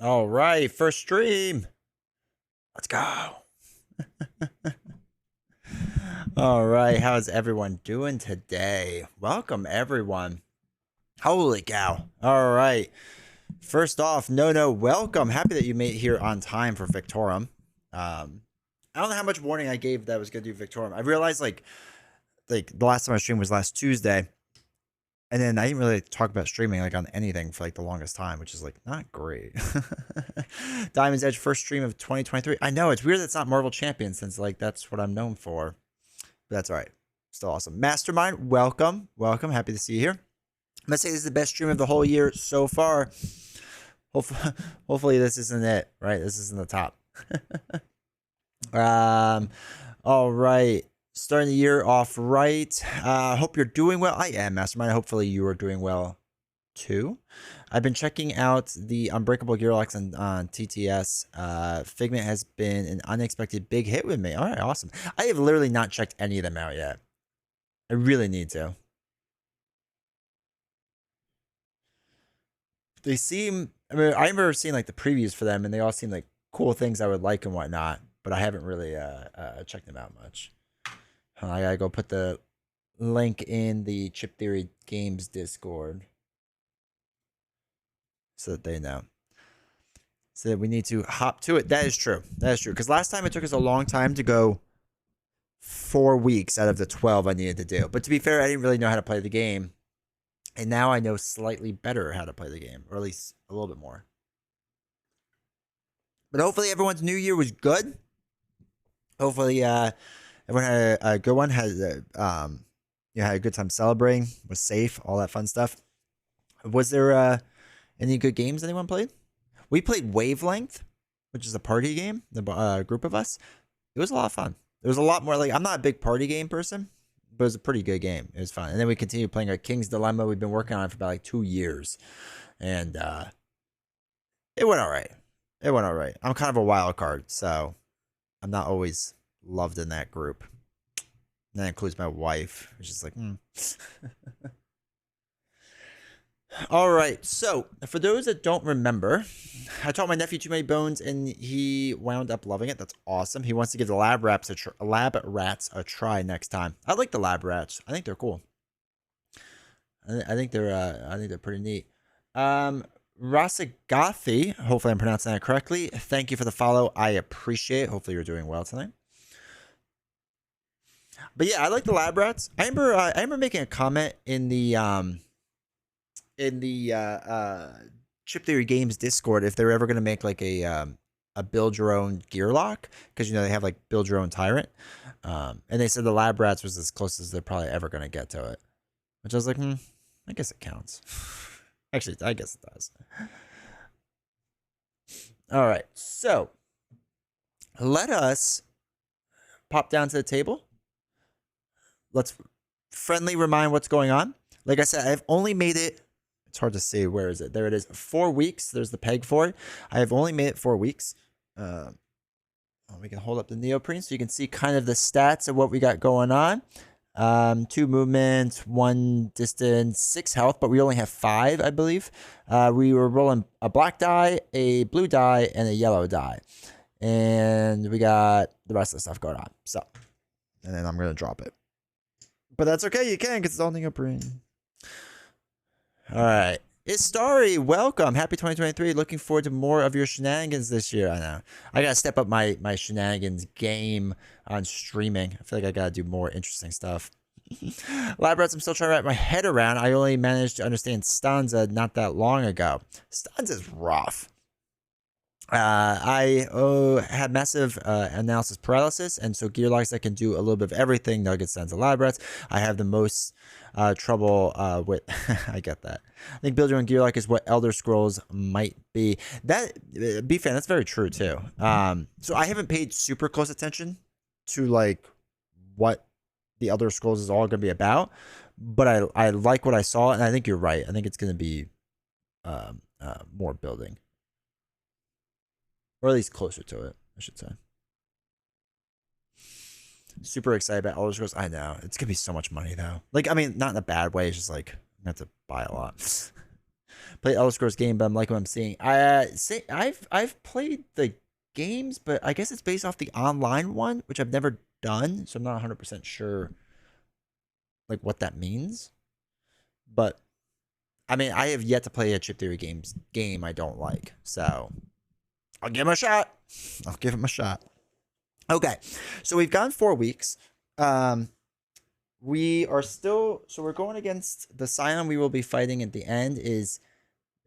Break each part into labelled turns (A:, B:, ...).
A: All right, first stream. Let's go. All right, how's everyone doing today? Welcome, everyone. Holy cow. All right. First off, no, welcome. Happy that you made it here on time for Victorum. I don't know how much warning I gave that I was going to do Victorum. I realized, like the last time I streamed was last Tuesday. And then I didn't really talk about streaming like on anything for like the longest time, which is like not great. Diamond's Edge first stream of 2023. I know it's weird that it's not Marvel Champions since like that's what I'm known for. But that's all right. Still awesome. Mastermind, welcome. Happy to see you here. I'm gonna say this is the best stream of the whole year so far. Hopefully this isn't it, right? This isn't the top. All right. Starting the year off right. Hope you're doing well. I am, Mastermind. Hopefully you are doing well too. I've been checking out the Unbreakable Gearlocks on TTS. Figment has been an unexpected big hit with me. All right, awesome. I have literally not checked any of them out yet. I really need to. They seem, I mean, I remember seeing like the previews for them and they all seem like cool things I would like and whatnot, but I haven't really checked them out much. I gotta go put the link in the Chip Theory Games Discord so that they know. So that we need to hop to it. That is true. Because last time it took us a long time to go 4 weeks out of the 12 I needed to do. But to be fair, I didn't really know how to play the game. And now I know slightly better how to play the game, or at least a little bit more. But hopefully everyone's new year was good. Hopefully everyone had a good one. Had a good time celebrating. Was safe. All that fun stuff. Was there any good games anyone played? We played Wavelength, which is a party game. The group of us. It was a lot of fun. It was a lot more like I'm not a big party game person, but it was a pretty good game. It was fun. And then we continued playing our King's Dilemma. We've been working on it for about like 2 years, and it went all right. I'm kind of a wild card, so I'm not always loved in that group. And that includes my wife, which is like, All right, so for those that don't remember, I taught my nephew too many bones, and he wound up loving it. That's awesome. He wants to give the lab rats a try next time. I like the lab rats. I think they're cool. I think they're pretty neat. Rasagathi, hopefully I'm pronouncing that correctly. Thank you for the follow. I appreciate it. Hopefully you're doing well tonight. But yeah, I like the lab rats. I remember making a comment in the Chip Theory Games Discord if they're ever gonna make like a build your own gear lock, because they have like build your own tyrant. And they said the lab rats was as close as they're probably ever gonna get to it. Which I was like, I guess it counts. Actually, I guess it does. All right, so let us pop down to the table. Let's friendly remind what's going on. Like I said, I've only made it. It's hard to see. Where is it? There it is. 4 weeks. There's the peg for it. I have only made it 4 weeks. We can hold up the neoprene so you can see kind of the stats of what we got going on. 2 movements, 1 distance, 6 health, but we only have 5, I believe. We were rolling a black die, a blue die, and a yellow die. And we got the rest of the stuff going on. So, and then I'm going to drop it. But that's okay. You can because it's all neoprene. All right. Istari, welcome. Happy 2023. Looking forward to more of your shenanigans this year. I know. I got to step up my shenanigans game on streaming. I feel like I got to do more interesting stuff. Lab rats, I'm still trying to wrap my head around. I only managed to understand stanza not that long ago. Stanza's rough. I had massive analysis paralysis, and so gear locks that can do a little bit of everything. Nuggets, Stanza, Lab rats. I have the most trouble with. I get that. I think build your own gear lock is what Elder Scrolls might be. That B-Fan, that's very true too. So I haven't paid super close attention to like what the Elder Scrolls is all going to be about, but I like what I saw, and I think you're right. I think it's going to be more building. Or at least closer to it, I should say. Super excited about Elder Scrolls. I know. It's going to be so much money, though. Like, I mean, not in a bad way. It's just like, I'm going to have to buy a lot. Play Elder Scrolls game, but I'm liking what I'm seeing. I've played the games, but I guess it's based off the online one, which I've never done, so I'm not 100% sure like what that means. But I mean, I have yet to play a chip theory game I don't like, so I'll give him a shot. I'll give him a shot. Okay, so we've gone 4 weeks. We are still, so we're going against the Scion we will be fighting at the end is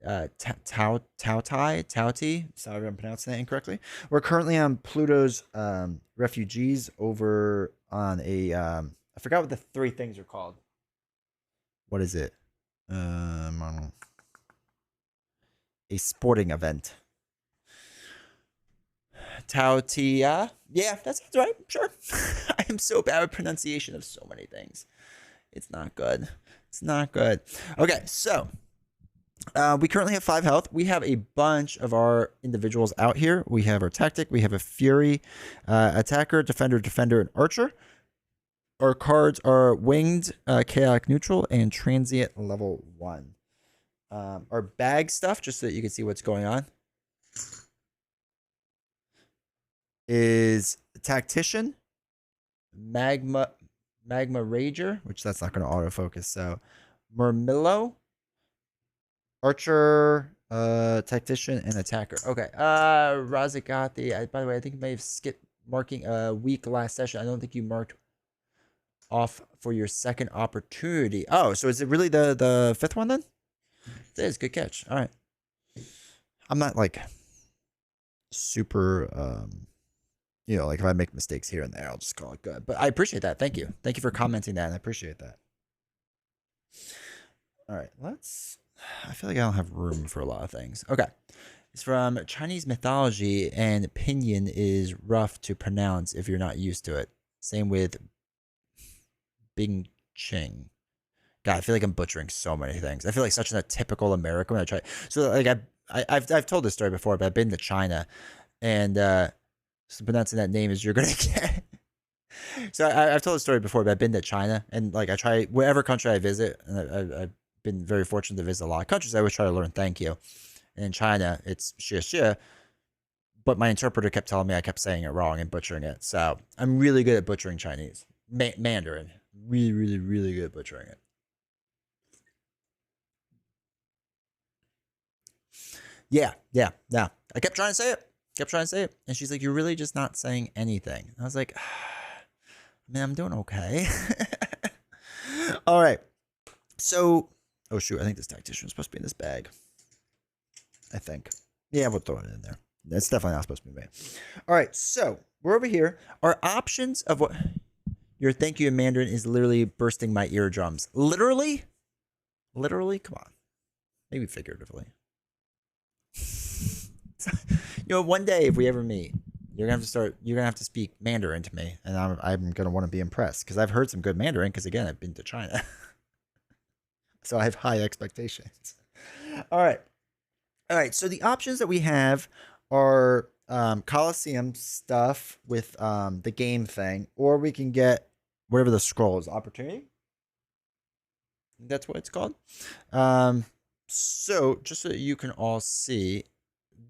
A: Tauti. Sorry if I'm pronouncing that incorrectly. We're currently on Pluto's refugees over on a I forgot what the 3 things are called. What is it? A sporting event. Tautia. Yeah, that's right. Sure. I am so bad with pronunciation of so many things. It's not good. It's not good. Okay, so we currently have 5 health. We have a bunch of our individuals out here. We have our tactic. We have a fury, attacker, defender, and archer. Our cards are winged, chaotic neutral, and transient level 1. Our bag stuff, just so that you can see what's going on, is tactician, magma rager, which that's not going to autofocus. So Murmillo, archer, tactician, and attacker. Okay. Razagati. By the way, I think you may have skipped marking a week last session. I don't think you marked off for your second opportunity. Oh, so is it really the 5th one then? It is. Good catch. All right. I'm not like super like if I make mistakes here and there, I'll just call it good. But I appreciate that. Thank you. Thank you for commenting that, and I appreciate that. All right, I feel like I don't have room for a lot of things. Okay. It's from Chinese mythology, and pinyin is rough to pronounce if you're not used to it. Same with Bing Ching. God, I feel like I'm butchering so many things. I feel like such a typical American when I try. So like I've told this story before, but I've been to China, and so pronouncing that name is you're gonna get. So I've told the story before, but I've been to China, and like I try whatever country I visit, and I've been very fortunate to visit a lot of countries. I always try to learn thank you. And in China, it's xie, but my interpreter kept telling me I kept saying it wrong and butchering it. So I'm really good at butchering Chinese. Mandarin. Really, really, really good at butchering it. Yeah. I kept trying to say it. And she's like, you're really just not saying anything. And I was like, man, I'm doing okay. All right. So, oh shoot, I think this tactician is supposed to be in this bag. I think. Yeah, we'll throw it in there. That's definitely not supposed to be made. All right, so we're over here. Our options of what your thank you in Mandarin is literally bursting my eardrums. Literally? Come on. Maybe figuratively. One day if we ever meet, you're gonna have to speak Mandarin to me, and I'm gonna want to be impressed because I've heard some good Mandarin. Because again, I've been to China, so I have high expectations. All right. So the options that we have are Coliseum stuff with the game thing, or we can get whatever the scroll is, opportunity. That's what it's called. So just so that you can all see,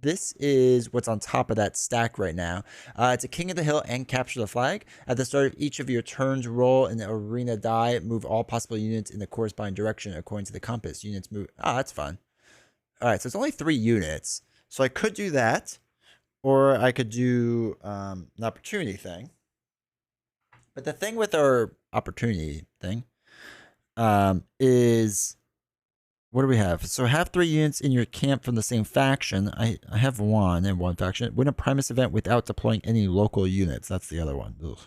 A: this is what's on top of that stack right now. It's a King of the Hill and Capture the Flag. At the start of each of your turns, roll an arena die. Move all possible units in the corresponding direction according to the compass. Units move. That's fun. All right, so it's only 3 units. So I could do that, or I could do an opportunity thing. But the thing with our opportunity thing is, what do we have? So have 3 units in your camp from the same faction. I have 1 in one faction. Win a Primus event without deploying any local units. That's the other one. Ugh.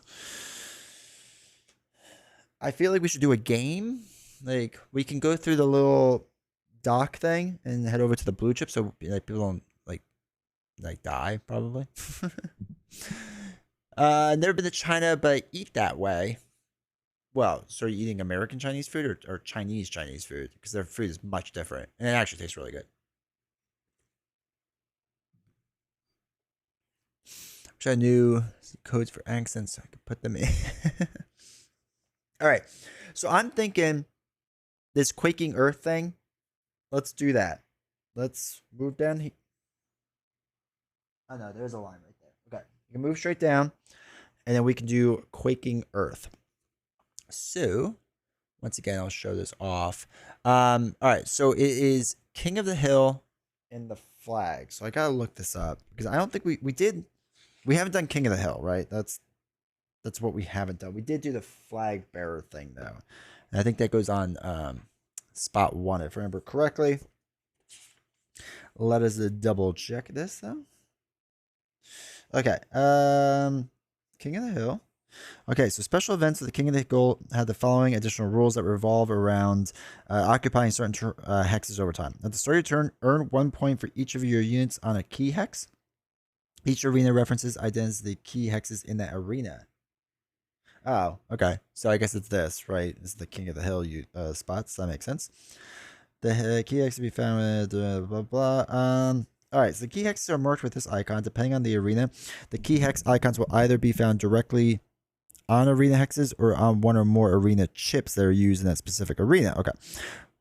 A: I feel like we should do a game. Like, we can go through the little dock thing and head over to the blue chip so like people don't like die probably. Never been to China, but I eat that way. Well, so are you eating American Chinese food or Chinese food? Because their food is much different. And it actually tastes really good. Wish I knew codes for accents so I could put them in. All right. So I'm thinking this Quaking Earth thing. Let's do that. let's move down here. Oh no, there's a line right there. Okay, you can move straight down, and then we can do Quaking Earth. So, once again, I'll show this off. All right, so it is King of the Hill in the flag. So I gotta look this up because I don't think we did. We haven't done King of the Hill, right? That's what we haven't done. We did do the flag bearer thing though, and I think that goes on spot 1 if I remember correctly. Let us double check this though. Okay, King of the Hill. Okay, so special events of the King of the Hill have the following additional rules that revolve around occupying certain hexes over time. At the start of your turn, earn 1 point for each of your units on a key hex. Each arena references identifies the key hexes in that arena. Oh, okay. So I guess it's this, right? It's the King of the Hill spots. That makes sense. The key hex to be found with blah, blah, blah. All right, so the key hexes are marked with this icon. Depending on the arena, the key hex icons will either be found directly on arena hexes or on one or more arena chips that are used in that specific arena. Okay.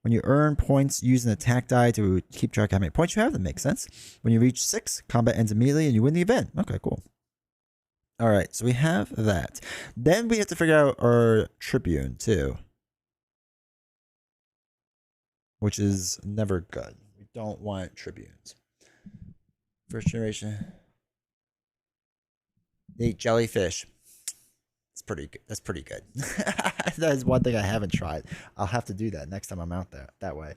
A: When you earn points, use an attack die to keep track of how many points you have. That makes sense. When you reach 6, combat ends immediately and you win the event. Okay, cool. All right, so we have that. Then we have to figure out our Tribune, too. Which is never good. We don't want Tribunes. First generation. They eat jellyfish. It's pretty good. That's pretty good. That is one thing I haven't tried. I'll have to do that next time I'm out there that way.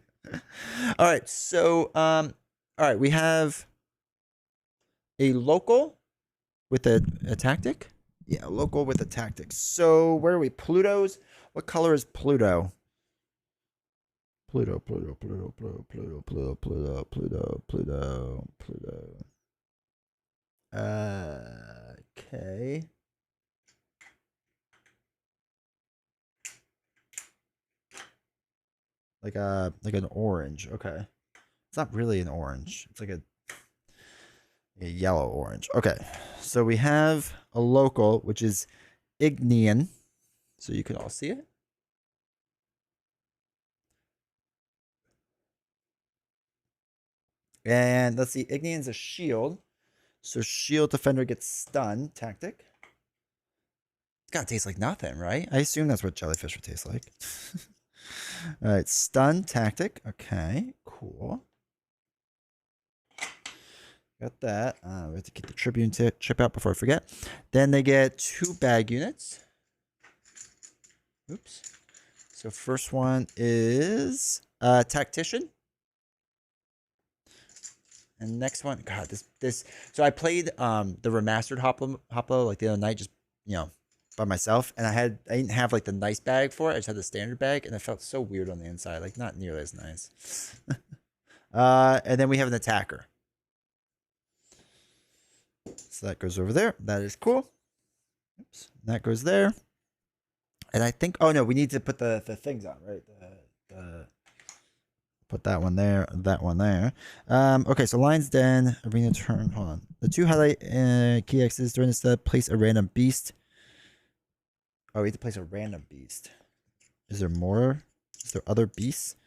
A: All right. So, all right. We have a local with a tactic. Yeah, local with a tactic. So where are we? Pluto's. What color is Pluto? Pluto. Okay. Like an orange. Okay. It's not really an orange. It's like a yellow orange. Okay. So we have a local, which is Ignean. So you can all see it. And let's see. Ignean's a shield. So shield defender gets stunned. Tactic. It's gotta taste like nothing, right? I assume that's what jellyfish would taste like. All right. Stun tactic. Okay. Cool. Got that. We have to get the Tribune chip out before I forget. Then they get 2 bag units. Oops. So first one is Tactician. And next one, God, this. So I played the remastered Hoplo like the other night, just by myself, and I didn't have like the nice bag for it. I just had the standard bag, and it felt so weird on the inside, like not nearly as nice. And then we have an attacker. So that goes over there. That is cool. Oops. That goes there. And I think, oh no, we need to put the things on, right? Put that one there, that one there. Okay, so Lion's Den, Arena Turn, hold on. The 2 highlight key X's during this step, place a random beast. Oh, we have to place a random beast. Is there more? Is there other beasts?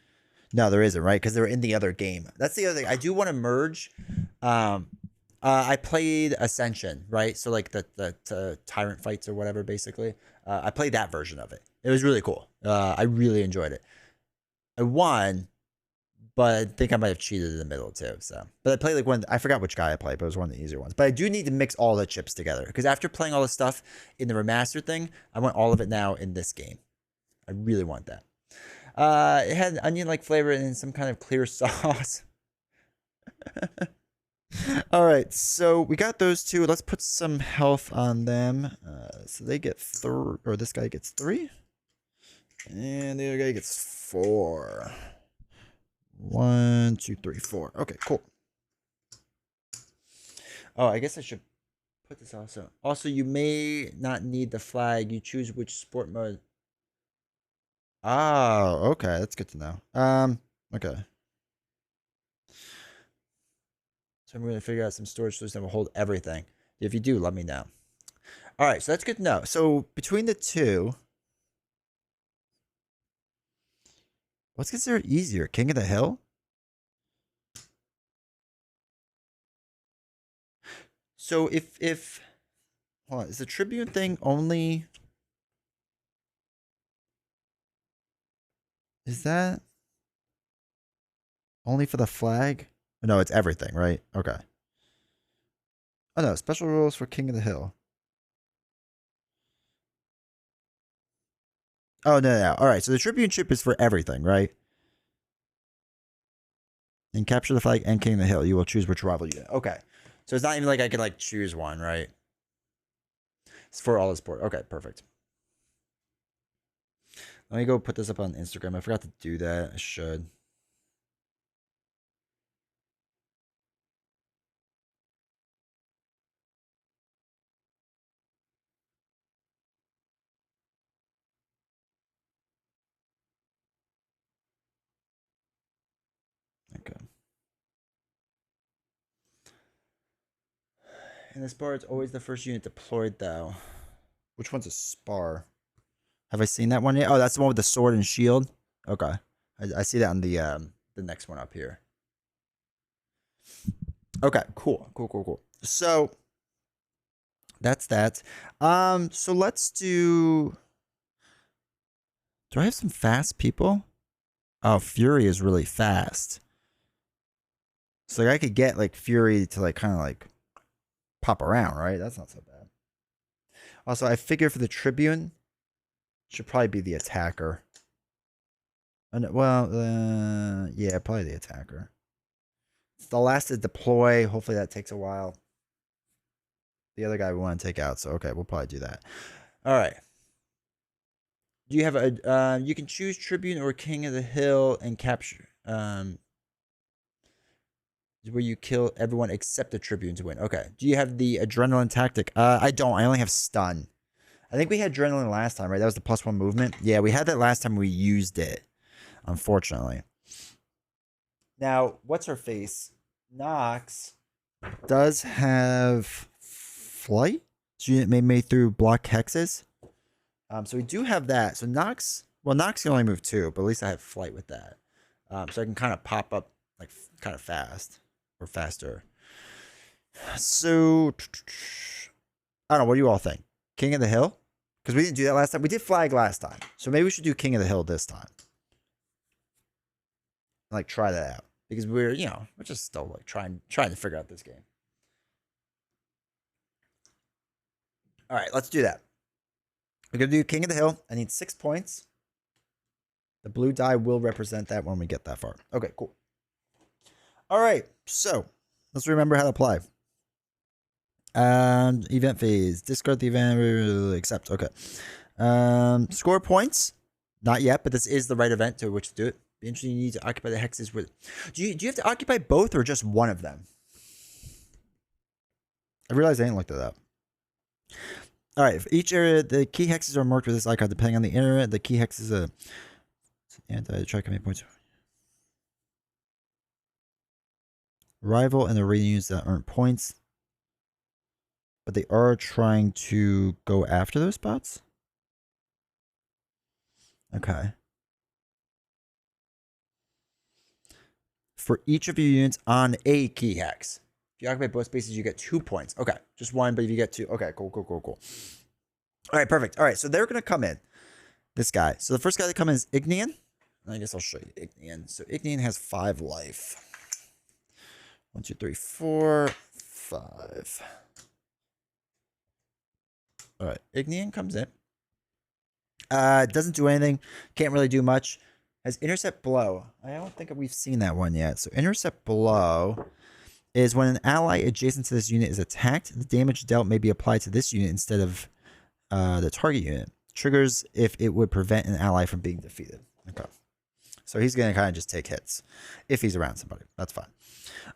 A: No, there isn't, right? Because they're in the other game. That's the other thing. I do want to merge. I played Ascension, right? So like the tyrant fights or whatever, basically. I played that version of it. It was really cool. I really enjoyed it. I won, but I think I might have cheated in the middle too. So, but I played like one. I forgot which guy I played, but it was one of the easier ones. But I do need to mix all the chips together because after playing all the stuff in the remastered thing, I want all of it now in this game. I really want that. It had onion-like flavor and some kind of clear sauce. All right, so we got those 2. Let's put some health on them. So they get 3, or this guy gets 3, and the other guy gets 4. 1, 2, 3, 4. Okay, cool. Oh, I guess I should put this also. Also, you may not need the flag. You choose which sport mode. Oh, okay, that's good to know. Okay. So I'm going to figure out some storage solution that will hold everything. If you do, let me know. All right, so that's good to know. So between the 2, what's considered easier? King of the Hill? So if hold on, is the Tribune thing only? Is that only for the flag? No, it's everything, right? Okay. Oh no, special rules for King of the Hill. Oh no. All right, so the Tribune ship is for everything, right? And capture the flag and King of the Hill. You will choose which rival you. Okay, so it's not even like I can like choose one, right? It's for all the sport. Okay, perfect. Let me go put this up on Instagram. I forgot to do that. I should. Okay. In the spar, it's always the first unit deployed, though. Which one's a spar? Have I seen that one yet? Oh, that's the one with the sword and shield. Okay, I see that on the next one up here. Okay, cool. So that's that. So let's do. Do I have some fast people? Oh, Fury is really fast. So like I could get like Fury to like kind of like pop around, right? That's not so bad. Also, I figure for the Tribune, should probably be the attacker. Well, yeah, probably the attacker. It's the last to deploy. Hopefully that takes a while. The other guy we want to take out, so okay, we'll probably do that. All right. Do you have a? You can choose Tribune or King of the Hill and capture. Where you kill everyone except the Tribune to win. Okay. Do you have the adrenaline tactic? I don't. I only have stun. I think we had adrenaline last time, right? That was the +1 movement. Yeah, we had that last time we used it. Unfortunately. Now, what's her face? Nox does have flight. So unit made through block hexes. So we do have that. So Nox, well, Nox can only move 2, but at least I have flight with that. So I can kind of pop up like kind of fast or faster. So I don't know. What do you all think? King of the Hill? Because we didn't do that last time. We did flag last time. So maybe we should do King of the Hill this time. Like try that out. Because we're just still like trying to figure out this game. All right, let's do that. We're gonna do King of the Hill. I need 6 points. The blue die will represent that when we get that far. Okay, cool. All right, so let's remember how to apply. Event phase. Discard the event. Accept. Okay. Score points. Not yet, but this is the right event to which to do it. Be interesting. You need to occupy the hexes with. Do you have to occupy both or just one of them? I realized I didn't look that up. All right. For each area, the key hexes are marked with this icon. Depending on the area, the key hex is a anti-track how many points. Rival and the reunions that earn points. But they are trying to go after those spots. Okay. For each of your units on a key hex. If you occupy both spaces, you get 2 points. Okay. Just one, but if you get 2. Okay, cool. All right, perfect. All right, so they're going to come in. This guy. So the first guy that comes in is Ignian. I guess I'll show you Ignian. So Ignian has 5 life. 1, 2, 3, 4, 5. All right, Ignian comes in. Doesn't do anything. Can't really do much. Has intercept blow. I don't think we've seen that one yet. So intercept blow is when an ally adjacent to this unit is attacked, the damage dealt may be applied to this unit instead of the target unit. Triggers if it would prevent an ally from being defeated. Okay. So he's going to kind of just take hits if he's around somebody. That's fine.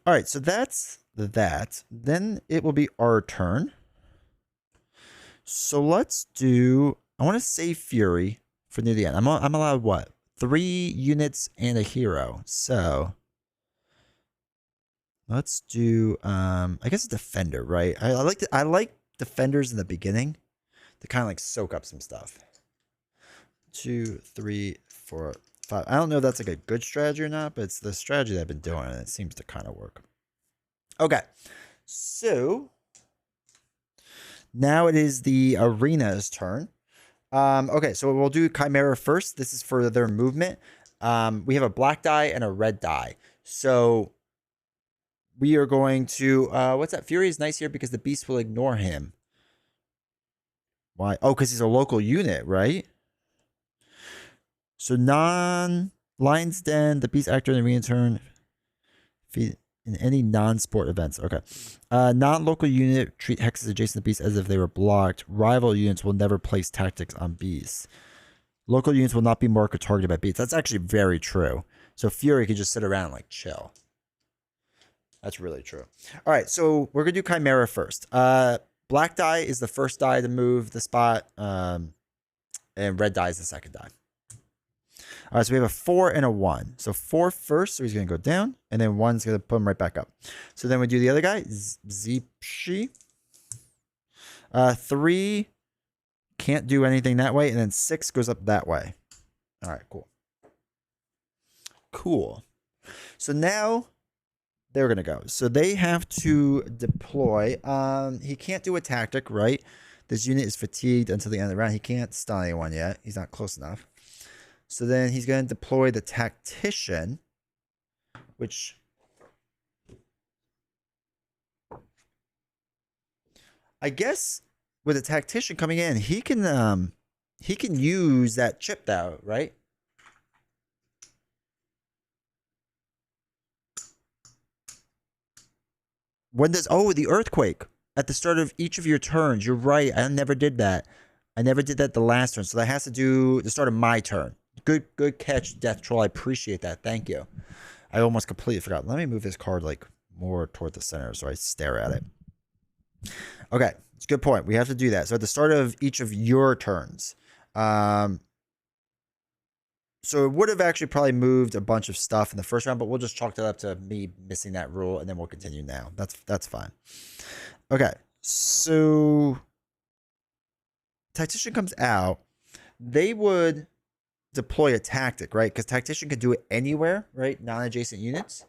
A: All right, so that's that. Then it will be our turn. So let's do... I want to save Fury for near the end. I'm allowed what? 3 units and a hero. So let's do I guess a defender, right? I like defenders in the beginning to kind of like soak up some stuff. 2, 3, 4, 5. I don't know if that's like a good strategy or not, but it's the strategy that I've been doing and it seems to kind of work. Okay. So Now it is the arena's turn. Okay, so we'll do Chimera first. This is for their movement. We have a black die and a red die. So we are going to what's that? Fury is nice here because the beast will ignore him. Why? Oh, because he's a local unit, right? So Lion's Den, the beast actor in the arena turn. In any non-sport events. Okay. Non-local unit treat hexes adjacent to beasts as if they were blocked. Rival units will never place tactics on beasts. Local units will not be marked or targeted by beasts. That's actually very true. So Fury can just sit around and like chill. That's really true. All right, so we're gonna do Chimera first. Black die is the first die to move the spot, and red die is the second die. All right, so we have a 4 and a 1. So 4 first, so he's going to go down, and then 1's going to put him right back up. So then we do the other guy, Zipshi. 3 can't do anything that way, and then 6 goes up that way. All right, cool. Cool. So now they're going to go. So they have to deploy. He can't do a tactic, right? This unit is fatigued until the end of the round. He can't stun anyone yet. He's not close enough. So then he's going to deploy the Tactician, which I guess with the Tactician coming in, he can use that chip though, right? When does the earthquake at the start of each of your turns? You're right. I never did that. I never did that the last turn. So that has to do the start of my turn. Good catch, Death Troll. I appreciate that. Thank you. I almost completely forgot. Let me move this card like more toward the center so I stare at it. Okay, it's a good point. We have to do that. So at the start of each of your turns. So it would have actually probably moved a bunch of stuff in the first round, but we'll just chalk that up to me missing that rule, and then we'll continue now. That's fine. Okay, so Tactician comes out. They would deploy a tactic, right? Because Tactician can do it anywhere, right? Non-adjacent units.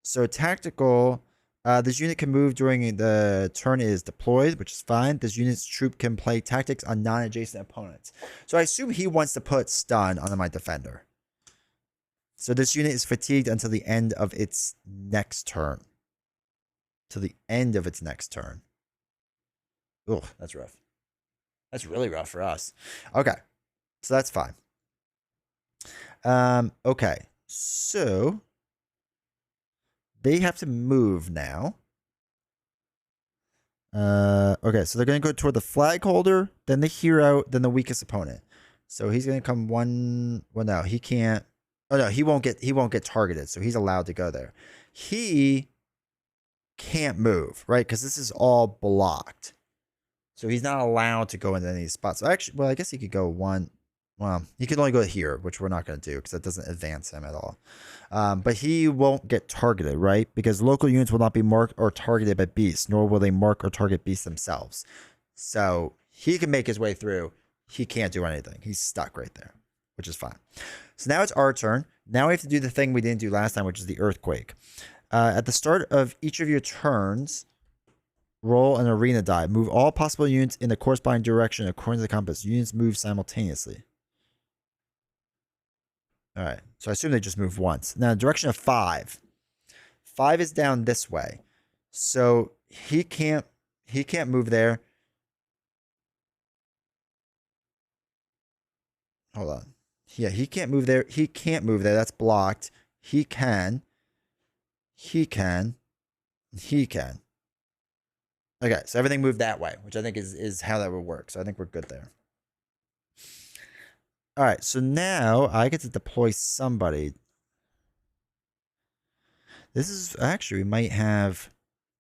A: So tactical, this unit can move during the turn it is deployed, which is fine. This unit's troop can play tactics on non-adjacent opponents. So I assume he wants to put stun on my defender. So this unit is fatigued until the end of its next turn. To the end of its next turn. Ugh, that's rough. That's really rough for us. Okay, so that's fine. Okay, so they have to move now. Okay, so they're going to go toward the flag holder, then the hero, then the weakest opponent. So he's going to come one. Well, no, he can't. Oh no, he won't get targeted. So he's allowed to go there. He can't move, right? Because this is all blocked. So he's not allowed to go into any spots. So actually, well, I guess he could go one. Well, he can only go here, which we're not going to do because that doesn't advance him at all. But he won't get targeted, right? Because local units will not be marked or targeted by beasts, nor will they mark or target beasts themselves. So he can make his way through. He can't do anything. He's stuck right there, which is fine. So now it's our turn. Now we have to do the thing we didn't do last time, which is the earthquake. At the start of each of your turns, roll an arena die. Move all possible units in the corresponding direction according to the compass. Units move simultaneously. All right. So I assume they just move once. Now, direction of 5. 5 is down this way. So he can't move there. Hold on. Yeah, he can't move there. He can't move there. That's blocked. He can. He can. He can. Okay, so everything moved that way, which I think is how that would work. So I think we're good there. All right, so now I get to deploy somebody. This is actually, we might have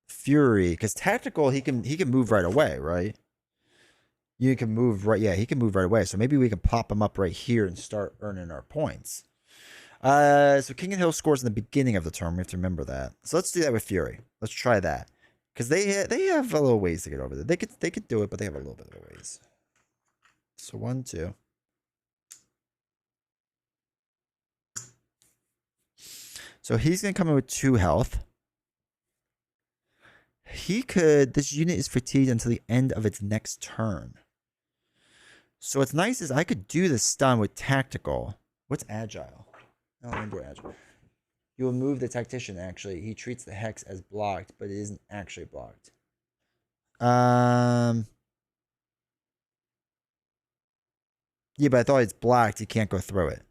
A: Fury, because tactical he can move right away, right? You can move right, yeah, he can move right away. So maybe we can pop him up right here and start earning our points. So King and Hill scores in the beginning of the turn. We have to remember that. So let's do that with Fury. Let's try that. Because they have a little ways to get over there. They could do it, but they have a little bit of a ways. So 1, 2. So he's gonna come in with 2 health. He could. This unit is fatigued until the end of its next turn. So what's nice is I could do the stun with tactical. What's agile? Oh, I'm doing agile. You will move the tactician. Actually, he treats the hex as blocked, but it isn't actually blocked. Yeah, but I thought it's blocked. You can't go through it.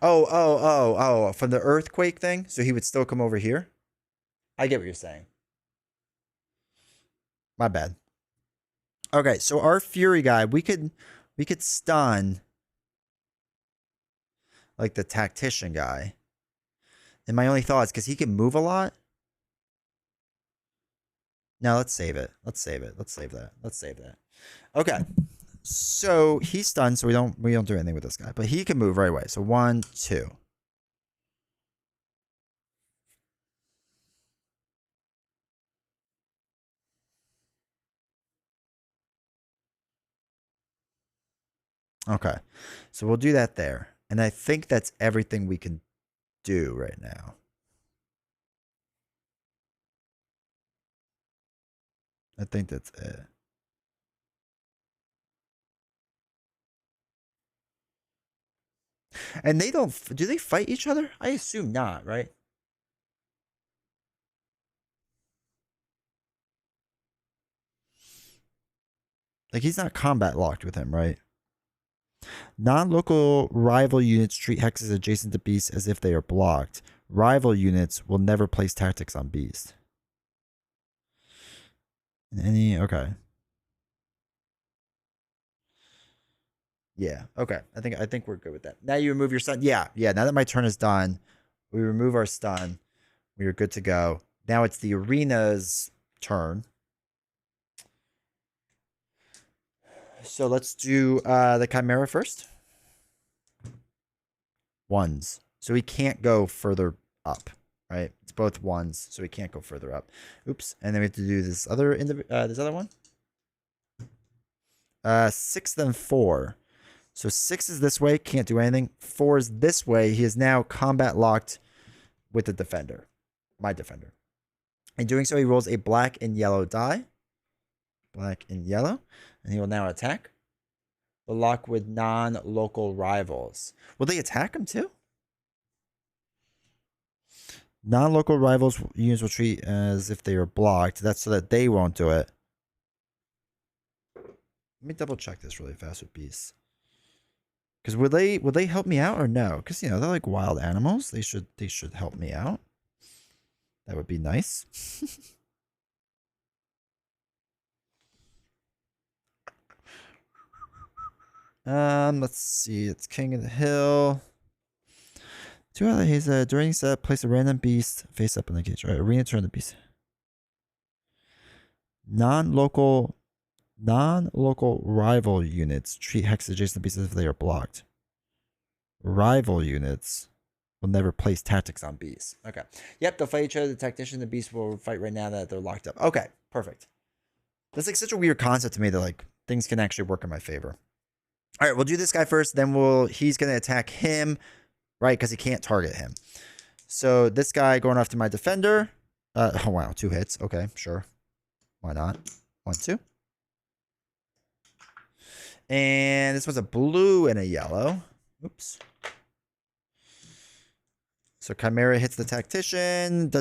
A: Oh. From the earthquake thing? So he would still come over here? I get what you're saying. My bad. Okay, so our Fury guy, we could stun like the tactician guy. And my only thought is because he can move a lot. Now let's save it. Let's save it. Let's save that. Let's save that. Okay. So he's stunned, so we don't do anything with this guy. But he can move right away. So 1, 2. Okay. So we'll do that there. And I think that's everything we can do right now. I think that's it. And they don't... Do they fight each other? I assume not, right? Like, he's not combat locked with him, right? Non-local rival units treat hexes adjacent to beasts as if they are blocked. Rival units will never place tactics on beast. Okay. Yeah, okay. I think we're good with that. Now you remove your stun. Yeah. Now that my turn is done, we remove our stun. We are good to go. Now it's the arena's turn. So let's do the Chimera first. 1s. So he can't go further up, right? It's both 1s, so he can't go further up. Oops. And then we have to do this other one. 6 then 4. So 6 is this way, can't do anything. 4 is this way. He is now combat locked with the defender, my defender. In doing so, he rolls a black and yellow die. Black and yellow. And he will now attack. The lock with non-local rivals. Will they attack him too? Non-local rivals units will treat as if they are blocked. That's so that they won't do it. Let me double check this really fast with beasts. Because would they help me out or no? Because they're like wild animals. They should help me out. That would be nice. Let's see. It's King of the Hill. 2 allies during set, place a random beast face up in the cage. All right, arena turn the beast. Non-local rival units treat hex adjacent beasts as if they are blocked. Rival units will never place tactics on beasts. Okay. Yep, they'll fight each other. The tactician and the beast will fight right now that they're locked up. Okay, perfect. That's like such a weird concept to me that like things can actually work in my favor. All right, we'll do this guy first. Then he's going to attack him, right? Because he can't target him. So this guy going after my defender. Oh, wow. 2 hits. Okay, sure. Why not? 1, 2. And this was a blue and a yellow. Oops. So Chimera hits the tactician.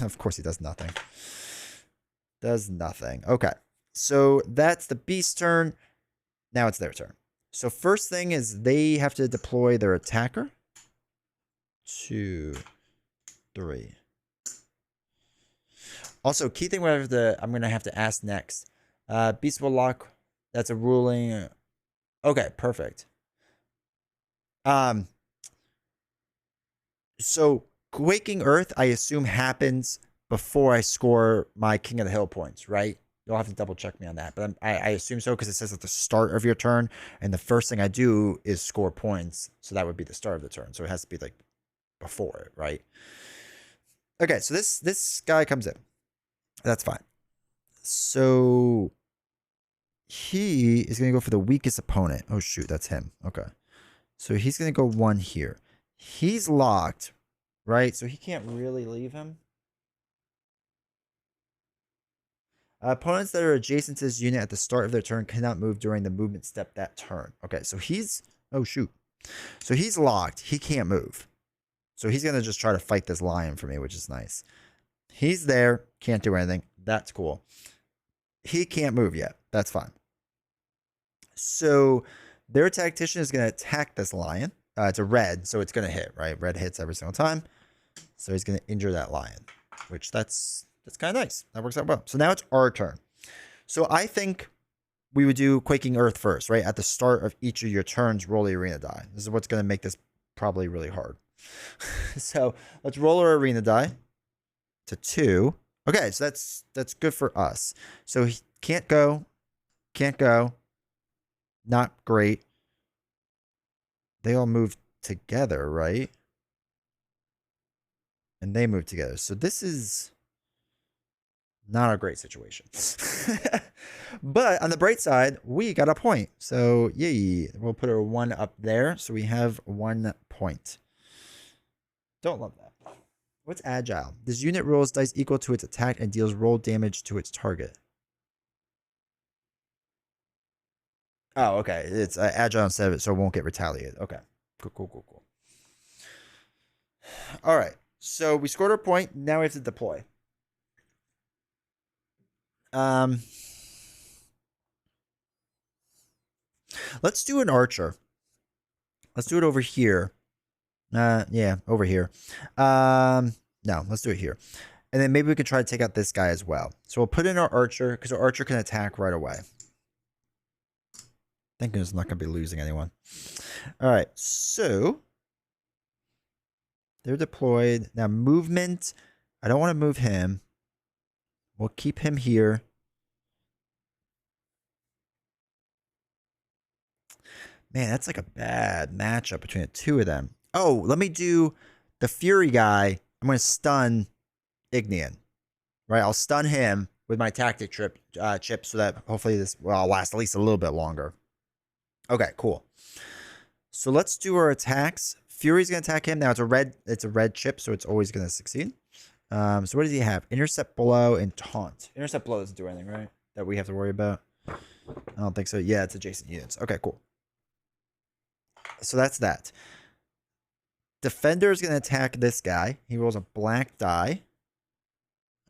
A: Of course he does nothing. Does nothing. Okay. So that's the beast's turn. Now it's their turn. So first thing is they have to deploy their attacker. 2, 3. Also, key thing I'm going to have to ask next. Beast will lock. That's a ruling. Okay, perfect. So Quaking Earth, I assume, happens before I score my King of the Hill points, right? You'll have to double check me on that, but I assume so because it says at the start of your turn, and the first thing I do is score points, so that would be the start of the turn. So it has to be like before it, right? Okay, so this guy comes in. That's fine. So he is going to go for the weakest opponent. Oh shoot, that's him. Okay. So he's going to go 1 here. He's locked, right? So he can't really leave him. Opponents that are adjacent to this unit at the start of their turn cannot move during the movement step that turn. Okay, so he's... Oh, shoot. So he's locked. He can't move. So he's going to just try to fight this lion for me, which is nice. He's there. Can't do anything. That's cool. He can't move yet. That's fine. So their tactician is going to attack this lion. It's a red, so it's going to hit, right? Red hits every single time. So he's going to injure that lion, which that's kind of nice. That works out well. So now it's our turn. So I think we would do Quaking Earth first, right? At the start of each of your turns, roll the arena die. This is what's going to make this probably really hard. So let's roll our arena die to 2. Okay, so that's good for us. So he can't go. Can't go. Not great. They all move together, right? And they move together. So this is not a great situation. But on the bright side, we got a point. So yay. We'll put a 1 up there. So we have 1 point. Don't love that. What's agile? This unit rolls dice equal to its attack and deals roll damage to its target. Oh, okay. It's agile instead of it, so it won't get retaliated. Okay. Cool. All right. So we scored our point. Now we have to deploy. Let's do an archer. Let's do it over here. Yeah, over here. No, let's do it here. And then maybe we could try to take out this guy as well. So we'll put in our archer, because our archer can attack right away. Thank goodness I'm not going to be losing anyone. All right, so they're deployed. Now movement, I don't want to move him. We'll keep him here. Man, that's like a bad matchup between the two of them. Oh, let me do the Fury guy. I'm going to stun Ignean. Right, I'll stun him with my tactic chip so that hopefully this will last at least a little bit longer. Okay, cool. So let's do our attacks. Fury's going to attack him. Now it's a red chip, so it's always going to succeed. So what does he have? Intercept, blow, and taunt. Intercept, blow doesn't do anything, right? That we have to worry about? I don't think so. Yeah, it's adjacent units. Okay, cool. So that's that. Defender is going to attack this guy. He rolls a black die.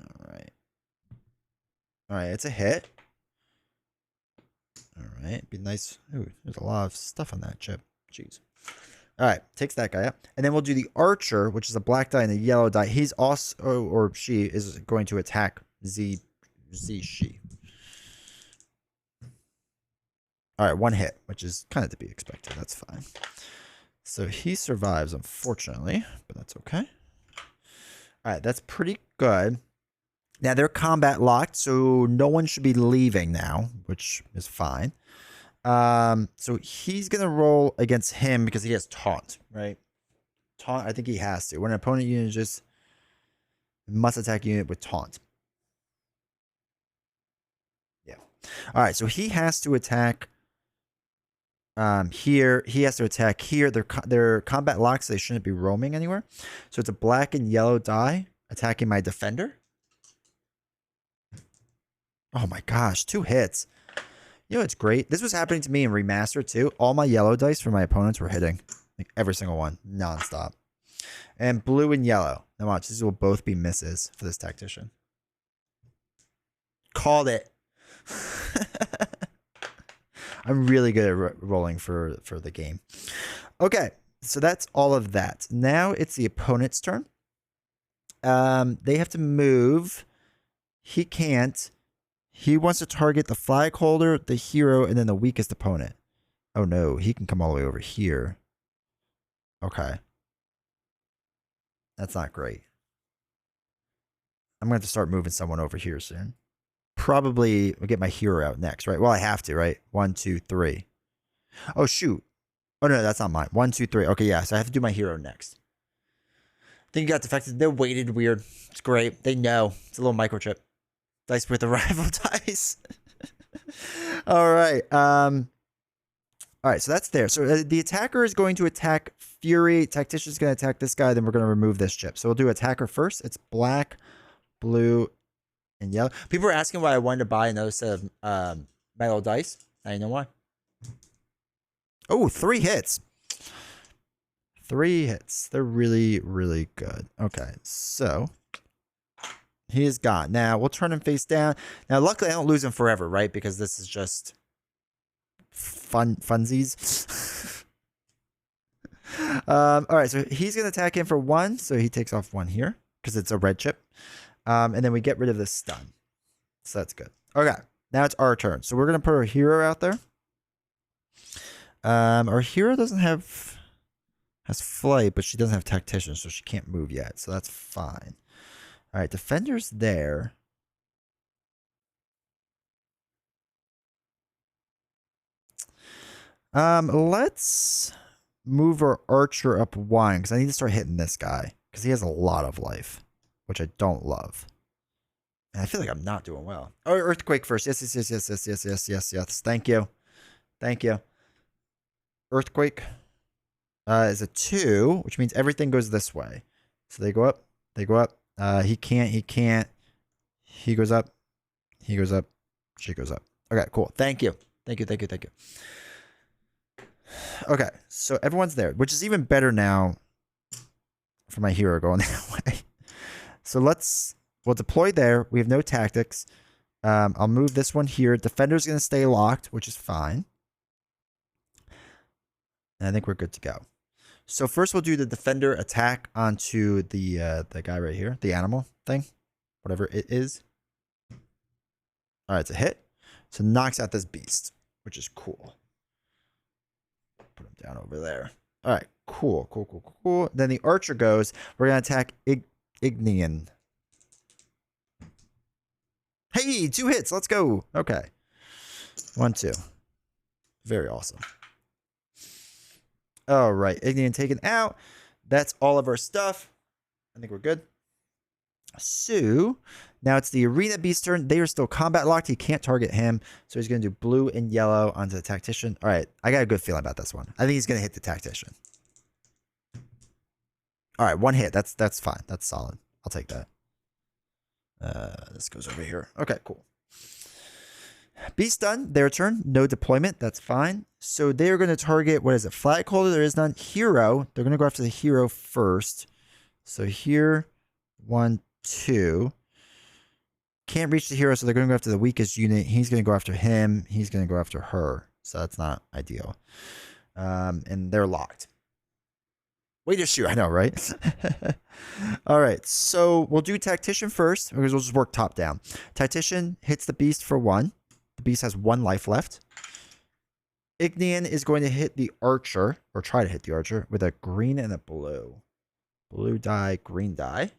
A: All right. All right, it's a hit. All right, be nice. Ooh, there's a lot of stuff on that chip. Jeez. All right, takes that guy up. And then we'll do the archer, which is a black die and a yellow die. He's also, or she is going to attack she. All right, 1 hit, which is kind of to be expected. That's fine. So he survives, unfortunately, but that's okay. All right, that's pretty good. Now, they're combat locked, so no one should be leaving now, which is fine. So he's going to roll against him because he has taunt, right? Taunt, I think he has to. When an opponent unit just must attack unit with taunt. Yeah. All right, so he has to attack here. He has to attack here. They're combat locked, so they shouldn't be roaming anywhere. So it's a black and yellow die attacking my defender. Oh my gosh, 2 hits. You know, it's great. This was happening to me in Remaster too. All my yellow dice for my opponents were hitting. Like every single one, nonstop. And blue and yellow. Now watch, these will both be misses for this tactician. Called it. I'm really good at rolling for the game. Okay, so that's all of that. Now it's the opponent's turn. They have to move. He can't. He wants to target the flag holder, the hero, and then the weakest opponent. Oh no, he can come all the way over here. Okay. That's not great. I'm going to have to start moving someone over here soon. Probably I'll get my hero out next, right? Well, I have to, right? 1, 2, 3. Oh, shoot. Oh, no, that's not mine. 1, 2, 3. Okay, yeah, so I have to do my hero next. I think you got defected. They're weighted weird. It's great. They know. It's a little microchip. Dice with the rival dice. All right. All right, so that's there. So the attacker is going to attack Fury. Tactician is going to attack this guy. Then we're going to remove this chip. So we'll do attacker first. It's black, blue, and yellow. People are asking why I wanted to buy another set of metal dice. Now you know why. Oh, 3 hits. 3 hits. They're really, really good. Okay, so he is gone. Now we'll turn him face down. Now, luckily, I don't lose him forever, right? Because this is just funsies. All right, so he's gonna attack him for 1, so he takes off 1 here because it's a red chip. And then we get rid of this stun, so that's good. Okay, now it's our turn. So we're gonna put our hero out there. Our hero has flight, but she doesn't have tactician, so she can't move yet. So that's fine. All right, defender's there. Let's move our archer up 1 because I need to start hitting this guy because he has a lot of life, which I don't love. And I feel like I'm not doing well. Oh, earthquake first. Yes, yes, yes, yes, yes, yes, yes, yes, yes. Thank you. Thank you. Earthquake is a 2, which means everything goes this way. So they go up. They go up. He can't. He can't. He goes up. He goes up. She goes up. Okay, cool. Thank you. Thank you. Thank you. Thank you. Okay, so everyone's there, which is even better now for my hero going that way. So we'll deploy there. We have no tactics. I'll move this one here. Defender's going to stay locked, which is fine. And I think we're good to go. So first we'll do the defender attack onto the guy right here, the animal thing, whatever it is. All right, it's a hit. So knocks out this beast, which is cool. Put him down over there. All right, cool, cool, cool, cool. Then the archer goes. We're going to attack Ignian. Hey, 2 hits. Let's go. Okay. 1, 2. Very awesome. All right, Ignian taken out. That's all of our stuff. I think we're good. So now it's the arena beast turn. They are still combat locked. He can't target him. So he's going to do blue and yellow onto the tactician. All right. I got a good feeling about this one. I think he's going to hit the tactician. All right. 1 hit. That's fine. That's solid. I'll take that. This goes over here. Okay, cool. Beast done. Their turn. No deployment. That's fine. So they're going to target, what is it? Flag holder. There is none. Hero. They're going to go after the hero first. So here, 1, 2. Can't reach the hero, so they're going to go after the weakest unit. He's going to go after him. He's going to go after her. So that's not ideal. And they're locked. Way to shoot. I know, right? All right. So we'll do tactician first because we'll just work top down. Tactician hits the beast for 1. The beast has 1 life left. Ignian is going to hit the archer, or try to hit the archer, with a green and a blue. Blue die, green die.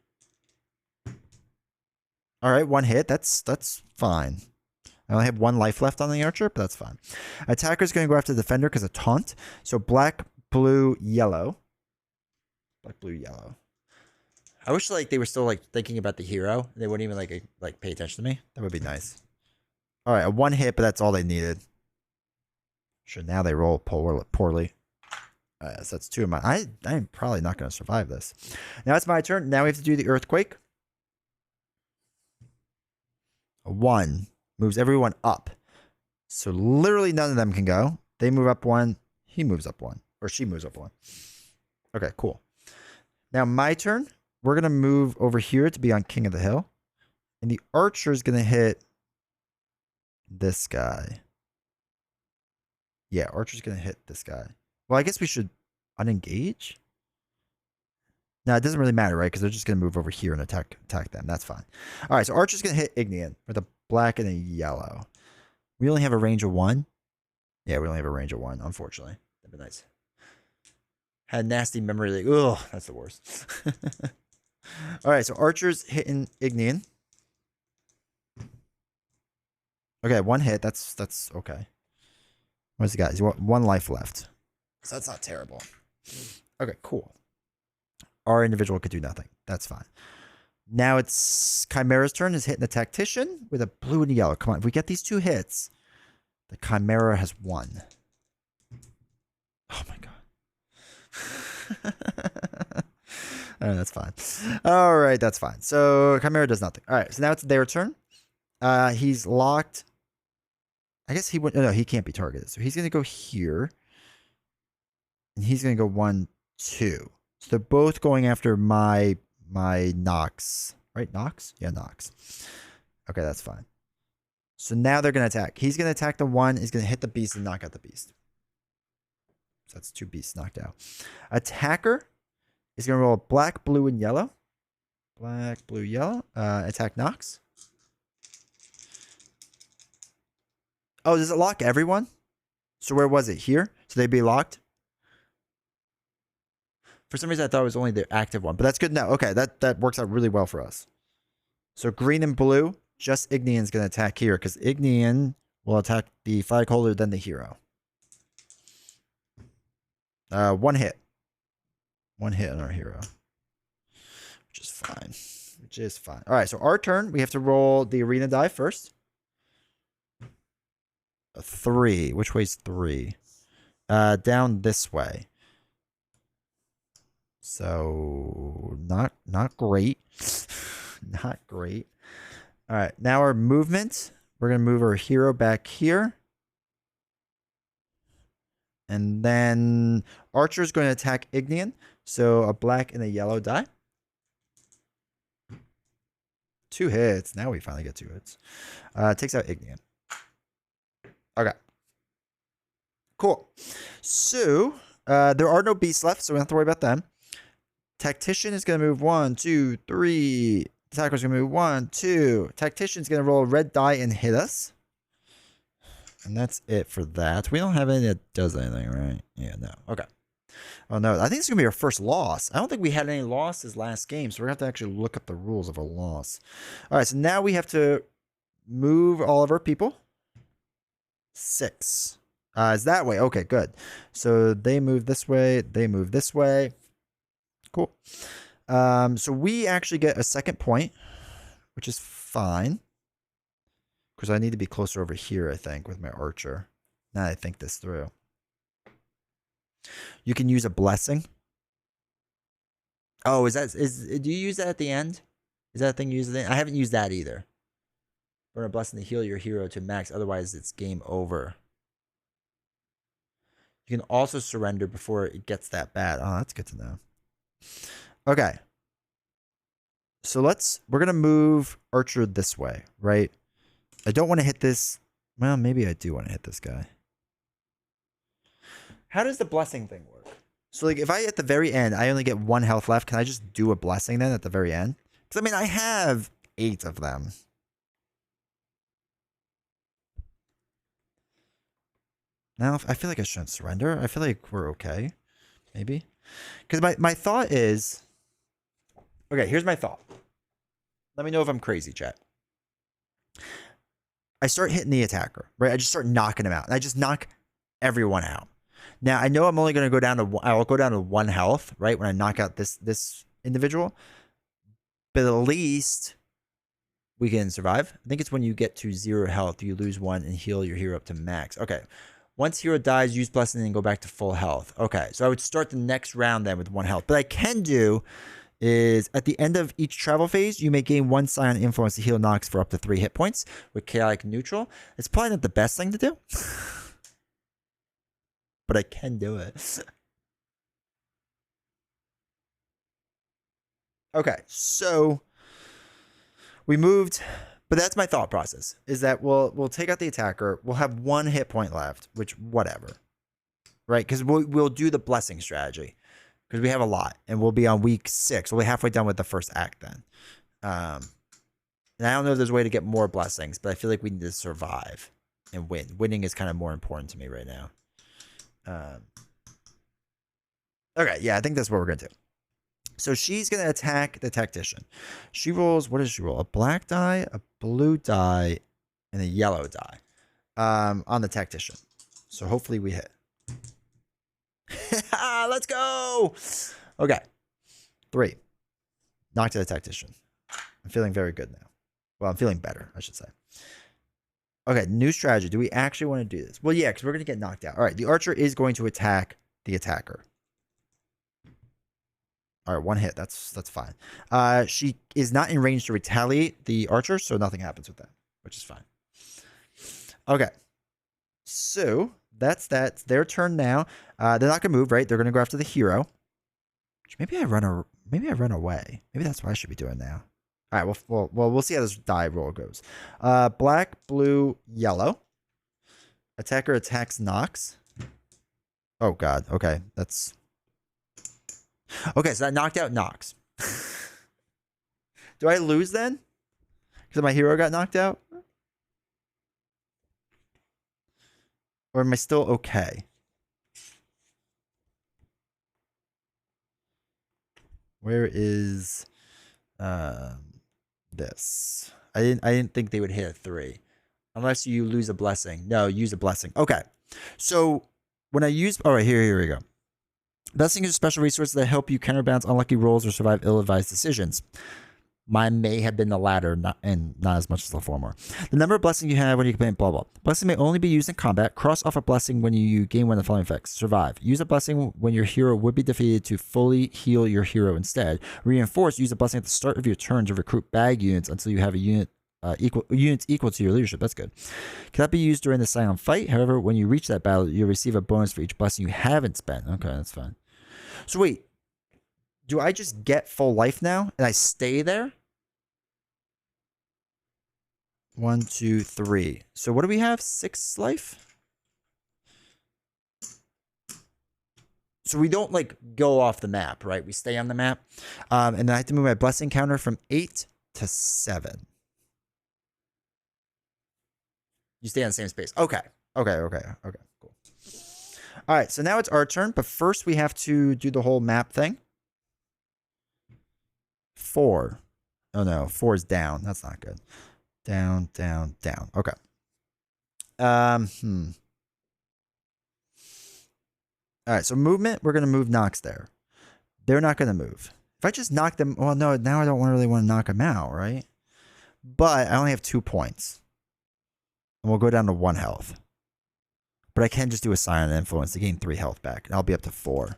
A: All right, 1 hit. That's fine. I only have 1 life left on the archer, but that's fine. Attacker's going to go after the defender because of taunt. So black, blue, yellow. Black, blue, yellow. I wish they were still thinking about the hero. They wouldn't even like pay attention to me. That would be nice. All right, a 1 hit, but that's all they needed. Sure, now they roll poorly. So that's 2 of mine. I'm probably not going to survive this. Now it's my turn. Now we have to do the earthquake. A 1 moves everyone up. So literally none of them can go. They move up 1. He moves up 1. Or she moves up 1. Okay, cool. Now my turn. We're going to move over here to be on King of the Hill. And the archer is going to hit this guy. Yeah, archer's going to hit this guy. Well, I guess we should unengage. No, it doesn't really matter, right? Because they're just going to move over here and attack them. That's fine. All right, so archer's going to hit Ignian with a black and a yellow. We only have a range of 1. Yeah, we only have a range of 1, unfortunately. That'd be nice. Had nasty memory. Ugh, that's the worst. All right, so archer's hitting Ignian. Okay, 1 hit. That's okay. What's he got? He's got 1 life left. So that's not terrible. Okay, cool. Our individual could do nothing. That's fine. Now it's Chimera's turn. Is hitting the tactician with a blue and a yellow. Come on. If we get these 2 hits, the Chimera has won. Oh my god. All right, that's fine. All right, that's fine. So Chimera does nothing. All right, so now it's their turn. He's locked. I guess he would. No, he can't be targeted. So he's gonna go here, and he's gonna go 1, 2. So they're both going after my Nox, right? Nox? Yeah, Nox. Okay, that's fine. So now they're gonna attack. He's gonna attack the 1. He's gonna hit the beast and knock out the beast. So that's 2 beasts knocked out. Attacker is gonna roll black, blue, and yellow. Black, blue, yellow. Attack Nox. Oh, does it lock everyone? So where was it? Here? So they'd be locked? For some reason, I thought it was only the active one. But that's good now. Okay, that works out really well for us. So green and blue, just Ignian's going to attack here. Because Ignian will attack the flag holder, then the hero. 1 hit. 1 hit on our hero. Which is fine. Which is fine. All right, so our turn. We have to roll the arena die first. A 3. Which way's 3? Down this way. So not great. Not great. All right, now our movement. We're gonna move our hero back here. And then Archer's going to attack Ignian. So a black and a yellow die. 2 hits. Now we finally get 2 hits. Takes out Ignian. Okay. Cool. So there are no beasts left, so we don't have to worry about them. Tactician is going to move 1, 2, 3. Attacker's going to move 1, 2. Tactician's going to roll a red die and hit us. And that's it for that. We don't have any that does anything, right? Yeah, no. Okay. Oh, no. I think it's going to be our first loss. I don't think we had any losses last game, so we're going to have to actually look up the rules of a loss. All right, so now we have to move all of our people. 6. Is that way? Okay, good. So they move this way. They move this way. Cool. So we actually get a second point, which is fine. Because I need to be closer over here, I think, with my archer. Now that I think this through. You can use a blessing. Oh, do you use that at the end? Is that a thing you use at the end? I haven't used that either. Burn a blessing to heal your hero to max, otherwise it's game over. You can also surrender before it gets that bad. Oh, that's good to know. Okay. So we're going to move Archer this way, right? I don't want to hit this. Well, maybe I do want to hit this guy. How does the blessing thing work? So, like, if I, at the very end, I only get 1 health left, can I just do a blessing then at the very end? Because, I mean, I have 8 of them. Now, I feel like I shouldn't surrender. I feel like we're okay. Maybe. Because my thought is... Okay, here's my thought. Let me know if I'm crazy, chat. I start hitting the attacker, right? I just start knocking him out. And I just knock everyone out. Now, I know I'm only going to go down to... I'll go down to 1 health, right? When I knock out this individual. But at least we can survive. I think it's when you get to 0 health, you lose 1 and heal your hero up to max. Okay. Once hero dies, use blessing and go back to full health. Okay. So I would start the next round then with 1 health. But I can do... is at the end of each travel phase, you may gain 1 Scion influence to heal Nox for up to 3 hit points with chaotic neutral. It's probably not the best thing to do. But I can do it. Okay, so we moved, but that's my thought process, is that we'll take out the attacker. We'll have 1 hit point left, which whatever. Right? Because we'll do the blessing strategy. Because we have a lot, and we'll be on week 6. We'll be halfway done with the first act then. And I don't know if there's a way to get more blessings, but I feel like we need to survive and win. Winning is kind of more important to me right now. Okay, yeah, I think that's what we're going to do. So she's going to attack the tactician. She rolls, what does she roll? A black die, a blue die, and a yellow die on the tactician. So hopefully we hit. Let's go. Okay. 3. Knocked to the tactician. I'm feeling very good now. Well, I'm feeling better, I should say. Okay, new strategy. Do we actually want to do this? Well, yeah, because we're going to get knocked out. All right, the archer is going to attack the attacker. All right, one hit. That's fine. She is not in range to retaliate the archer, so nothing happens with that, which is fine. Okay. So that's that. It's their turn now. They're not gonna move, right? They're gonna go after the hero. Maybe I run away. Maybe that's what I should be doing now. All right. Well, we'll see how this die roll goes. Black, blue, yellow. Attacker attacks Nox. Oh God. Okay, that's okay. So that knocked out Nox. Do I lose then? Because my hero got knocked out? Or am I still okay? Where is this? I didn't think they would hit a 3. Unless you lose a blessing. No, use a blessing. Okay. So when I use here we go. Blessing is special resources that help you counterbalance unlucky rolls or survive ill-advised decisions. Mine may have been the latter, not as much as the former. The number of blessings you have when you complete blah blah. Blessing may only be used in combat. Cross off a blessing when you gain one of the following effects. Survive. Use a blessing when your hero would be defeated to fully heal your hero instead. Reinforce. Use a blessing at the start of your turn to recruit bag units until you have a units equal to your leadership. That's good. Cannot be used during the silent fight. However, when you reach that battle, you'll receive a bonus for each blessing you haven't spent. Okay, that's fine. So wait. Do I just get full life now and I stay there? 1, 2, 3. So what do we have? 6 life? So we don't like go off the map, right? We stay on the map. And then I have to move my blessing counter from 8 to 7. You stay on the same space. Okay. Okay, cool. All right, so now it's our turn, but first we have to do the whole map thing. 4. Oh no, 4 is down. That's not good. Down, down, down. Okay. All right, so movement, we're going to move Nox there. They're not going to move. If I just knock them, well, no, now I don't really want to knock them out, right? But I only have 2 points. And we'll go down to 1 health. But I can just do a silent influence to gain 3 health back. And I'll be up to 4.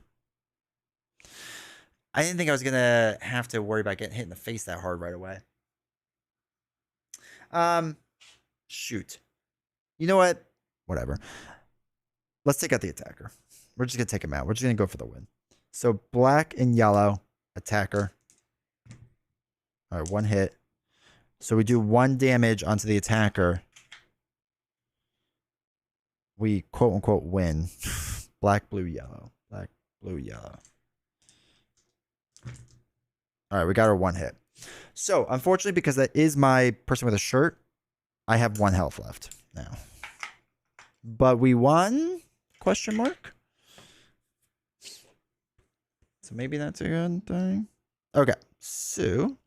A: I didn't think I was going to have to worry about getting hit in the face that hard right away. Shoot. You know what? Whatever. Let's take out the attacker. We're just going to take him out. We're just going to go for the win. So black and yellow attacker. All right, 1 hit. So we do 1 damage onto the attacker. We quote unquote win. Black, blue, yellow. Black, blue, yellow. All right, we got our 1 hit. So unfortunately, because that is my person with a shirt, I have 1 health left now. But we won? Question mark. So maybe that's a good thing. Okay, so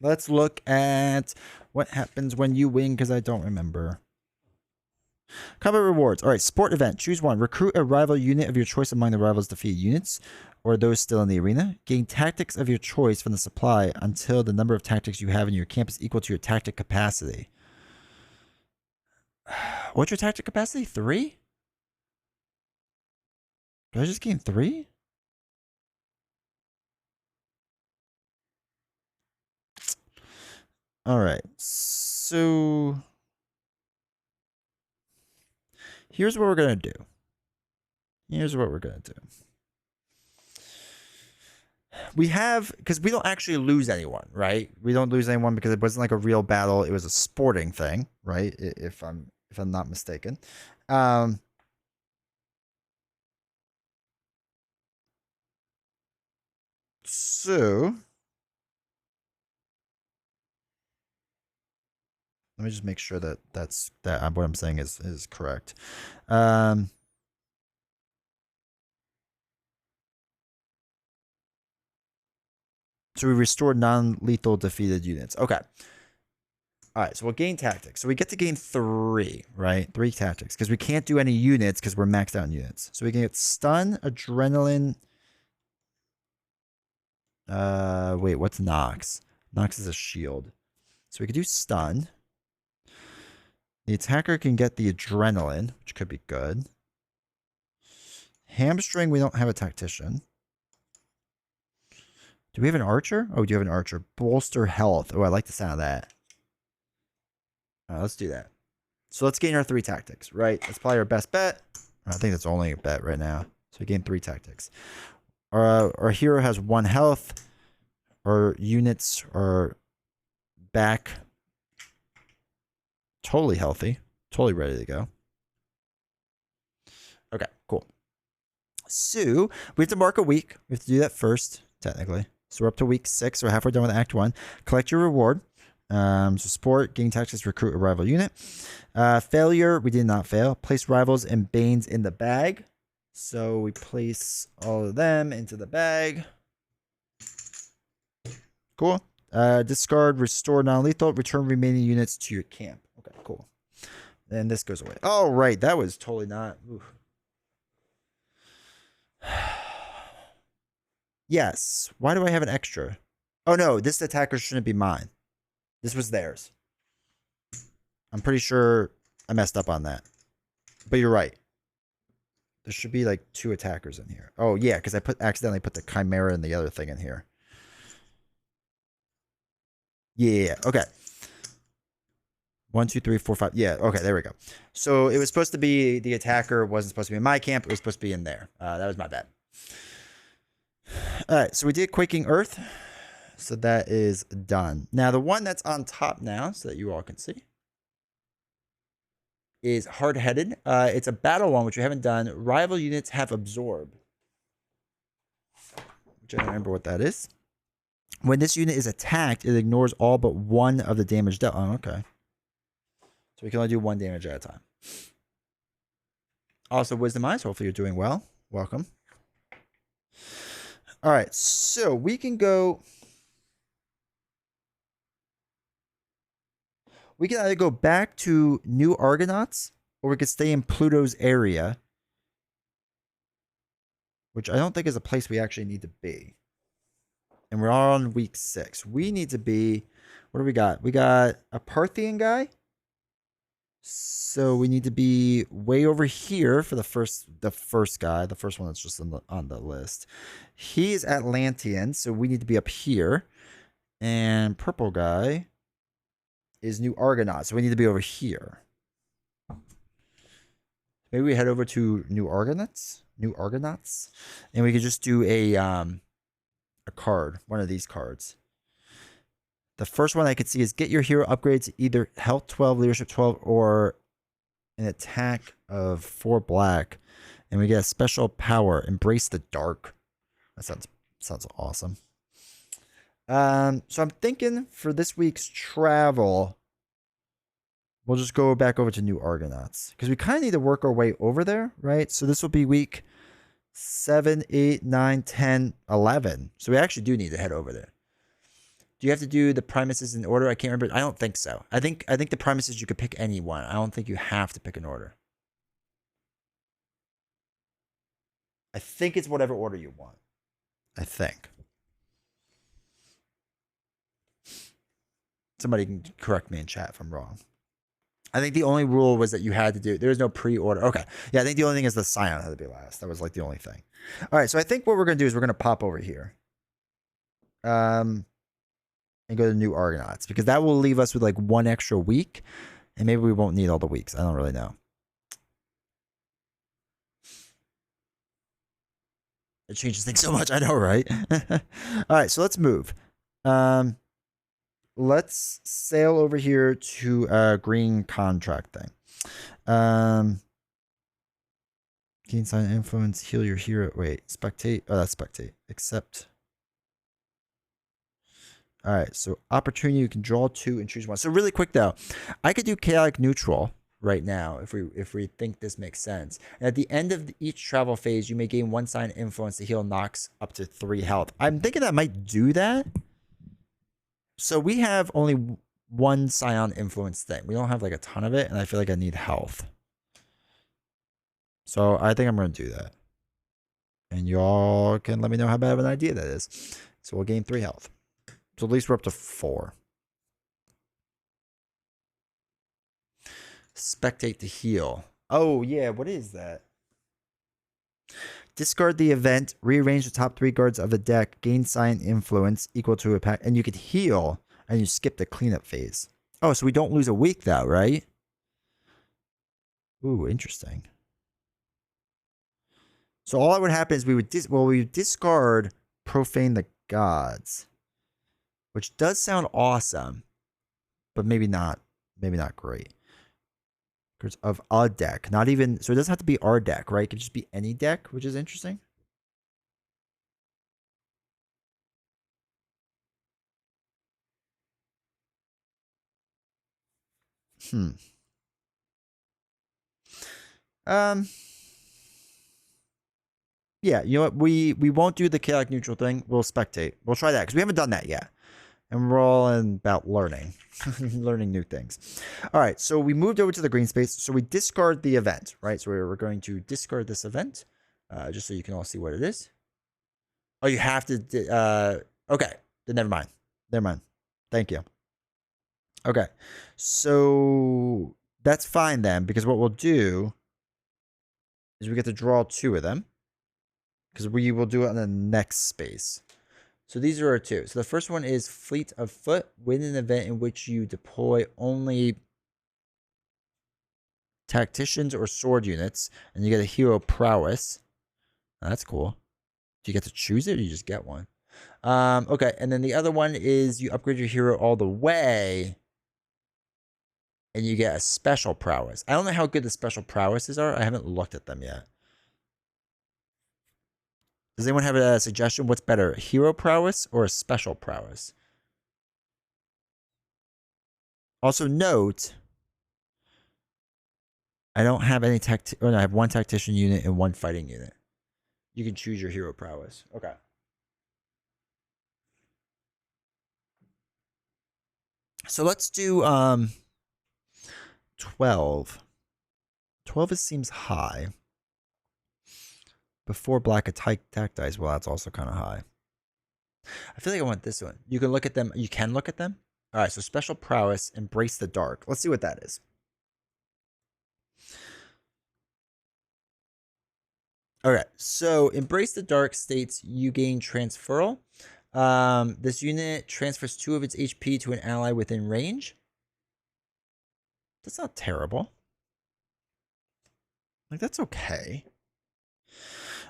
A: let's look at what happens when you win, because I don't remember. Combat rewards. All right, sport event. Choose one. Recruit a rival unit of your choice among the rival's defeated units or those still in the arena. Gain tactics of your choice from the supply until the number of tactics you have in your camp is equal to your tactic capacity. What's your tactic capacity? 3? Did I just gain 3? All right, so here's what we're going to do. We have, because we don't actually lose anyone, right? We don't lose anyone because it wasn't like a real battle. It was a sporting thing, right? If I'm not mistaken. So let me just make sure that what I'm saying is correct. So we restore non-lethal defeated units. Okay. All right, so we'll gain tactics. So we get to gain 3, right? 3 tactics, because we can't do any units because we're maxed out in units. So we can get stun, adrenaline. Wait, what's Nox? Nox is a shield. So we could do stun. The attacker can get the adrenaline, which could be good. Hamstring, we don't have a tactician. Do we have an archer? Oh, we do have an archer. Bolster health. Oh, I like the sound of that. Let's do that. So let's gain our 3 tactics, right? That's probably our best bet. I think that's only a bet right now. So we gain 3 tactics. Our hero has 1 health. Our units are back. Totally healthy. Totally ready to go. Okay, cool. So we have to mark a week. We have to do that first, technically. So we're up to week 6. We're halfway done with Act 1. Collect your reward. So support, gain tactics, recruit a rival unit. Failure, we did not fail. Place rivals and Banes in the bag. So we place all of them into the bag. Cool. Discard, restore non-lethal, return remaining units to your camp. Okay, cool. And this goes away. Oh, right. That was totally not. Oof. Yes. Why do I have an extra? Oh, no. This attacker shouldn't be mine. This was theirs. I'm pretty sure I messed up on that. But you're right. There should be like 2 attackers in here. Oh, yeah, because I accidentally put the Chimera and the other thing in here. Yeah, okay. 1, 2, 3, 4, 5. Yeah, okay, there we go. So it was supposed to be the attacker wasn't supposed to be in my camp. It was supposed to be in there. That was my bad. All right, so we did Quaking Earth. So that is done. Now, the one that's on top now, so that you all can see, is Hard-Headed. It's a battle one, which we haven't done. Rival units have Absorb, which I don't remember what that is. When this unit is attacked, it ignores all but 1 of the damage dealt. Oh, okay. So we can only do 1 damage at a time. Also, Wisdom Eyes. Hopefully you're doing well. Welcome. All right, so we can go... We can either go back to New Argonauts, or we could stay in Pluto's area, which I don't think is a place we actually need to be. And we're on week 6. We need to be... What do we got? We got a Parthian guy. So we need to be way over here for the first guy, the first one that's just on the list. He's Atlantean, so we need to be up here. And purple guy is New Argonaut, so we need to be over here. Maybe we head over to New Argonauts, and we could just do a card, one of these cards. The first one I could see is get your hero upgrades to either health 12, leadership 12, or an attack of 4 black. And we get a special power, embrace the dark. That sounds awesome. So I'm thinking for this week's travel, we'll just go back over to New Argonauts. Because we kind of need to work our way over there, right? So this will be week 7, 8, 9, 10, 11. So we actually do need to head over there. Do you have to do the premises in order? I can't remember. I don't think so. I think the premises you could pick any one. I don't think you have to pick an order. I think it's whatever order you want. I think. Somebody can correct me in chat if I'm wrong. I think the only rule was that you had to do... There was no pre-order. Okay. Yeah, I think the only thing is the Scion had to be last. That was like the only thing. All right, so I think what we're going to do is we're going to pop over here. And go to New Argonauts, because that will leave us with like 1 extra week, and maybe we won't need all the weeks. I don't really know. It changes things so much. I know, right? All right, so let's move. Let's sail over here to a green contract thing. Gain sign influence, heal your hero. Wait, spectate. Oh, that's spectate. Accept. All right, so opportunity, you can draw 2 and choose 1. So really quick though, I could do chaotic neutral right now if we think this makes sense. And at the end of each travel phase, you may gain 1 sign influence to heal knocks up to 3 health. I'm thinking I might do that. So we have only 1 Scion influence thing. We don't have like a ton of it, and I feel like I need health. So I think I'm going to do that. And y'all can let me know how bad of an idea that is. So we'll gain 3 health. So at least we're up to 4. Spectate to heal. Oh, yeah. What is that? Discard the event, rearrange the top 3 cards of the deck, gain sign influence equal to a pack, and you could heal, and you skip the cleanup phase. Oh, so we don't lose a week though, right? Ooh, interesting. So all that would happen is we would discard Profane the Gods, which does sound awesome, but maybe not great. Cards of a deck, not even, so it doesn't have to be our deck, right? It could just be any deck, which is interesting. Yeah, you know what? We won't do the chaotic neutral thing. We'll spectate. We'll try that because we haven't done that yet. And we're all about learning. Learning new things. All right, so we moved over to the green space. So we discard the event, right? So we're going to discard this event just so you can all see what it is. Oh, you have to... okay, then never mind. Never mind. Thank you. Okay, so that's fine then, because what we'll do is we get to draw 2 of them, because we will do it on the next space. So these are our 2. So the first one is Fleet of Foot. Win an event in which you deploy only tacticians or sword units, and you get a hero prowess. That's cool. Do you get to choose it, or you just get one? Okay, and then the other one is you upgrade your hero all the way, and you get a special prowess. I don't know how good the special prowesses are. I haven't looked at them yet. Does anyone have a suggestion? What's better, a hero prowess or a special prowess? Also note, I don't have any I have 1 tactician unit and 1 fighting unit. You can choose your hero prowess. Okay. So let's do 12. 12 seems high. Before black attack dice. Well, that's also kind of high. I feel like I want this one. You can look at them. You can look at them. All right, so special prowess, embrace the dark. Let's see what that is. Okay, so embrace the dark states you gain transferal. This unit transfers 2 of its HP to an ally within range. That's not terrible. Like, that's okay.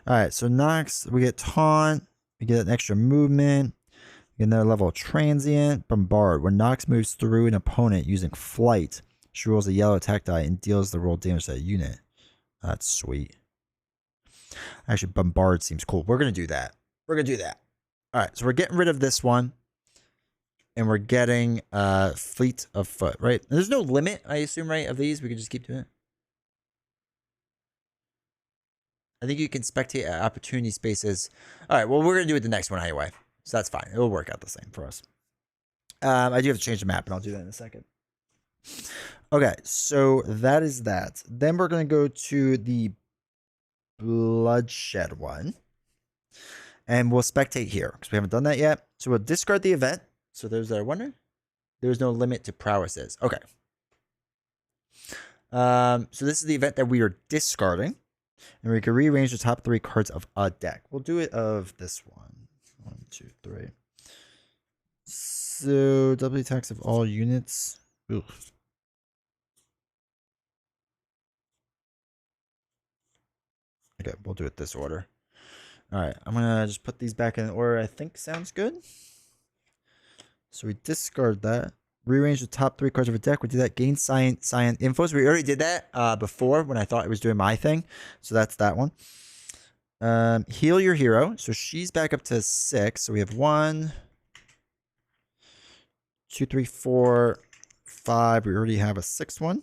A: All right, so Nox, we get taunt. We get an extra movement. We get another level of transient. Bombard. When Nox moves through an opponent using flight, she rolls a yellow attack die and deals the roll damage to that unit. That's sweet. Actually, Bombard seems cool. We're going to do that. We're going to do that. All right, so we're getting rid of this one. And we're getting Fleet of Foot, right? And there's no limit, I assume, right, of these? We can just keep doing it. I think you can spectate at opportunity spaces. All right, well, we're going to do it the next one anyway. So that's fine. It'll work out the same for us. I do have to change the map, and I'll do that in a second. Okay, so that is that. Then we're going to go to the Bloodshed one. And we'll spectate here, because we haven't done that yet. So we'll discard the event. So there's our wonder. There's no limit to prowesses. Okay. So this is the event that we are discarding. And we can rearrange the top 3 cards of a deck. We'll do it of this one. 1, 2, 3. So double attacks of all units. Oof. Okay, we'll do it this order. All right, I'm gonna just put these back in order I think sounds good. So we discard that. Rearrange the top 3 cards of a deck. We do that. Gain cyan info. So we already did that before when I thought it was doing my thing. So that's that one. Heal your hero. So she's back up to 6. So we have 1, 2, 3, 4, 5. We already have a 6th one.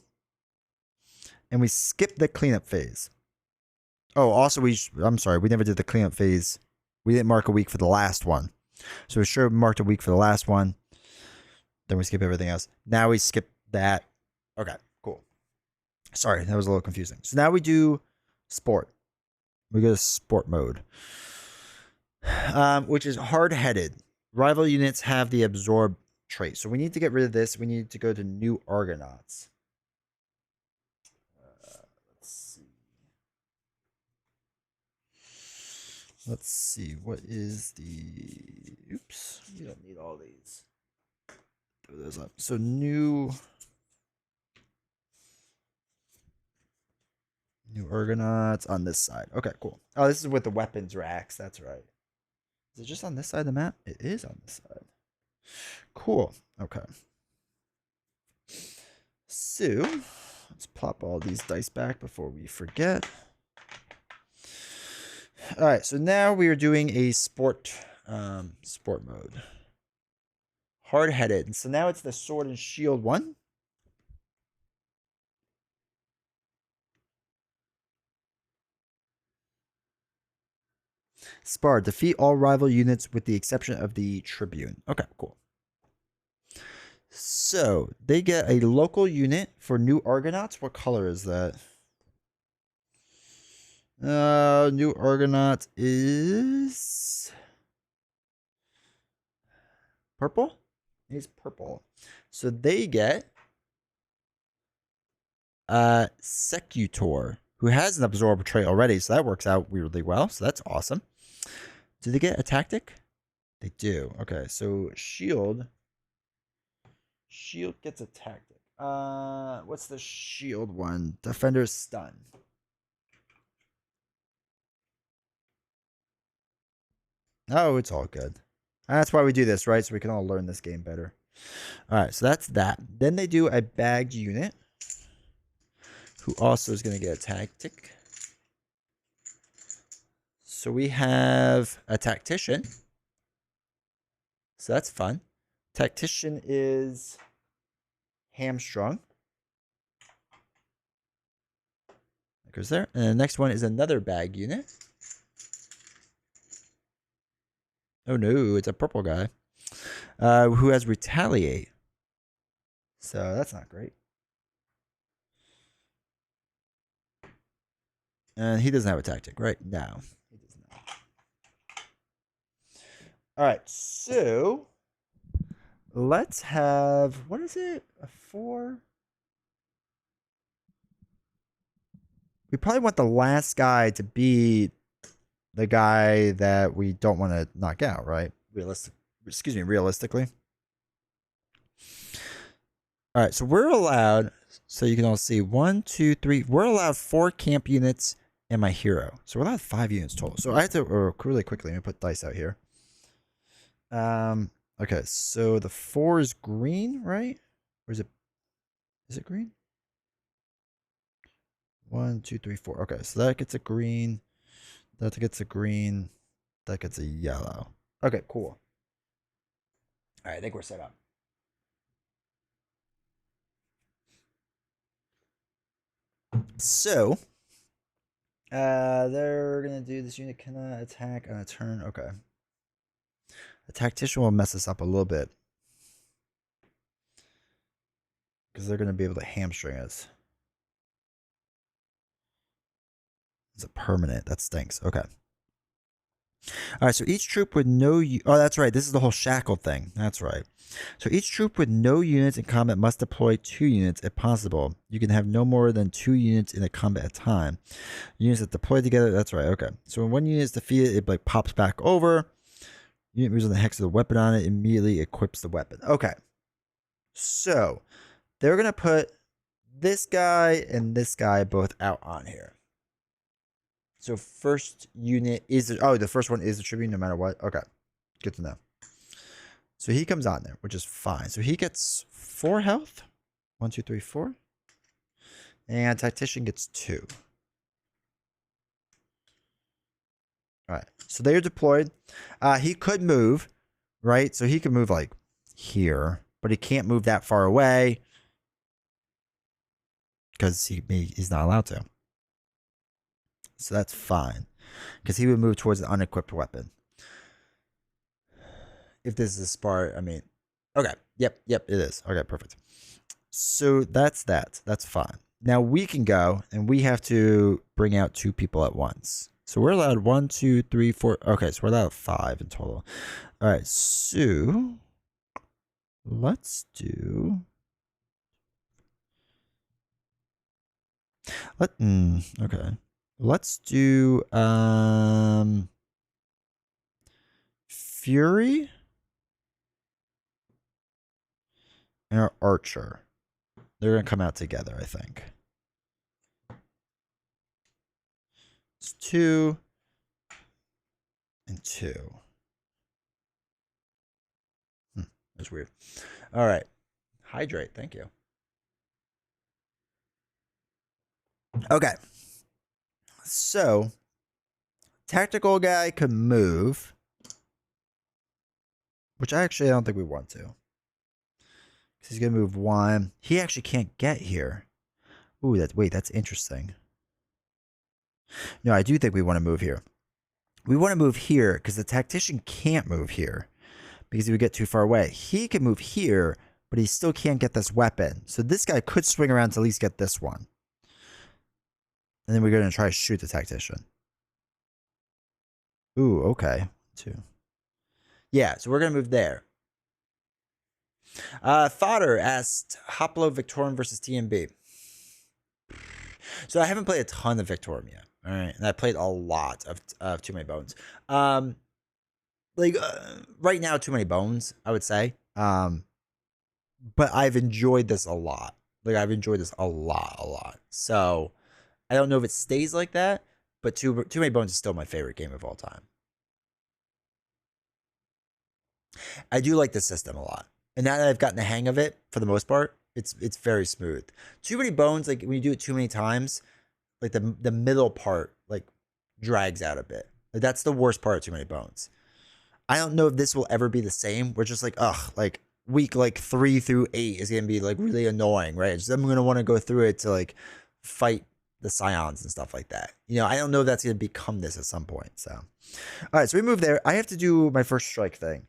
A: And we skip the cleanup phase. Oh, also I'm sorry. We never did the cleanup phase. We didn't mark a week for the last one. So we sure marked a week for the last one. Then we skip everything else. Now we skip that. Okay, cool. Sorry, that was a little confusing. So now we do sport. We go to sport mode, which is hard-headed. Rival units have the absorb trait. So we need to get rid of this. We need to go to new Argonauts. Let's see. Let's see. What is the... Oops. You don't need all these. Throw those up. So new Argonauts on this side. Okay, cool. Oh, this is with the weapons racks. That's right. Is it just on this side of the map? It is on this side. Cool. Okay. So, let's plop all these dice back before we forget. All right, so now we are doing a sport mode. Hard-headed. So now it's the sword and shield one. Spar. Defeat all rival units with the exception of the Tribune. Okay, cool. So they get a local unit for new Argonauts. What color is that? New Argonaut is purple. It's purple. So they get Secutor, who has an absorb trait already, so that works out weirdly well. So that's awesome. Do they get a tactic? They do. Okay, so shield gets a tactic. What's the shield one? Defender's stun. Oh, it's all good. That's why we do this, right? So we can all learn this game better. All right, so that's that. Then they do a bagged unit, who also is going to get a tactic. So we have a tactician. So that's fun. Tactician is hamstrung. That goes there. And the next one is another bag unit. Oh no, it's a purple guy. Who has retaliate. So that's not great. And he doesn't have a tactic, right? No, he does not. All right, so let's have, what is it? A 4? We probably want the last guy to be the guy that we don't want to knock out, right? Realistically. All right, so we're allowed, so you can all see 1, 2, 3. We're allowed 4 camp units and my hero. So we're allowed 5 units total. So I have to really quickly, let me put dice out here. Okay, so the 4 is green, right? Or is it green? 1, 2, 3, 4. Okay, so that gets a green. That gets a green. That gets a yellow. Okay, cool. All right, I think we're set up. So, they're gonna do this unit cannot attack on a turn. Okay. The tactician will mess us up a little bit. Because they're gonna be able to hamstring us. It's a permanent. That stinks. Okay. All right, so each troop with no... Oh, that's right. This is the whole shackle thing. That's right. So each troop with no units in combat must deploy 2 units if possible. You can have no more than 2 units in a combat at a time. Units that deploy together... That's right. Okay. So when one unit is defeated, it like pops back over. Unit moves on the hex of the weapon on it. Immediately equips the weapon. Okay. So they're going to put this guy and this guy both out on here. So first unit is... the first one is the Tribune no matter what. Okay. Good to know. So he comes on there, which is fine. So he gets 4 health. 1, 2, 3, 4. And Tactician gets 2. All right. So they are deployed. He could move, right? So he could move like here, but he can't move that far away because he's not allowed to. So that's fine because he would move towards an unequipped weapon. If this is a spar, I mean, okay. Yep, it is. Okay, perfect. So that's that. That's fine. Now we can go and we have to bring out 2 people at once. So we're allowed 1, 2, 3, 4. Okay, so we're allowed 5 in total. All right, so let's do... okay. Let's do Fury and our Archer. They're going to come out together, I think. It's 2 and 2. That's weird. All right. Hydrate. Thank you. Okay. So, tactical guy can move, which I don't think we want to. He's going to move 1. He actually can't get here. Ooh, that's interesting. No, I do think we want to move here. We want to move here because the tactician can't move here because he would get too far away. He can move here, but he still can't get this weapon. So this guy could swing around to at least get this one. And then we're going to try to shoot the tactician. Ooh, okay. 2. Yeah, so we're going to move there. Fodder asked Hoplo Victorum versus TMB. So I haven't played a ton of Victorum yet. All right. And I played a lot of Too Many Bones. Right now, Too Many Bones, I would say. But I've enjoyed this a lot. I've enjoyed this a lot. So I don't know if it stays like that, but Too Many Bones is still my favorite game of all time. I do like the system a lot. And now that I've gotten the hang of it, for the most part, it's very smooth. Too Many Bones, when you do it too many times, the middle part drags out a bit. That's the worst part of Too Many Bones. I don't know if this will ever be the same. We're just week 3 through 8 is gonna be really annoying, right? I'm gonna want to go through it to fight the scions and stuff like that. I don't know if that's gonna become this at some point. So, all right, so we move there. I have to do my first strike thing.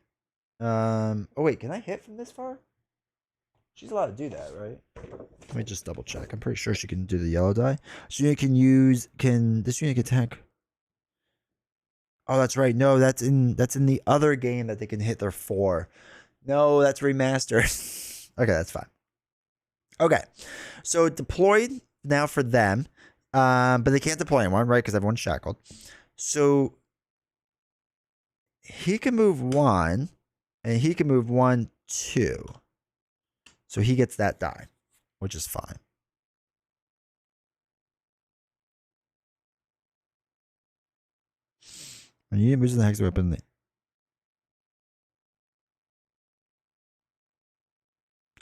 A: Oh wait, can I hit from this far? She's allowed to do that, right? Let me just double check. I'm pretty sure she can do the yellow die. So you can this unit attack? Oh, that's right. No, that's in the other game that they can hit their 4. No, that's remastered. Okay, that's fine. Okay, so deployed now for them, but they can't deploy anyone, right? Because everyone's shackled. So he can move 1, and he can move 1, 2. So he gets that die, which is fine. And you moves the hex weapon.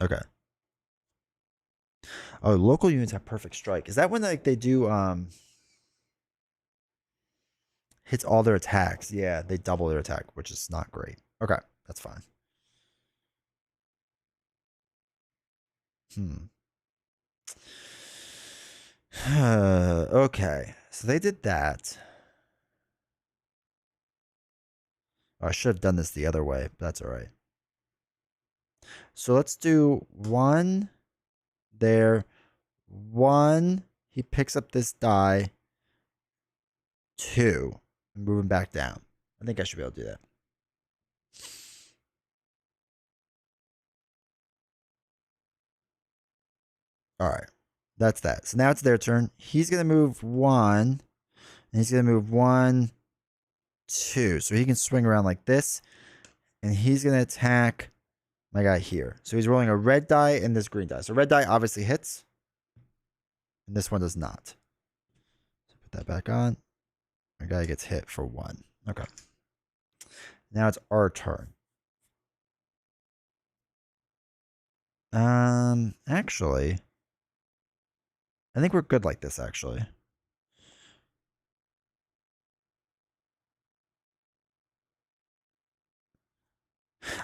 A: Okay. Oh, local units have perfect strike. Is that when they do hits all their attacks? Yeah, they double their attack, which is not great. Okay, that's fine. Okay, so they did that. Oh, I should have done this the other way, but that's all right. So let's do 1 there. 1, he picks up this die. 2, and move him back down. I think I should be able to do that. All right, that's that. So now it's their turn. He's going to move 1, and he's going to move 1, 2. So he can swing around like this, and he's going to attack my guy here. So he's rolling a red die and this green die. So red die obviously hits, and this one does not. So put that back on. My guy gets hit for 1. Okay. Now it's our turn. Actually, I think we're good like this, actually.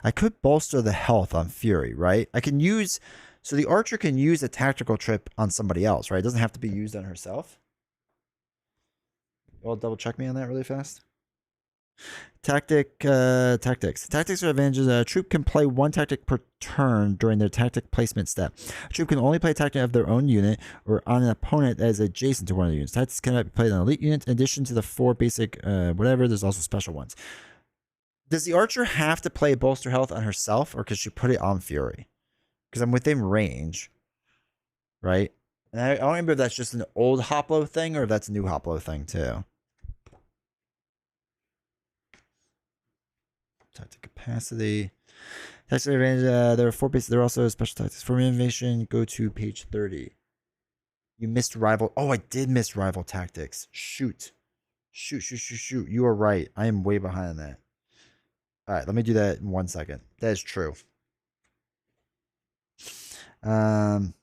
A: I could bolster the health on Fury, right? I can use... So the Archer can use a tactical trip on somebody else, right? It doesn't have to be used on herself. Well, double check me on that really fast. Tactics. Tactics are advantages. A troop can play 1 tactic per turn during their tactic placement step. A troop can only play a tactic of their own unit or on an opponent that is adjacent to one of the units. Tactics cannot be played on elite units. In addition to the 4 basic whatever, there's also special ones. Does the Archer have to play bolster health on herself, or could she put it on Fury? Because I'm within range, right? And I don't remember if that's just an old Hoplo thing or if that's a new Hoplo thing too. Tactic capacity. Tactical advantage. There are 4 bases. There are also special tactics for innovation. Go to page 30. You missed rival. Oh, I did miss rival tactics. Shoot. Shoot. You are right. I am way behind on that. All right, let me do that in 1 second. That is true. Um,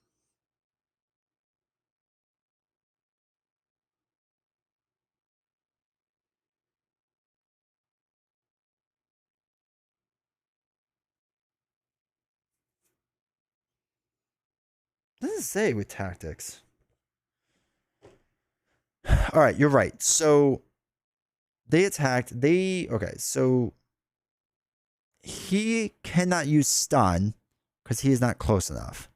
A: what does it say with tactics? All right, you're right. So they attacked. Okay. So he cannot use stun because he is not close enough.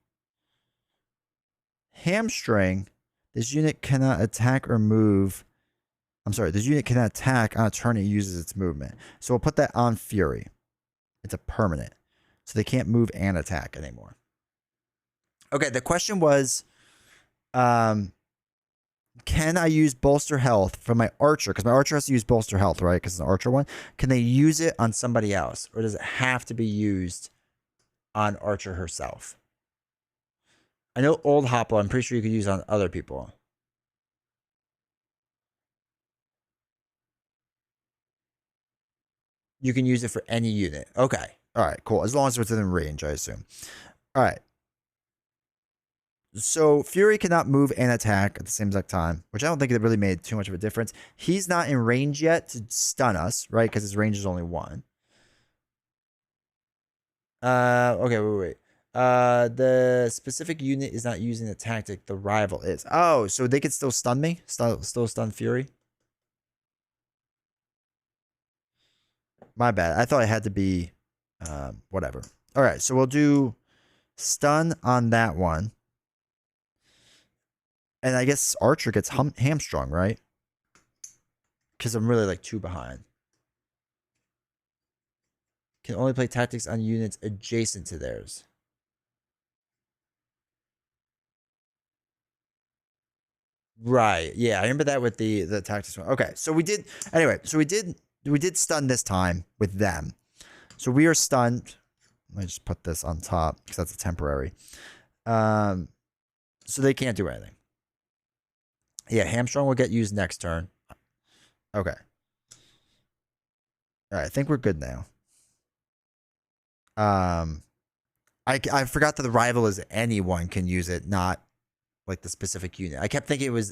A: Hamstring. This unit cannot attack or move. I'm sorry. This unit cannot attack on a turn it uses its movement. So we'll put that on Fury. It's a permanent. So they can't move and attack anymore. Okay, the question was, can I use bolster health for my archer? Because my archer has to use bolster health, right? Because it's an archer one. Can they use it on somebody else? Or does it have to be used on Archer herself? I know old Hoplo, I'm pretty sure you could use on other people. You can use it for any unit. Okay. All right, cool. As long as it's within range, I assume. All right. So Fury cannot move and attack at the same exact time, which I don't think it really made too much of a difference. He's not in range yet to stun us, right? Because his range is only 1. Okay, wait. The specific unit is not using the tactic. The rival is. Oh, so they could still stun me? Still stun Fury? My bad. I thought it had to be, whatever. All right, so we'll do stun on that one. And I guess Archer gets hamstrung, right? Because I'm really like 2 behind. Can only play tactics on units adjacent to theirs. Right. Yeah, I remember that with the tactics one. Okay, so we did anyway. So we did stun this time with them. So we are stunned. Let me just put this on top because that's a temporary. So they can't do anything. Yeah, hamstrung will get used next turn. Okay. All right, I think we're good now. I forgot that the rival is anyone can use it, not like the specific unit. I kept thinking it was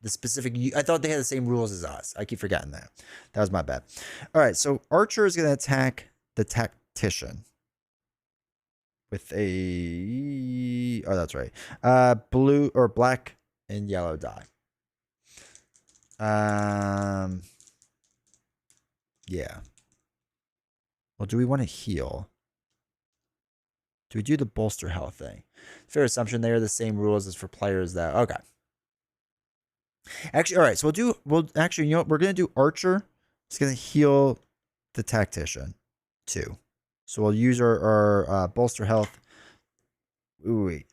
A: the specific. I thought they had the same rules as us. I keep forgetting that. That was my bad. All right, so Archer is going to attack the tactician with a. Oh, that's right. Blue or black and yellow die. Yeah. Well, do we want to heal? Do we do the bolster health thing? Fair assumption they are the same rules as for players that. Okay. Actually, all right. So we'll actually, you know what? We're going to do Archer. It's going to heal the tactician too. So we'll use our bolster health. Ooh, wait.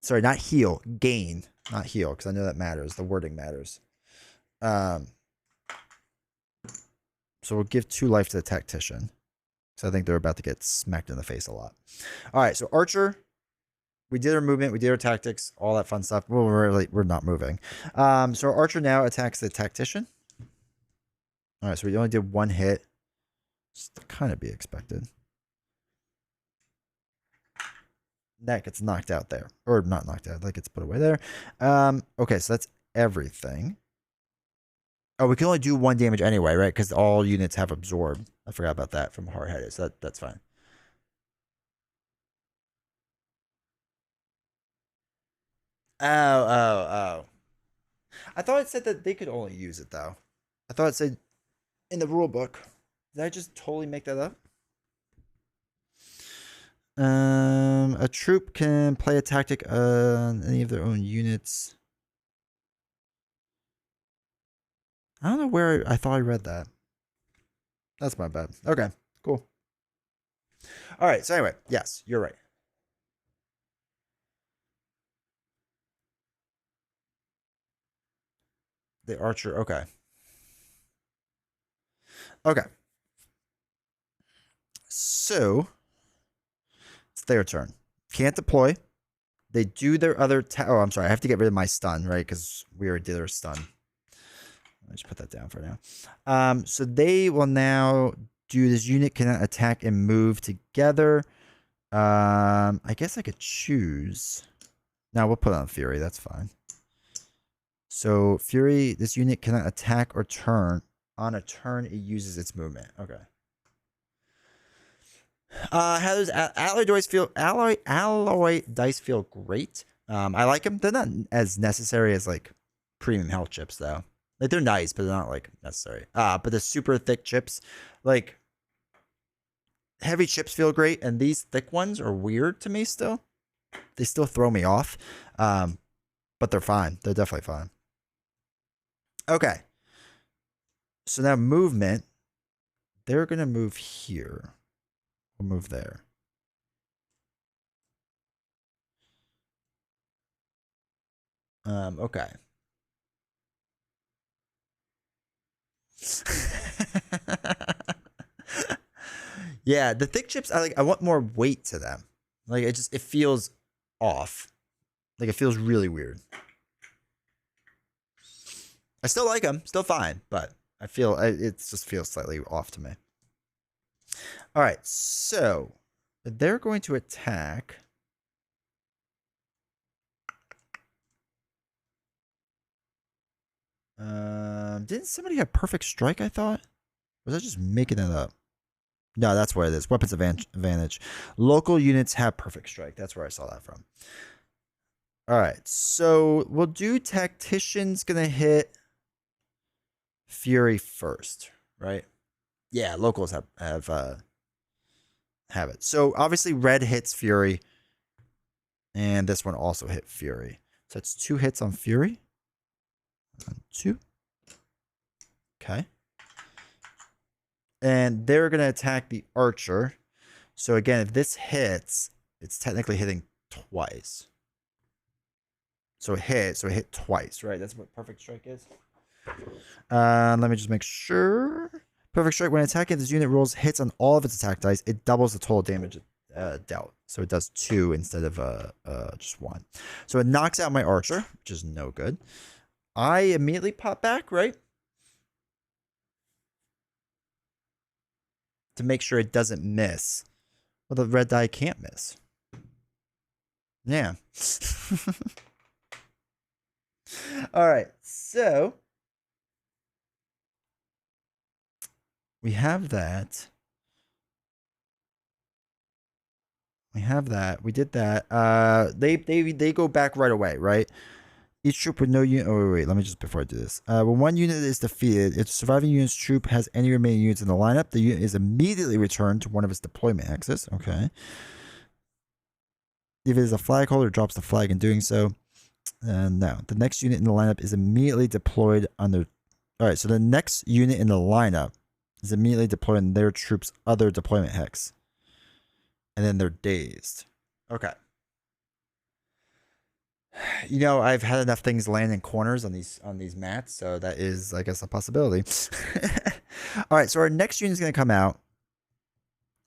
A: Sorry, not heal. Gain, not heal, because I know that matters. The wording matters. So we'll give 2 life to the tactician. So I think they're about to get smacked in the face a lot. All right, so Archer, we did our movement, we did our tactics, all that fun stuff. Well, we're not moving. So Archer now attacks the tactician. All right, so we only did 1 hit. Just to kind of be expected. That gets knocked out there. Or not knocked out, that gets put away there. Okay, so that's everything. Oh, we can only do 1 damage anyway, right? Because all units have absorbed. I forgot about that from hard-headed, so that's fine. Oh. I thought it said that they could only use it, though. I thought it said in the rule book. Did I just totally make that up? A troop can play a tactic on any of their own units. I don't know where I thought I read that. That's my bad. Okay, cool. All right, so anyway, yes, you're right. The archer, okay. Okay. so it's their turn. Can't deploy. They do their other. Oh, I'm sorry. I have to get rid of my stun, right? Because we already did our stun. Let me just put that down for now. So they will now do this. Unit cannot attack and move together. I guess I could choose. No, we'll put on Fury. That's fine. So Fury, this unit cannot attack or turn. On a turn, it uses its movement. Okay. How does alloy dice feel? Alloy dice feel great. I like them. They're not as necessary as like premium health chips though. Like they're nice, but they're not like necessary. But the super thick chips, like heavy chips feel great, and these thick ones are weird to me still. They still throw me off. But they're fine. They're definitely fine. Okay. So now movement. They're gonna move here. We'll move there. Okay. Yeah, the thick chips, I want more weight to them. Like it feels off. Like it feels really weird. I still like them, still fine, but I feel it just feels slightly off to me. All right, so they're going to attack. Didn't somebody have perfect strike? I thought. Was I just making that up? No, that's what it is. Weapons advantage. Local units have perfect strike. That's where I saw that from. All right, so we'll do tactician's gonna hit Fury first, right? Yeah, locals have it. So obviously red hits Fury, and this one also hit Fury. So it's 2 hits on Fury. 1, 2. Okay. And they're gonna attack the archer. So again, if this hits, it's technically hitting twice. So it hit twice, right? That's what perfect strike is. Let me just make sure. Perfect strike, when attacking, this unit rolls hits on all of its attack dice. It doubles the total damage dealt. So it does 2 instead of just 1. So it knocks out my archer, which is no good. I immediately pop back, right? To make sure it doesn't miss. Well, the red die can't miss. Yeah. All right, so we have that. We have that. We did that. They go back right away, right? Each troop with no unit. Oh, wait. Let me just, before I do this. When one unit is defeated, if the surviving unit's troop has any remaining units in the lineup, the unit is immediately returned to one of its deployment axes. Okay. If it is a flag holder, it drops the flag in doing so. No. The next unit in the lineup is immediately deployed on their. All right. So the next unit in the lineup is immediately deployed on their troop's other deployment hex. And then they're dazed. Okay. You know, I've had enough things land in corners on these mats, so that is, I guess, a possibility. All right, so our next unit is going to come out.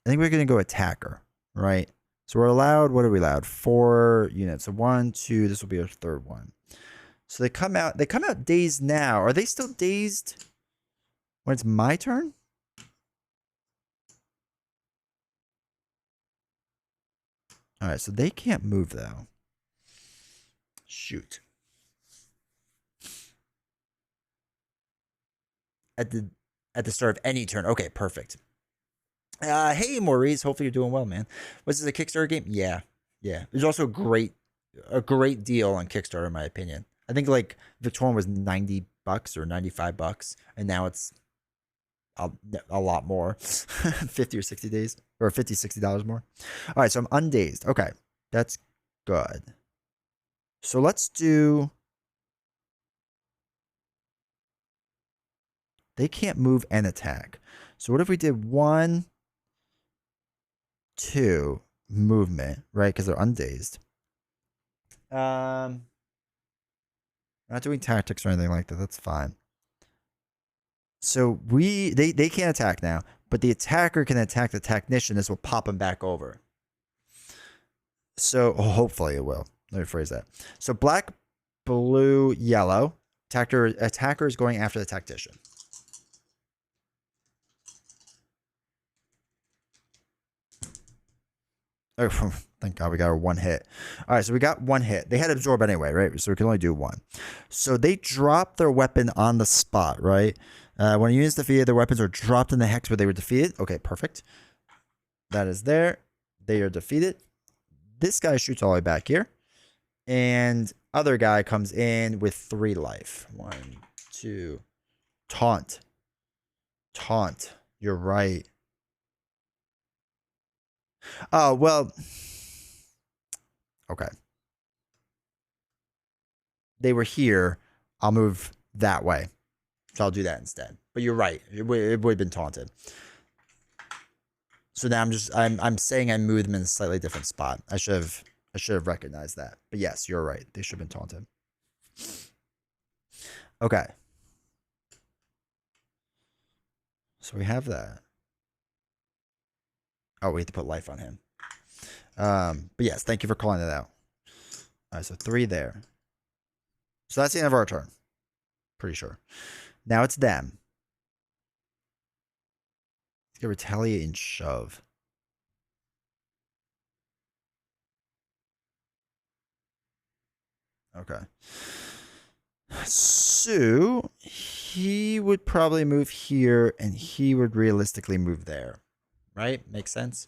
A: I think we're going to go attacker, right? So we're allowed, what are we allowed? 4 units. So 1, 2, this will be our third one. So they come out dazed now. Are they still dazed when it's my turn? All right, so they can't move though. Shoot. At the start of any turn. Okay, perfect. Hey Maurice, hopefully you're doing well, man. Was this a Kickstarter game? Yeah. Yeah. There's also a great deal on Kickstarter, in my opinion. I think like Victorian was $90 or $95, and now it's a lot more. 50 or 60 days. Or $50, $60 more. Alright, so I'm undazed. Okay. That's good. So let's do. They can't move and attack. So what if we did 1, 2 movement, right? Because they're undazed. Not doing tactics or anything like that. That's fine. So they can't attack now, but the attacker can attack the technician. This will pop him back over. So hopefully it will. Let me phrase that. So black, blue, yellow. Attacker is going after the tactician. Oh, thank God we got our one hit. All right, so we got one hit. They had absorb anyway, right? So we can only do one. So they drop their weapon on the spot, right? When a unit is defeated, their weapons are dropped in the hex where they were defeated. Okay, perfect. That is there. They are defeated. This guy shoots all the way back here. And other guy comes in with 3 life. 1, 2. Taunt. Taunt. You're right. Oh, well. Okay. They were here. I'll move that way. So I'll do that instead. But you're right. It would have been taunted. So now I'm saying I moved them in a slightly different spot. I should have recognized that. But yes, you're right. They should have been taunted. Okay. So we have that. Oh, we have to put life on him. But yes, thank you for calling it out. All right, so 3 there. So that's the end of our turn. Pretty sure. Now it's them. Let's get retaliate and shove. Okay. So he would probably move here and he would realistically move there. Right? Makes sense?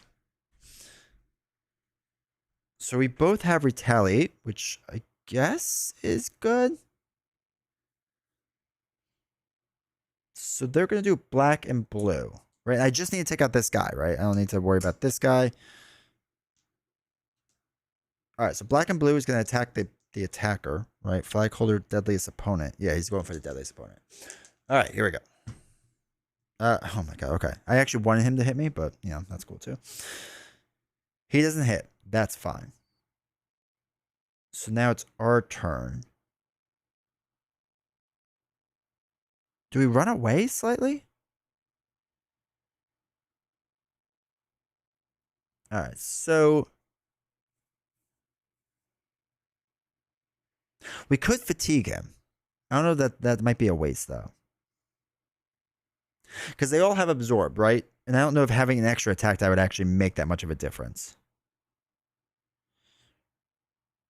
A: So we both have retaliate, which I guess is good. So they're going to do black and blue, right? I just need to take out this guy, right? I don't need to worry about this guy. All right, so black and blue is going to attack the attacker, right? Flag holder, deadliest opponent. Yeah, he's going for the deadliest opponent. All right, here we go. Oh my God, okay. I actually wanted him to hit me, but, you know, that's cool too. He doesn't hit. That's fine. So now it's our turn. Do we run away slightly? All right, so we could fatigue him. I don't know that might be a waste though. Because they all have absorb, right? And I don't know if having an extra attack that would actually make that much of a difference.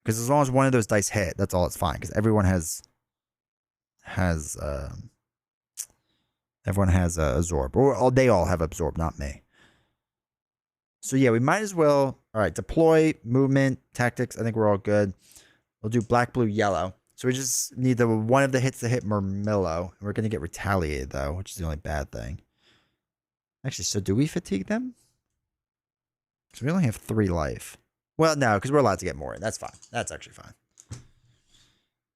A: Because as long as one of those dice hit, that's all it's fine. Because everyone has absorb, or they all have absorb, not me. So yeah, we might as well. All right, deploy, movement, tactics. I think we're all good. We'll do black, blue, yellow. So we just need one of the hits to hit Murmillo. We're gonna get retaliated though, which is the only bad thing. Actually, so do we fatigue them? Because we only have 3 life. Well, no, because we're allowed to get more in. That's fine. That's actually fine.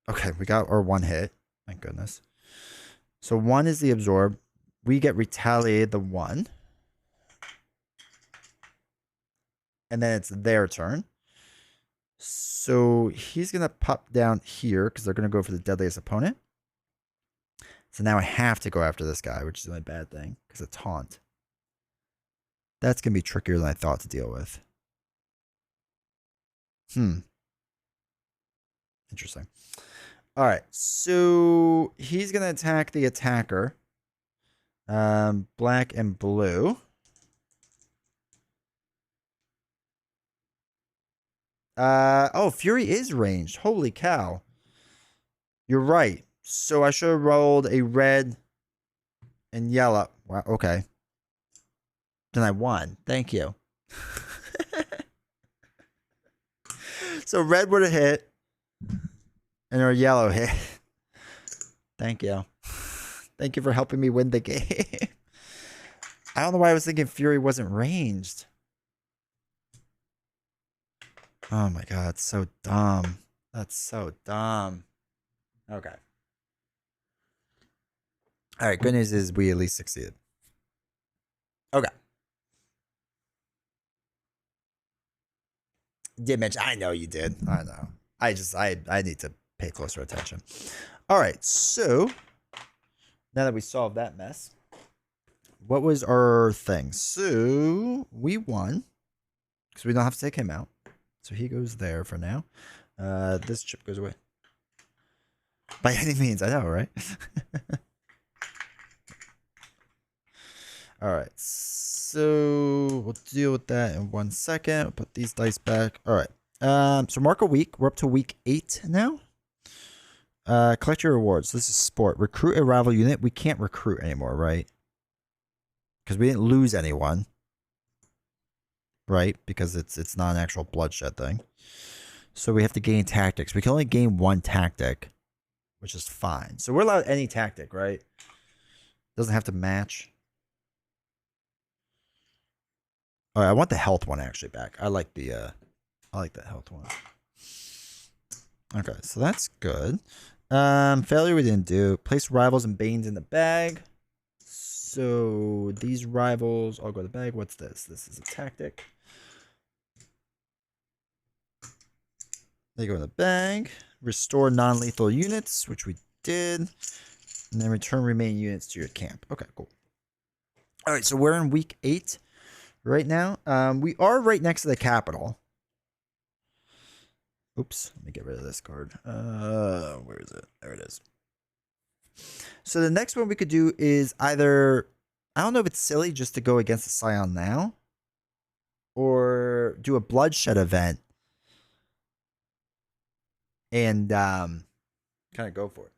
A: Okay, we got our 1 hit. Thank goodness. So 1 is the absorb. We get retaliated the 1. And then it's their turn. So he's going to pop down here because they're going to go for the deadliest opponent. So now I have to go after this guy, which is the only bad thing because it's taunt. That's going to be trickier than I thought to deal with. Interesting. All right. So he's going to attack the attacker. Black and blue. Oh, Fury is ranged. Holy cow. You're right. So I should have rolled a red and yellow. Wow, okay. Then I won. Thank you. So red would have hit. And our yellow hit. Thank you. Thank you for helping me win the game. I don't know why I was thinking Fury wasn't ranged. Oh my God, it's so dumb. That's so dumb. Okay. All right, good news is we at least succeeded. Okay. Did mention, I know you did. I know. I need to pay closer attention. All right, so now that we solved that mess, what was our thing? So we won because we don't have to take him out. So he goes there for now. This chip goes away. By any means, I know, right? All right, so we'll deal with that in 1 second. We'll put these dice back. All right. So mark a week. We're up to week 8 now. Collect your rewards. This is sport. Recruit a rival unit. We can't recruit anymore, right? Because we didn't lose anyone, right? Because it's not an actual bloodshed thing. So we have to gain tactics. We can only gain 1 tactic, which is fine. So we're allowed any tactic, right? Doesn't have to match. All right, I want the health one actually back. I like the health one. Okay, so that's good. Failure we didn't do. Place rivals and banes in the bag. So these rivals all go to the bag. What's this? This is a tactic. They go in the bag. Restore non-lethal units, which we did. And then return remaining units to your camp. Okay, cool. All right, so we're in week 8 right now. We are right next to the capital. Oops, let me get rid of this card. Where is it? There it is. So the next one we could do is either, I don't know if it's silly just to go against the Scion now, or do a bloodshed event and kind of go for it.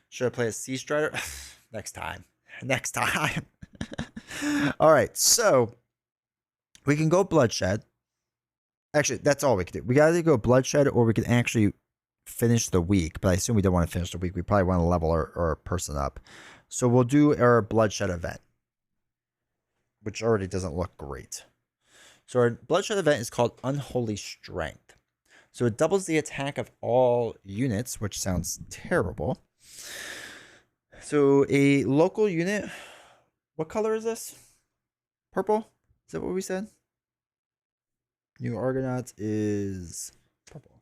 A: Should I play a Sea Strider? Next time. Next time. All right, so we can go bloodshed. Actually, that's all we can do. We got to go bloodshed, or we can actually finish the week. But I assume we don't want to finish the week. We probably want to level our person up. So we'll do our bloodshed event, which already doesn't look great. So our bloodshed event is called Unholy Strength. So it doubles the attack of all units, which sounds terrible. So a local unit, what color is this? Purple? Is that what we said? New Argonauts is purple.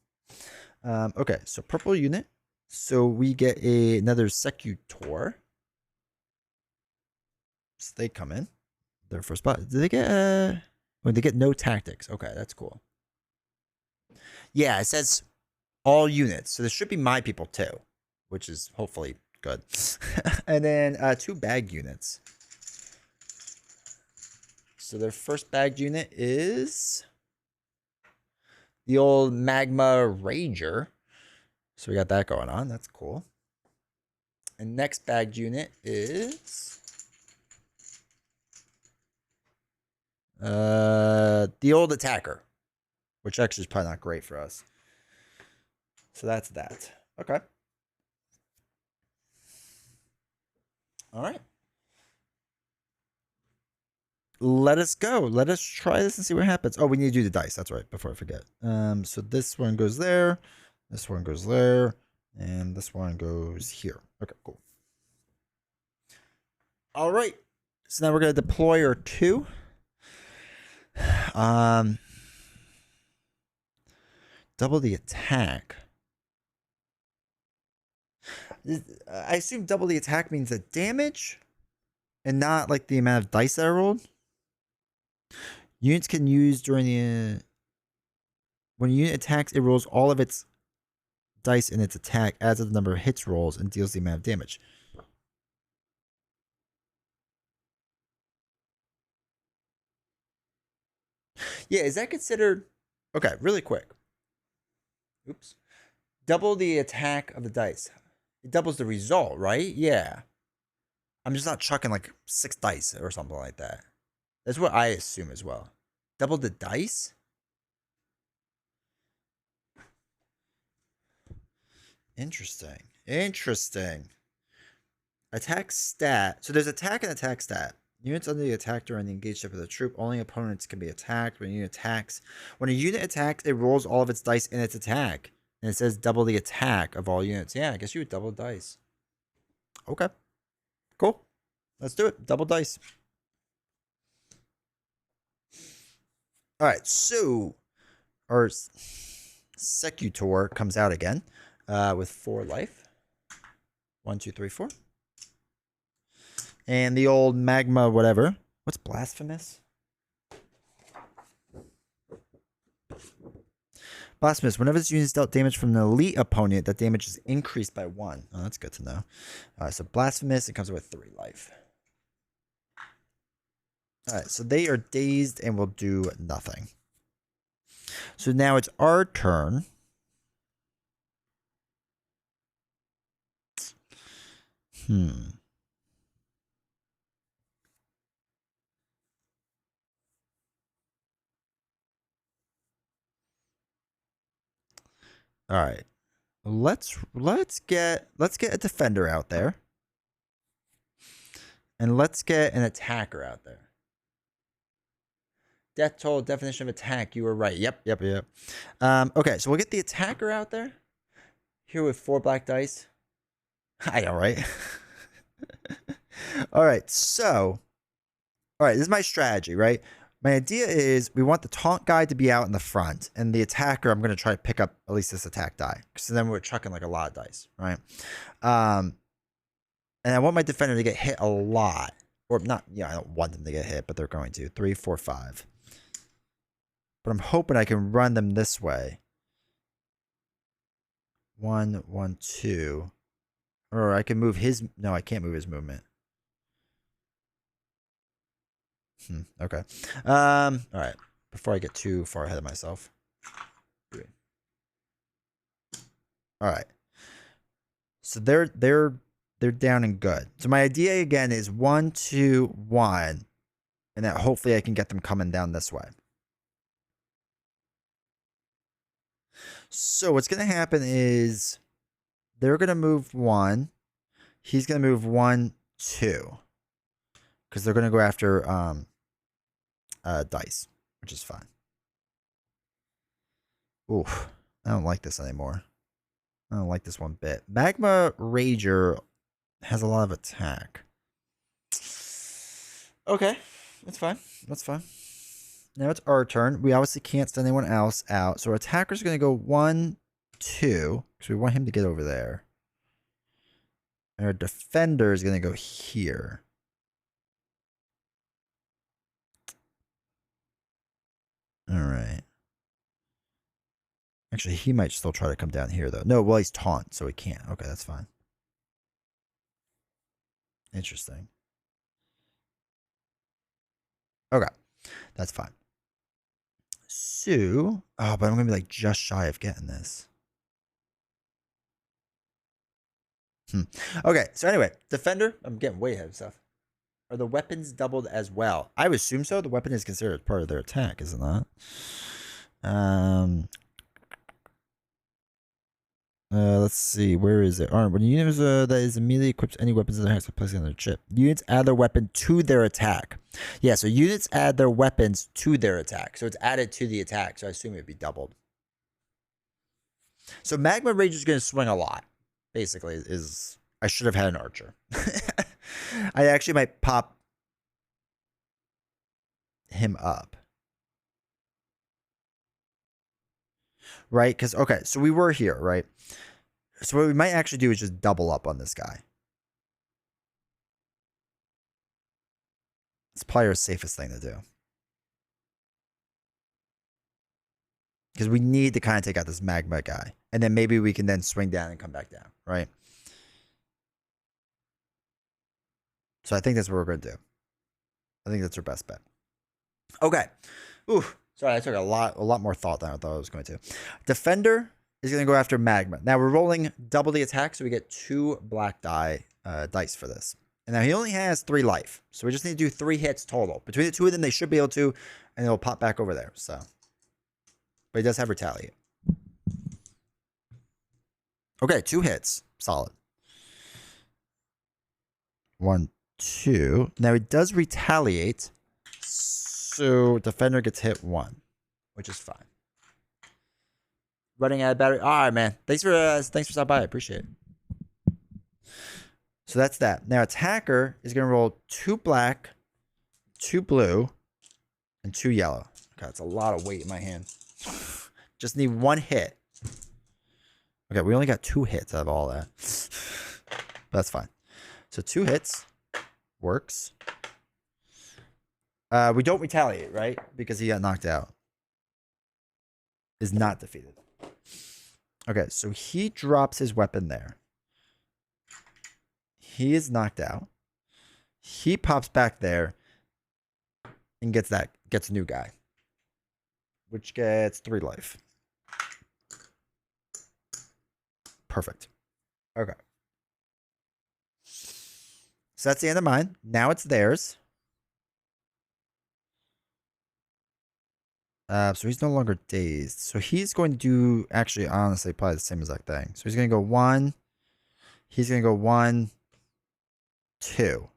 A: Okay, so purple unit. So we get another Secutor. So they come in. Their first spot. Do they get when they get no tactics? Okay, that's cool. Yeah, it says all units. So this should be my people too, which is hopefully good. And then 2 bagged units. So their first bagged unit is the old Magma Ranger. So we got that going on. That's cool. And next bagged unit is the old Attacker, which actually is probably not great for us. So that's that. Okay. All right. Let us go. Let us try this and see what happens. Oh, we need to do the dice. That's right. Before I forget. So this one goes there. This one goes there. And this one goes here. Okay, cool. All right. So now we're going to deploy our 2. Double the attack. I assume double the attack means the damage and not like the amount of dice that I rolled. Units can use during the when a unit attacks, it rolls all of its dice in its attack, adds to the number of hits rolls, and deals the amount of damage. Yeah, is that considered? Okay, really quick. Oops. Double the attack of the dice. It doubles the result, right? Yeah. I'm just not chucking like 6 dice or something like that. That's what I assume as well. Double the dice? Interesting. Interesting. Attack stat. So there's attack and attack stat. Units under the attack during the engaged step of the troop. Only opponents can be attacked when a unit attacks. When a unit attacks, it rolls all of its dice in its attack. And it says double the attack of all units. Yeah, I guess you would double dice. Okay. Cool. Let's do it. Double dice. All right. So our Secutor comes out again with 4 life. 1, 2, 3, 4. And the old magma whatever. What's blasphemous? Blasphemous. Whenever this unit is dealt damage from an elite opponent, that damage is increased by 1. Oh, that's good to know. Alright, so blasphemous, it comes with 3 life. Alright, so they are dazed and will do nothing. So now it's our turn. All right. Let's get a defender out there. And let's get an attacker out there. Death toll, definition of attack. You were right. Yep. Okay, so we'll get the attacker out there. Here with 4 black dice. I know, right? All right, so. All right, this is my strategy, right? My idea is we want the taunt guy to be out in the front, and the attacker, I'm going to try to pick up at least this attack die, because then we're chucking like a lot of dice, right? And I want my defender to get hit a lot. Or not, I don't want them to get hit, but they're going to. 3, 4, 5. But I'm hoping I can run them this way. 1, 1, 2. Or I can move his... No, I can't move his movement. Okay. All right. Before I get too far ahead of myself. All right. So they're down and good. So my idea again is 1, 2, 1, and that hopefully I can get them coming down this way. So what's going to happen is they're going to move 1. He's going to move 1, 2. Because they're going to go after dice, which is fine. Oof. I don't like this anymore. I don't like this one bit. Magma Rager has a lot of attack. Okay. That's fine. That's fine. Now it's our turn. We obviously can't send anyone else out. So our attacker's going to go 1, 2. Because we want him to get over there. And our defender is going to go here. All right. Actually, he might still try to come down here, though. No, well, he's taunt, so he can't. Okay, that's fine. Interesting. Okay, that's fine. So, oh, but I'm going to be like just shy of getting this. Okay, so anyway, defender, I'm getting way ahead of stuff. Are the weapons doubled as well? I would assume so. The weapon is considered part of their attack, is it not? Let's see. Where is it? When units that is immediately equips any weapons that has to place on their chip. Units add their weapon to their attack. Yeah, so units add their weapons to their attack. So it's added to the attack. So I assume it'd be doubled. So Magma Rage is going to swing a lot. Basically, is I should have had an archer. I actually might pop him up. Right? Because, okay, so we were here, right? So what we might actually do is just double up on this guy. It's probably our safest thing to do. Because we need to kind of take out this magma guy. And then maybe we can then swing down and come back down, right? So I think that's what we're going to do. I think that's our best bet. Okay. Ooh. Sorry, I took a lot more thought than I thought I was going to. Defender is going to go after magma. Now we're rolling double the attack, so we get 2 black dice for this. And now he only has 3 life, so we just need to do 3 hits total. Between the 2 of them, they should be able to, and it'll pop back over there. So, but he does have retaliate. Okay, 2 hits, solid. 1, 2. Now he does retaliate. So defender gets hit 1, which is fine. Running out of battery. All right, man. Thanks for stopping by. I appreciate it. So that's that. Now attacker is going to roll 2 black, 2 blue, and 2 yellow. Okay, that's a lot of weight in my hand. Just need 1 hit. Okay, we only got 2 hits out of all that. But that's fine. So 2 hits. works. We don't retaliate, right? Because he got knocked out. Is not defeated. Okay, so he drops his weapon there. He is knocked out. He pops back there and gets a new guy, which gets 3 life. Perfect. Okay. So that's the end of mine. Now it's theirs. So he's no longer dazed. So he's going to do, actually, honestly, probably the same exact thing. So he's going to go 1. He's going to go 1, 2.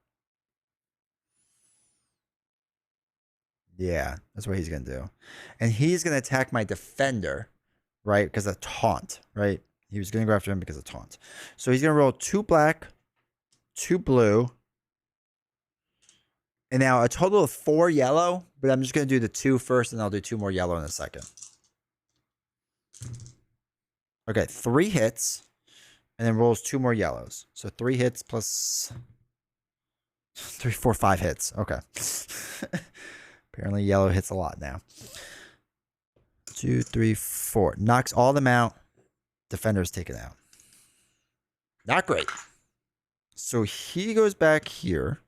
A: Yeah, that's what he's going to do. And he's going to attack my defender, right? Because of taunt, right? He was going to go after him because of taunt. So he's going to roll 2 black, 2 blue. And now a total of 4 yellow, but I'm just going to do the 2 first, and I'll do 2 more yellow in a second. Okay, 3 hits, and then rolls 2 more yellows. So 3 hits plus 3, 4, 5 hits. Okay. Apparently yellow hits a lot now. 2, 3, 4. Knocks all of them out. Defender's taken out. Not great. So he goes back here.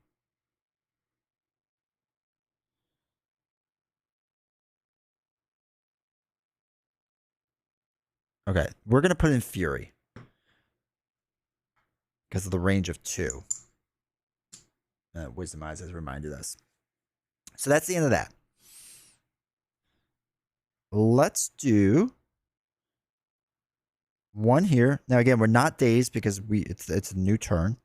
A: Okay, we're going to put in Fury. Because of the range of 2. Wisdom Eyes has reminded us. So that's the end of that. Let's do 1 here. Now again, we're not dazed because it's a new turn.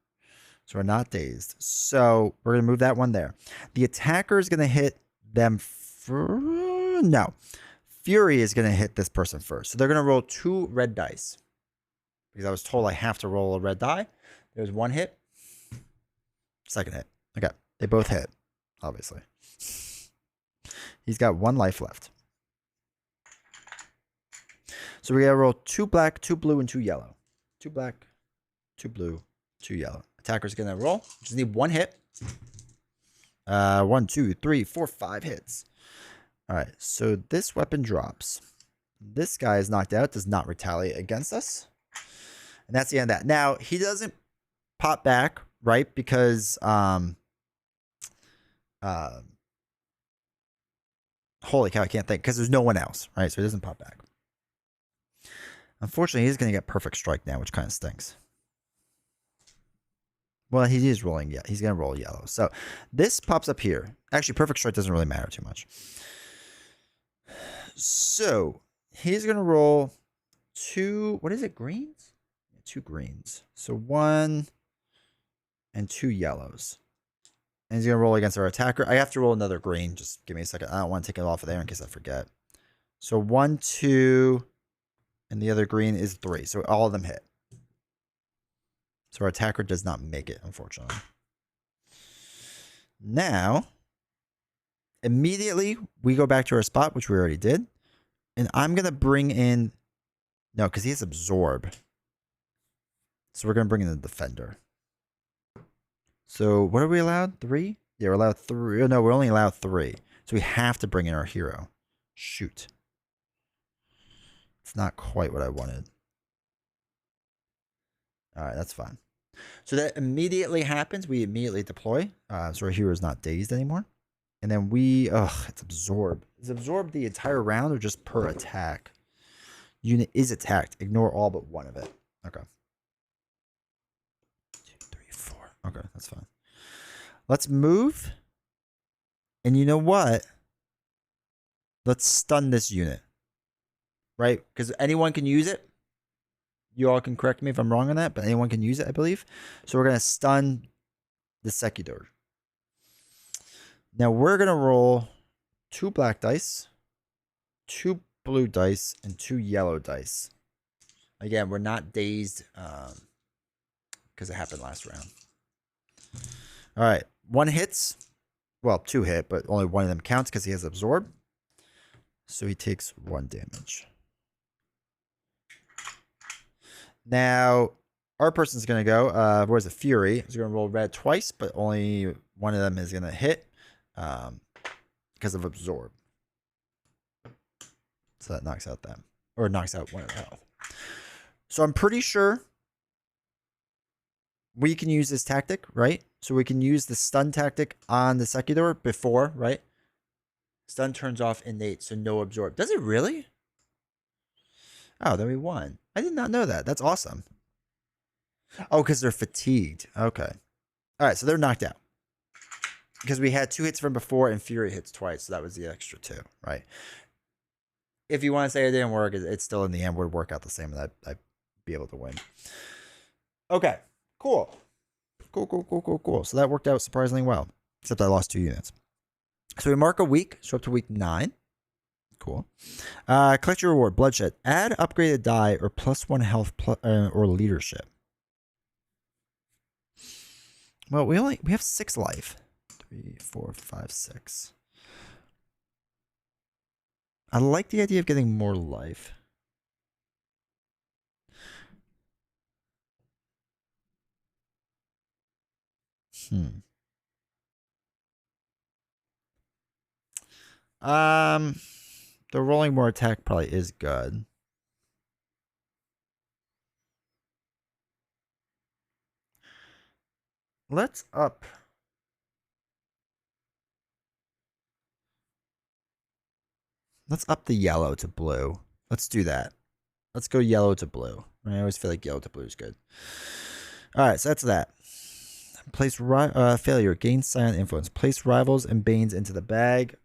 A: So we're not dazed. So we're going to move that 1 there. The attacker is going to hit them no. Fury is going to hit this person first. So they're going to roll 2 red dice. Because I was told I have to roll a red die. There's 1 hit. 2nd hit. Okay. They both hit, obviously. He's got 1 life left. So we got to roll 2 black, 2 blue, and 2 yellow. 2 black, 2 blue, 2 yellow. Attacker's going to roll. Just need 1 hit. 1, 2, 3, 4, 5 hits. All right. So this weapon drops. This guy is knocked out. Does not retaliate against us. And that's the end of that. Now, he doesn't pop back, right? Because holy cow, I can't think. Because there's no one else, right? So he doesn't pop back. Unfortunately, he's going to get perfect strike now, which kind of stinks. Well, he is rolling. Yeah, he's going to roll yellow. So this pops up here. Actually, perfect strike doesn't really matter too much. So he's going to roll 2. What is it? Greens? 2 greens. So 1 and 2 yellows. And he's going to roll against our attacker. I have to roll another green. Just give me a second. I don't want to take it off of there in case I forget. So 1, 2, and the other green is 3. So all of them hit. So our attacker does not make it, unfortunately. Now, immediately, we go back to our spot, which we already did. And I'm going to bring in... No, because he has Absorb. So we're going to bring in the Defender. So what are we allowed? 3? Yeah, we're allowed 3. Oh, no, we're only allowed 3. So we have to bring in our hero. Shoot. It's not quite what I wanted. All right, that's fine. So that immediately happens. We immediately deploy. So our hero is not dazed anymore. And then we... it's Absorb. Is Absorb the entire round or just per attack? Unit is attacked. Ignore all but 1 of it. Okay. 2, 3, 4. Okay, that's fine. Let's move. And you know what? Let's stun this unit. Right? Because anyone can use it. You all can correct me if I'm wrong on that, but anyone can use it, I believe. So we're going to stun the Secutor. Now we're going to roll 2 black dice, 2 blue dice, and 2 yellow dice. Again, we're not dazed because it happened last round. All right. 1 hits. Well, 2 hit, but only 1 of them counts because he has Absorb. So he takes 1 damage. Now, our person's going to go. Where's the Fury? He's going to roll red twice, but only one of them is going to hit because of Absorb. So that knocks out them. Or knocks out one of the health. So I'm pretty sure we can use this tactic, right? So we can use the stun tactic on the Secutor before, right? Stun turns off innate, so no Absorb. Does it really? Oh, then we won. I did not know that. That's awesome. Oh, because they're fatigued. Okay. All right, so they're knocked out. Because we had 2 hits from before and Fury hits twice, so that was the extra 2, right? If you want to say it didn't work, it's still in the end would work out the same, and I'd be able to win. Okay, cool. Cool. So that worked out surprisingly well, except I lost 2 units. So we mark a week, so up to week 9. Cool. Collect your reward, bloodshed. Add upgraded die or +1 health or leadership. Well, we have 6 life. 3, 4, 5, 6. I like the idea of getting more life. The rolling more attack probably is good. Let's up. Let's up the yellow to blue. Let's do that. Let's go yellow to blue. I always feel like yellow to blue is good. All right, so that's that. Place failure. Gain silent influence. Place rivals and banes into the bag.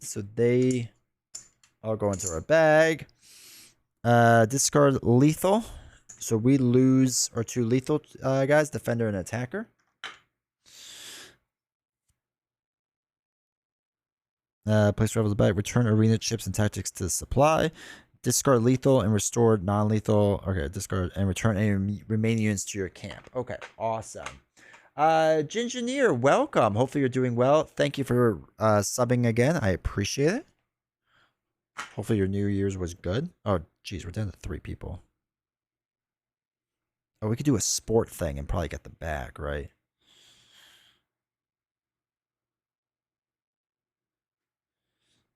A: So they all go into our bag. Discard lethal. So we lose our 2 lethal guys, defender and attacker. Place rivals in the bag. Return arena chips and tactics to the supply. Discard lethal and restore non-lethal. Okay, discard and return any remaining units to your camp. Okay, awesome. Gingineer, welcome. Hopefully you're doing well. Thank you for subbing again. I appreciate it. Hopefully your New Year's was good. Oh, geez, we're down to 3 people. Oh, we could do a sport thing and probably get the bag, right?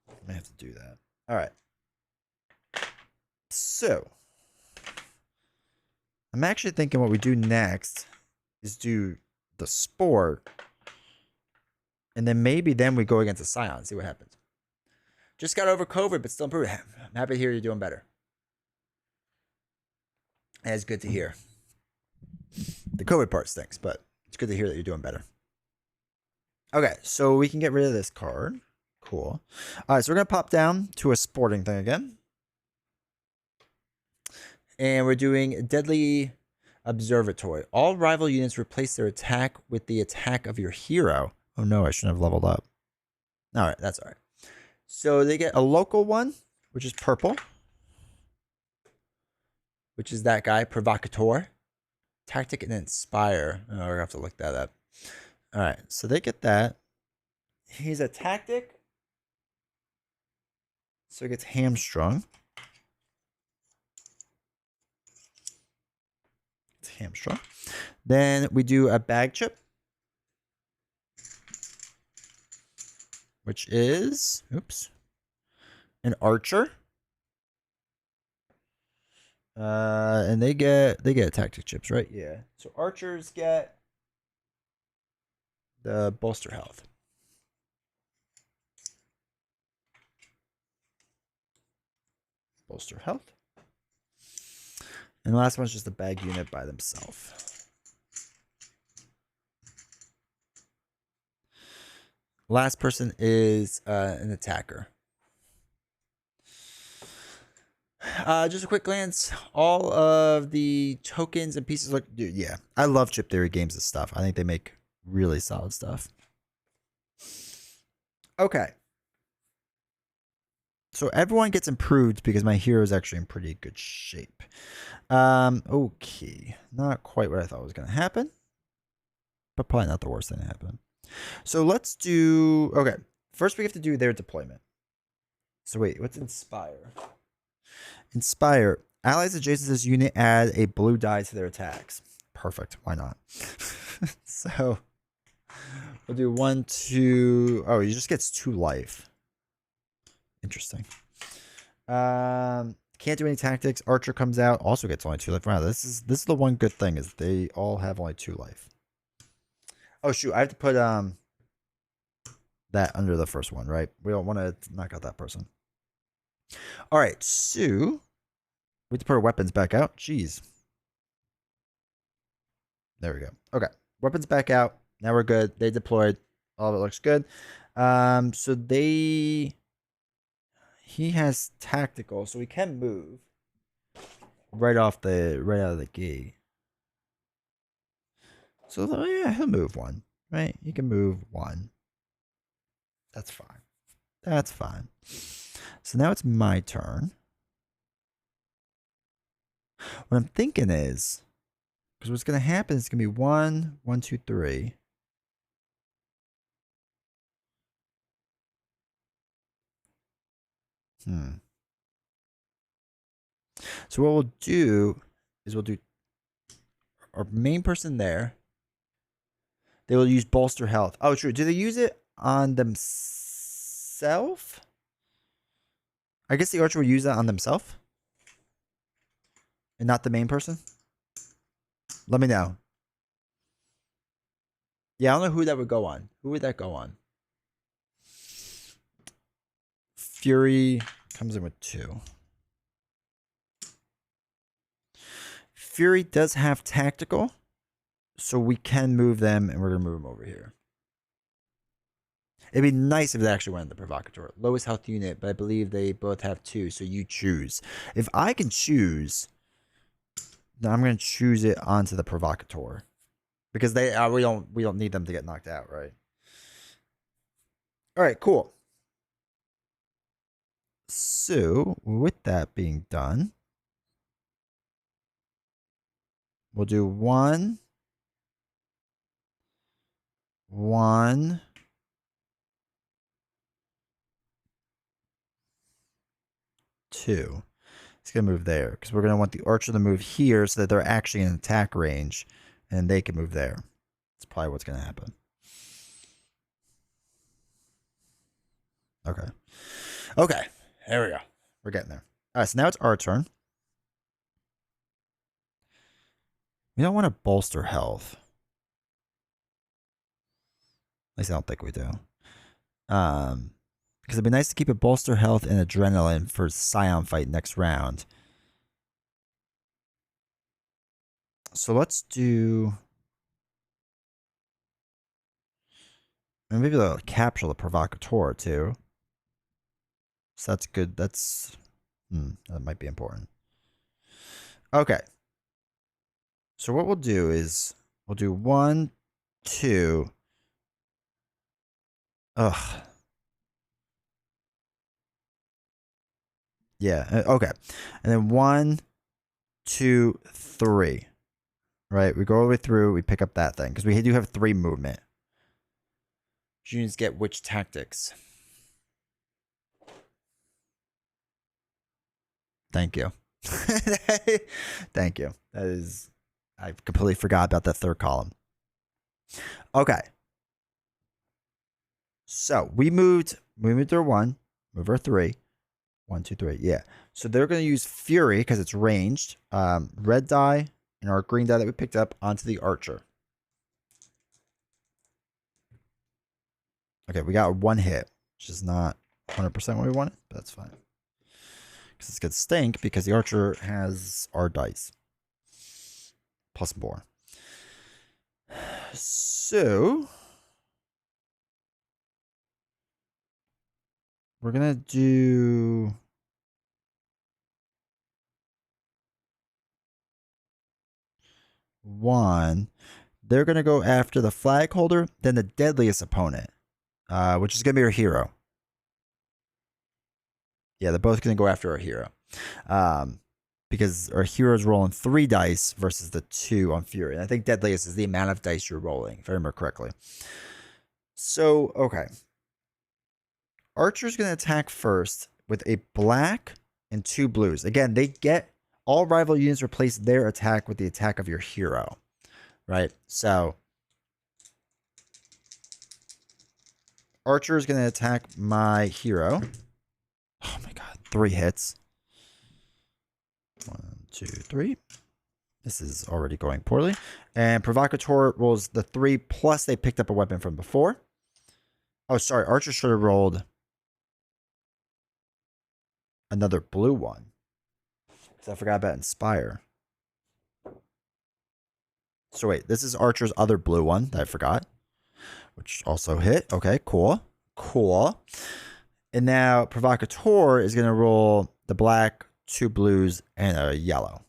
A: I may have to do that. All right. So, I'm actually thinking what we do next is do the sport. And then maybe then we go against the Scion, see what happens. Just got over COVID, but still improving. I'm happy to hear you're doing better. It's good to hear. The COVID part stinks, but it's good to hear that you're doing better. Okay, so we can get rid of this card. Cool. All right, so we're going to pop down to a sporting thing again. And we're doing Deadly Observatory. All rival units replace their attack with the attack of your hero. Oh no, I shouldn't have leveled up. All right, that's all right. So they get a local one, which is purple. Which is that guy, Provocateur. Tactic and Inspire. Oh, we're going to have to look that up. All right, so they get that. He's a tactic. So he gets Hamstrung. It's Hamstrung. Then we do a bag chip. Which is, oops, an archer. And they get tactic chips, right? Yeah. So archers get the bolster health. Bolster health. And the last one's just a bag unit by themselves. Last person is an attacker. Just a quick glance. All of the tokens and pieces look... Dude, yeah, I love Chip Theory games and stuff. I think they make really solid stuff. Okay. So everyone gets improved because my hero is actually in pretty good shape. Okay. Not quite what I thought was going to happen. But probably not the worst thing to happen. So let's do... Okay. First we have to do their deployment. So wait, what's Inspire? Inspire. Allies adjacent to this unit add a blue die to their attacks. Perfect. Why not? So we'll do 1, 2. Oh, he just gets 2 life. Interesting. Can't do any tactics. Archer comes out, also gets only 2 life. Wow, this is the one good thing is they all have only 2 life. Oh shoot, I have to put that under the first one, right? We don't want to knock out that person. All right, so we have to put our weapons back out. Jeez. There we go. Okay, weapons back out. Now we're good. They deployed. All of it looks good. So he has tactical, so we can move right out of the gate. So yeah, he'll move 1, right? He can move 1. That's fine. That's fine. So now it's my turn. What I'm thinking is, because what's going to happen is going to be 1, 1, 2, 3. So what we'll do is we'll do our main person there. They will use bolster health. Oh, true. Do they use it on themselves? I guess the archer will use that on themselves. And not the main person? Let me know. Yeah, I don't know who that would go on. Who would that go on? Fury comes in with 2. Fury does have tactical, so we can move them, and we're going to move them over here. It'd be nice if they actually went in the provocateur. Lowest health unit, but I believe they both have 2, so you choose. If I can choose, then I'm going to choose it onto the provocateur. Because we don't need them to get knocked out, right? All right, cool. So, with that being done, we'll do 1, 1, 2. It's going to move there because we're going to want the archer to move here so that they're actually in attack range and they can move there. That's probably what's going to happen. Okay. Okay. There we go. We're getting there. All right. So now it's our turn. We don't want to bolster health. At least I don't think we do. Because it'd be nice to keep it bolster health and adrenaline for Scion fight next round. So let's do... And maybe they'll capture the provocateur too. So that's good. That's... that might be important. Okay. So what we'll do is... We'll do 1, 2... Ugh. Yeah, okay. And then 1, 2, 3. Right, we go all the way through, we pick up that thing. Because we do have 3 movement. Units get which tactics? Thank you. Thank you. That is... I completely forgot about that 3rd column. Okay. So, we moved our 1, move our 3. 1, 2, 3. Yeah. So they're going to use Fury because it's ranged. Red die and our green die that we picked up onto the archer. Okay, we got 1 hit, which is not 100% what we wanted, but that's fine. Because it's going to stink because the archer has our dice. Plus more. So... we're going to do... one. They're going to go after the flag holder, then the deadliest opponent, which is going to be our hero. Yeah, they're both going to go after our hero. Because our hero is rolling 3 dice versus the 2 on Fury. And I think deadliest is the amount of dice you're rolling, if I remember correctly. So, okay. Archer's going to attack first with a black and 2 blues. Again, they get all rival units replace their attack with the attack of your hero, right? So Archer is going to attack my hero. Oh my god, 3 hits. 1, 2, 3. This is already going poorly. And Provocateur rolls the 3 plus they picked up a weapon from before. Oh, sorry. Archer should have rolled another blue one. Because I forgot about Inspire. So wait, this is Archer's other blue one that I forgot. Which also hit. Okay, cool. Cool. And now Provocateur is going to roll the black, 2 blues, and a yellow.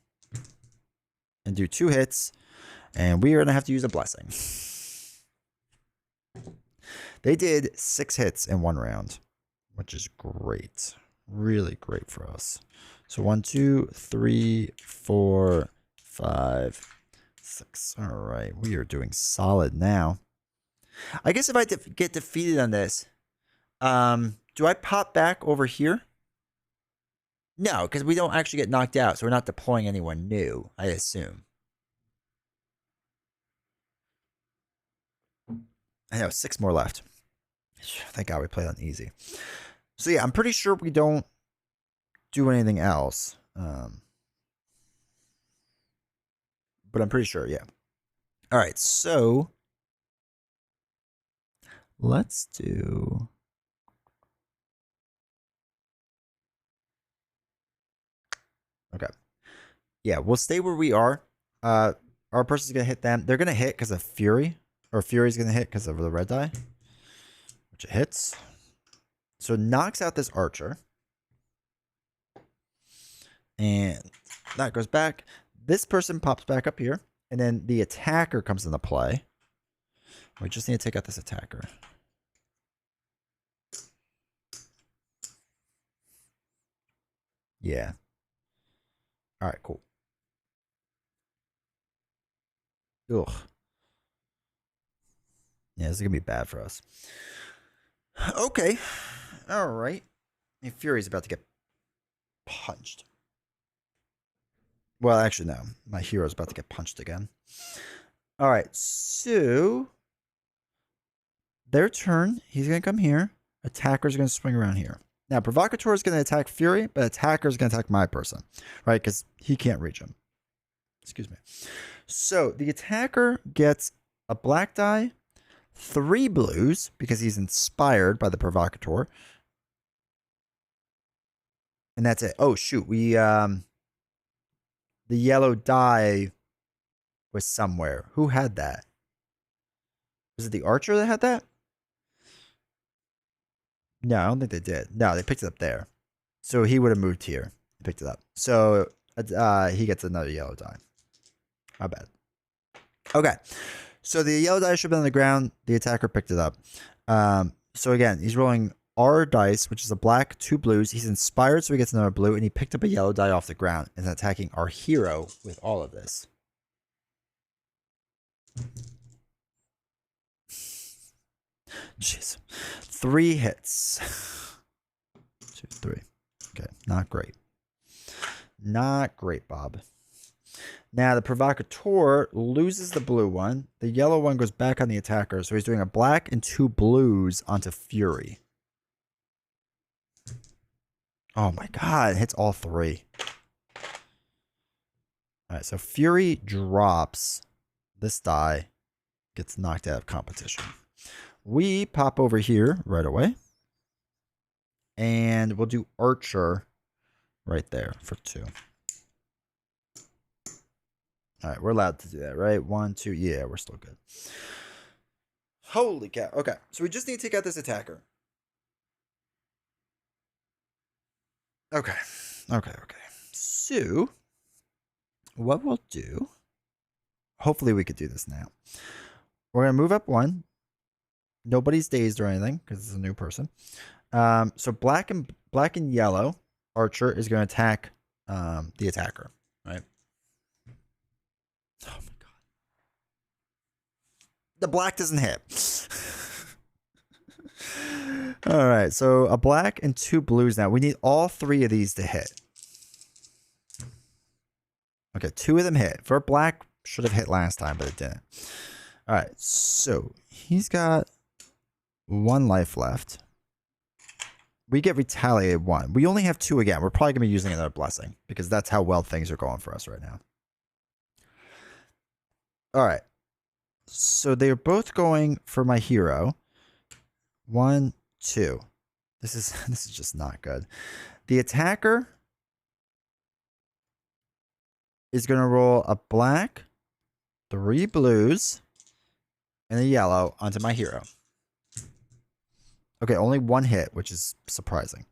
A: And do 2 hits. And we are going to have to use a blessing. They did 6 hits in 1 round. Which is great. Really great for us. So 1, 2, 3, 4, 5, 6. All right. We are doing solid now. I guess if I get defeated on this, do I pop back over here? No, because we don't actually get knocked out, so we're not deploying anyone new, I assume. I know, 6 more left. Thank God we played on easy. So yeah, I'm pretty sure we don't do anything else. But I'm pretty sure, yeah. All right, so let's do... Okay. Yeah, we'll stay where we are. Our person's going to hit them. They're going to hit because of Fury. Or Fury's going to hit because of the red die. Which it hits. So it knocks out this Archer. And that goes back. This person pops back up here. And then the attacker comes into play. We just need to take out this attacker. Yeah. All right, cool. Ugh. Yeah, this is going to be bad for us. Okay. All right. And Fury's about to get punched. Well, actually, no. My hero's about to get punched again. All right. So, their turn. He's going to come here. Attacker's going to swing around here. Now, Provocateur is going to attack Fury, but Attacker is going to attack my person, right? Because he can't reach him. Excuse me. So, the Attacker gets a black die, 3 blues, because he's inspired by the Provocateur. And that's it. Oh, shoot. We, the yellow die was somewhere. Who had that? Was it the Archer that had that? No, I don't think they did. No, they picked it up there. So he would have moved here and picked it up. So he gets another yellow die. My bad. Okay. So the yellow die should have been on the ground. The attacker picked it up. So again, he's rolling our dice, which is a black, 2 blues. He's inspired, so he gets another blue. And he picked up a yellow die off the ground and is attacking our hero with all of this. Jeez. 3 hits. 2, 3. Okay, not great. Not great, Bob. Now, the Provocateur loses the blue one. The yellow one goes back on the attacker, so he's doing a black and 2 blues onto Fury. Oh my god, it hits all 3. Alright, so Fury drops this die, gets knocked out of competition. We pop over here right away. And we'll do Archer right there for 2. All right, we're allowed to do that, right? 1, 2. Yeah, we're still good. Holy cow. Okay, so we just need to take out this attacker. Okay. So, what we'll do... Hopefully we could do this now. We're going to move up 1. Nobody's dazed or anything because it's a new person. So black and yellow Archer is going to attack the attacker, right? Oh my god. The black doesn't hit. All right, so a black and 2 blues now. We need all 3 of these to hit. Okay, 2 of them hit. For black, should have hit last time, but it didn't. All right, so he's got 1 life left. We get retaliated 1. We only have 2 again. We're probably going to be using another blessing because that's how well things are going for us right now. All right. So they're both going for my hero. 1, 2. This is just not good. The attacker is going to roll a black, 3 blues, and a yellow onto my hero. Okay, only 1 hit, which is surprising.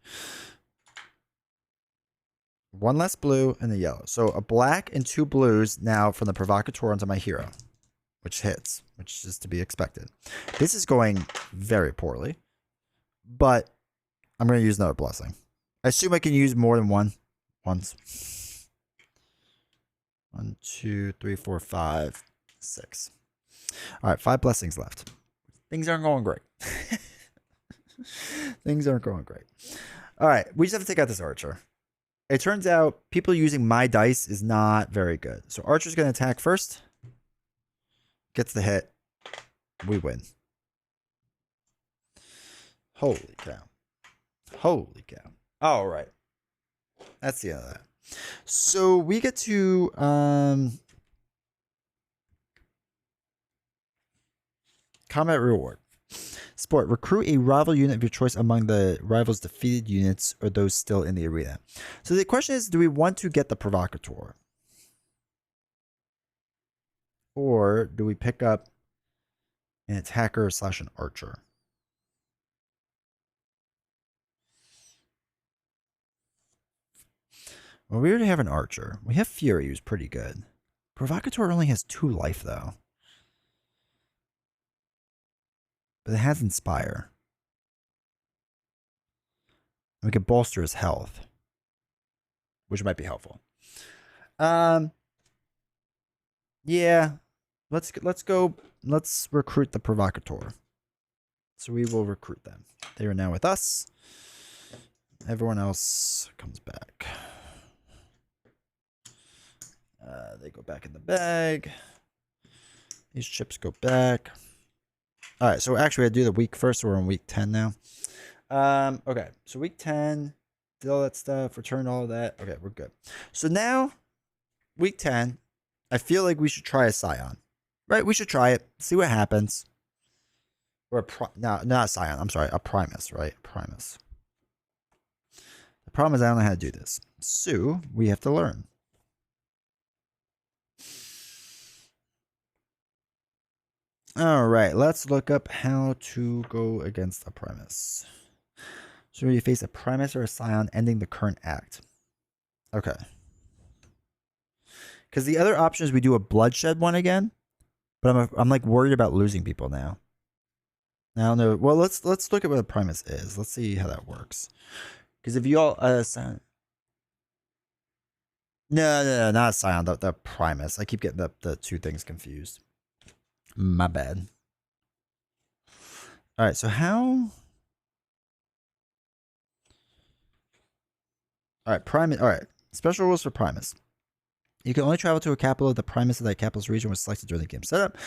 A: 1 less blue and a yellow. So a black and 2 blues now from the provocateur onto my hero, which hits, which is to be expected. This is going very poorly, but I'm going to use another blessing. I assume I can use more than one once. 1, 2, 3, 4, 5, 6. All right, 5 blessings left. Things aren't going great. Things aren't going great. All right, we just have to take out this archer. It turns out people using my dice is not very good. So archer's going to attack first. Gets the hit. We win. Holy cow. Holy cow. All right. That's the end of that. So we get to combat reward. Sport. Recruit a rival unit of your choice among the rival's defeated units or those still in the arena. So the question is, do we want to get the provocateur? Or do we pick up an attacker / an archer? Well, we already have an archer. We have Fury, who's pretty good. Provocateur only has 2 life, though. But it has Inspire. We could bolster his health, which might be helpful. Yeah. Let's go. Let's recruit the provocateur. So we will recruit them. They are now with us. Everyone else comes back. They go back in the bag. These chips go back. All right, so actually I do the week first. So we're on week 10 now. Okay, so week 10, did all that stuff, returned all of that. Okay, we're good. So now, week 10, I feel like we should try a Scion. Right, we should try it, see what happens. Or no, not a Scion, I'm sorry, a Primus, right? Primus. The problem is I don't know how to do this. So, we have to learn. All right, let's look up how to go against a Primus. So you face a Primus or a Scion ending the current act. Okay. Because the other option is we do a bloodshed one again, but I'm like worried about losing people now. I don't know. Well, let's look at what a Primus is. Let's see how that works. Because if you all no, not a Scion, the Primus. I keep getting the 2 things confused. My bad. All right, so how? All right, Primus. All right, special rules for Primus. You can only travel to a capital if the Primus of that capital's region was selected during the game setup.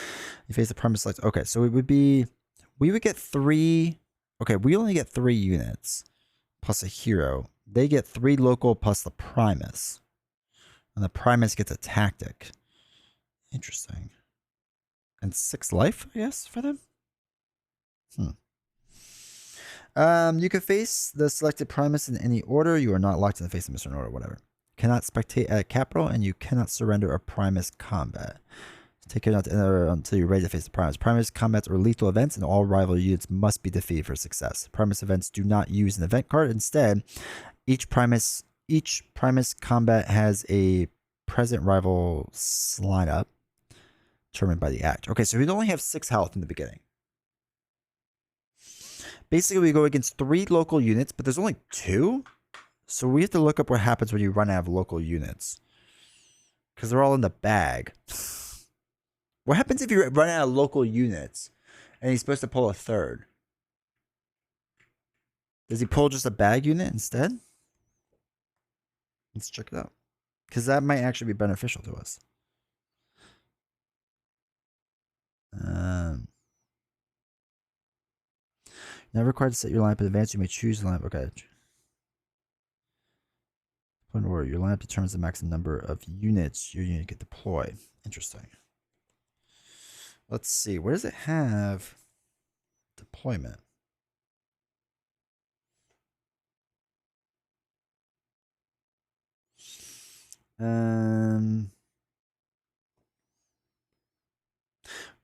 A: You face the Primus select. Okay, so it would be, we would get 3. Okay, we only get 3 units plus a hero. They get 3 local plus the Primus, and the Primus gets a tactic. Interesting. And 6 life, I guess, for them. You can face the selected Primus in any order. You are not locked in the face of Mr. Order, whatever. Cannot spectate at capital, and you cannot surrender a Primus combat. Take care not to enter until you're ready to face the Primus. Primus combats are lethal events, and all rival units must be defeated for success. Primus events do not use an event card. Instead, each Primus combat has a present rival lineup determined by the act. Okay, so we only have 6 health in the beginning. Basically, we go against 3 local units, but there's only 2. So we have to look up what happens when you run out of local units. Because they're all in the bag. What happens if you run out of local units and he's supposed to pull a 3rd? Does he pull just a bag unit instead? Let's check it out. Because that might actually be beneficial to us. Never required to set your lineup in advance. You may choose the lineup. Okay. Point order. Your lineup determines the maximum number of units your unit can deploy. Interesting. Let's see. Where does it have deployment?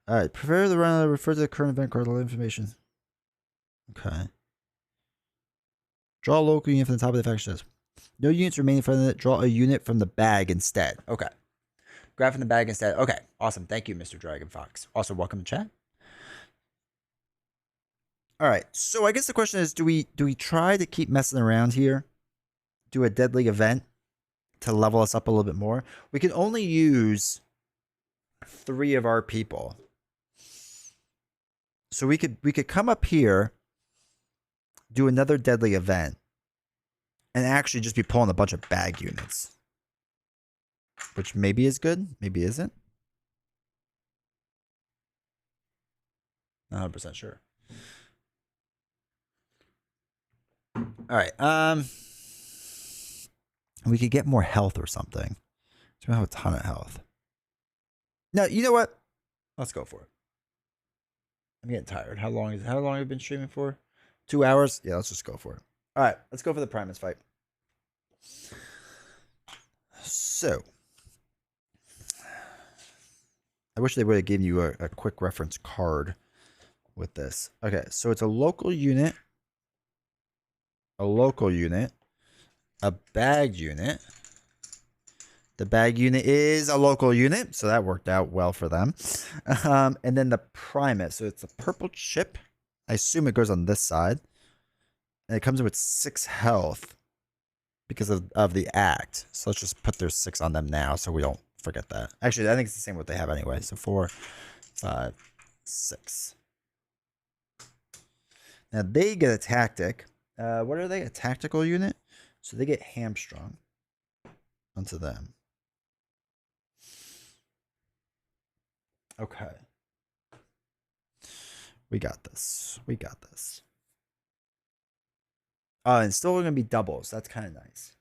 A: All right. Prepare the run. Refer to the current event card. All information. Okay. Draw a local unit from the top of the faction list. No units remaining from it. Draw a unit from the bag instead. Okay. Grab from the bag instead. Okay. Awesome. Thank you, Mr. Dragon Fox. Also, welcome to chat. All right. So I guess the question is, do we try to keep messing around here? Do a deadly event to level us up a little bit more? We can only use 3 of our people. So we could come up here, do another deadly event, and actually just be pulling a bunch of bag units. Which maybe is good, maybe isn't. Not 100% sure. Alright, we could get more health or something. We don't have a ton of health. No, you know what? Let's go for it. I'm getting tired. How long have you been streaming for? 2 hours? Yeah, let's just go for it. Alright, let's go for the Primus fight. So, I wish they would have given you a quick reference card with this. Okay, so it's a local unit, a bagged unit. The bag unit is a local unit, so that worked out well for them. And then the Primus, so it's a purple chip. I assume it goes on this side. And it comes in with 6 health because of the act. So let's just put their 6 on them now so we don't forget that. Actually, I think it's the same what they have anyway. So 4, 5, 6. Now they get a tactic. What are they? A tactical unit? So they get hamstrung onto them. Okay. We got this. We got this. And still going to be doubles. That's kind of nice.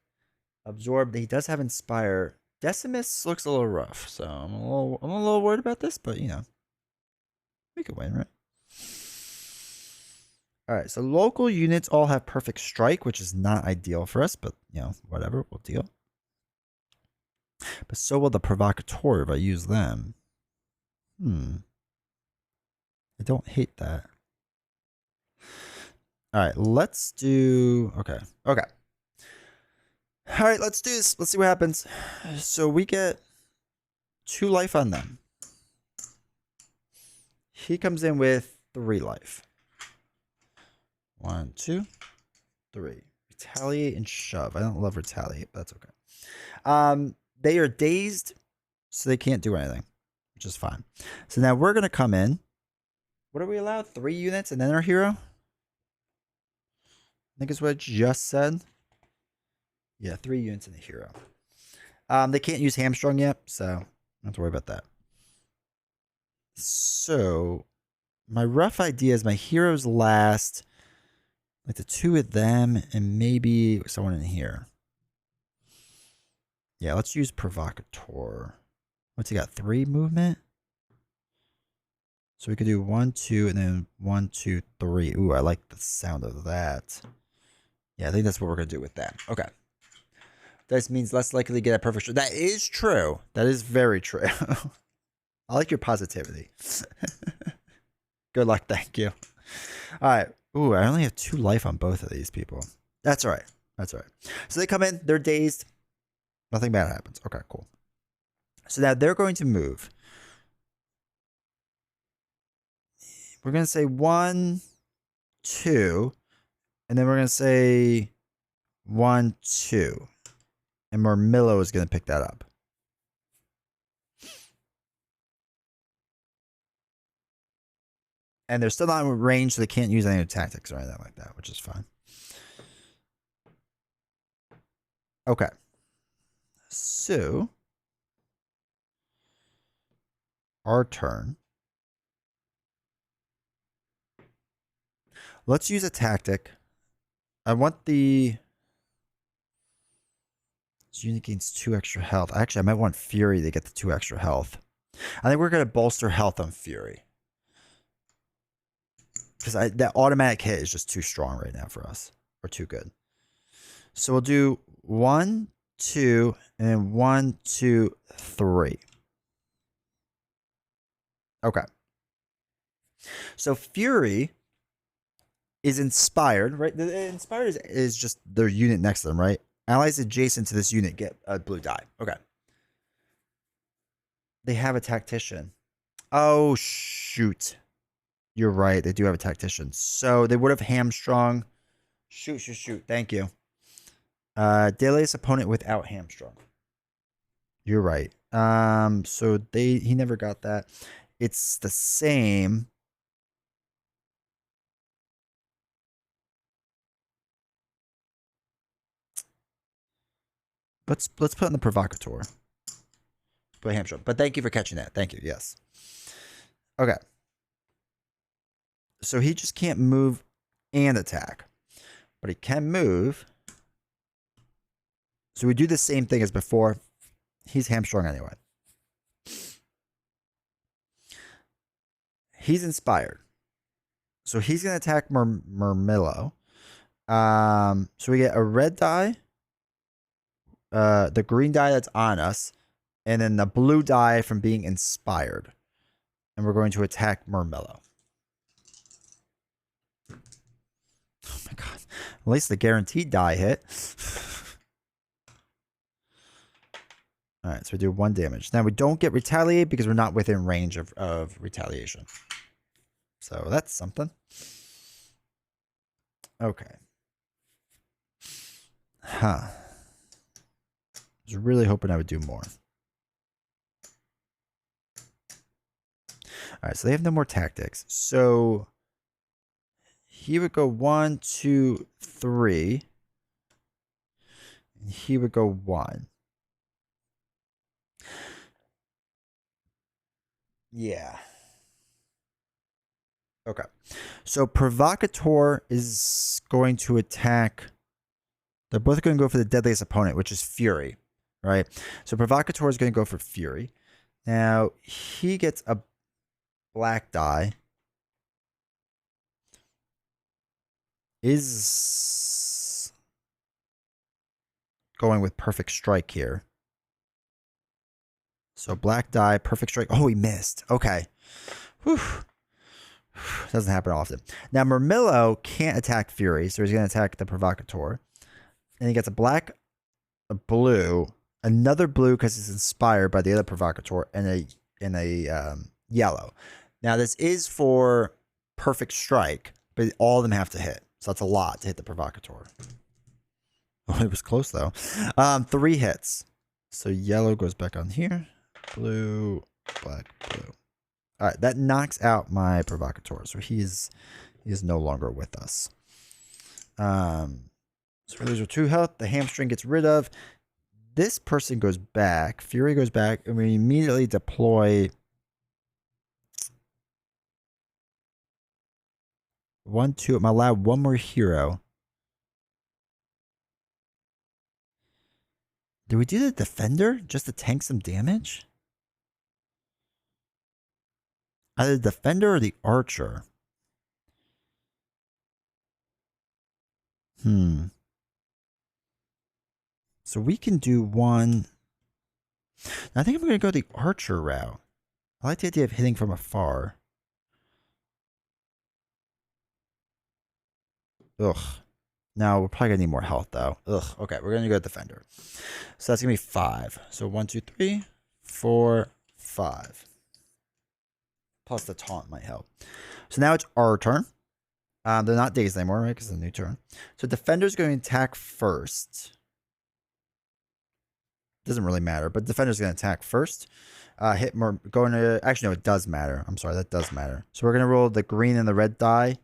A: Absorb. He does have Inspire. Decimus looks a little rough, so I'm a little worried about this, but you know, we could win, right? All right, so local units all have perfect strike, which is not ideal for us, but you know, whatever, we'll deal. But so will the Provocateur if I use them. I don't hate that. All right, let's do... Okay. All right, let's do this. Let's see what happens. So we get 2 life on them. He comes in with 3 life. 1, 2, 3. Retaliate and shove. I don't love retaliate, but that's okay. They are dazed, so they can't do anything, which is fine. So now we're going to come in. What are we allowed? 3 units and then our hero? I think is what I just said. Yeah, 3 units and a hero. They can't use hamstrung yet, so don't have to worry about that. So my rough idea is my heroes last, like the 2 of them and maybe someone in here. Yeah, let's use Provocateur. What's he got? 3 movement? So we could do 1, 2, and then 1, 2, 3. Ooh, I like the sound of that. Yeah, I think that's what we're going to do with that. Okay. This means less likely to get a perfect shot. That is true. That is very true. I like your positivity. Good luck. Thank you. All right. Ooh, I only have 2 life on both of these people. That's all right. That's all right. So they come in. They're dazed. Nothing bad happens. Okay, cool. So now they're going to move. We're going to say 1, 2. And then we're going to say 1, 2. And Marmillo is going to pick that up. And they're still not in range, so they can't use any tactics or anything like that, which is fine. Okay. So, our turn. Let's use a tactic. I want the... This unit gains 2 extra health. Actually, I might want Fury to get the 2 extra health. I think we're going to bolster health on Fury. Because that automatic hit is just too strong right now for us. Or too good. So we'll do 1, 2, and then 1, 2, 3. Okay. So Fury is inspired, right? The inspired is just their unit next to them, right? Allies adjacent to this unit get a blue die. Okay. They have a tactician. Oh, shoot. You're right. They do have a tactician. So they would have hamstrung. Shoot. Thank you. Dele's opponent without hamstrung. You're right. So he never got that. It's the same. Let's put in the provocateur. Play hamstrung. But thank you for catching that. Thank you. Yes. Okay. So he just can't move and attack. But he can move. So we do the same thing as before. He's hamstrung anyway. He's inspired. So he's going to attack Murmillo. So we get a red die. The green die that's on us. And then the blue die from being inspired. And we're going to attack Murmillo. Oh my god. At least the guaranteed die hit. Alright, so we do 1 damage. Now we don't get retaliate because we're not within range of retaliation. So that's something. Okay. Huh. I was really hoping I would do more. Alright, so they have no more tactics. So he would go 1, 2, 3. And he would go 1. Yeah. Okay. So Provocateur is going to attack. They're both going to go for the deadliest opponent, which is Fury. Right? So Provocateur is going to go for Fury. Now, he gets a black die. Is going with Perfect Strike here. So black die, Perfect Strike. Oh, he missed. Okay. Whew. Doesn't happen often. Now, Murmillo can't attack Fury, so he's going to attack the Provocateur. And he gets a black, a blue, another blue because he's inspired by the other Provocateur, and a yellow. Now, this is for Perfect Strike, but all of them have to hit. So that's a lot to hit the Provocateur. Oh, it was close, though. 3 hits. So yellow goes back on here. Blue, black, blue. All right, that knocks out my Provocateur. So he is no longer with us. So those are 2 health. The hamstring gets rid of. This person goes back. Fury goes back, and we immediately deploy 1, 2. I'm allowed 1 more hero. Do we do the defender just to tank some damage? Either the defender or the archer. So we can do 1. I think I'm going to go the archer route. I like the idea of hitting from afar. Ugh. Now we're probably going to need more health, though. Ugh. Okay, we're going to go defender. So that's going to be 5. So 1, 2, 3, 4, 5. Plus the taunt might help. So now it's our turn. They're not dazed anymore, right? Because it's a new turn. So defender's going to attack first. Doesn't really matter, but defender's going to attack first. Hit more. Going to actually no, it does matter. I'm sorry, that does matter. So we're going to roll the green and the red die.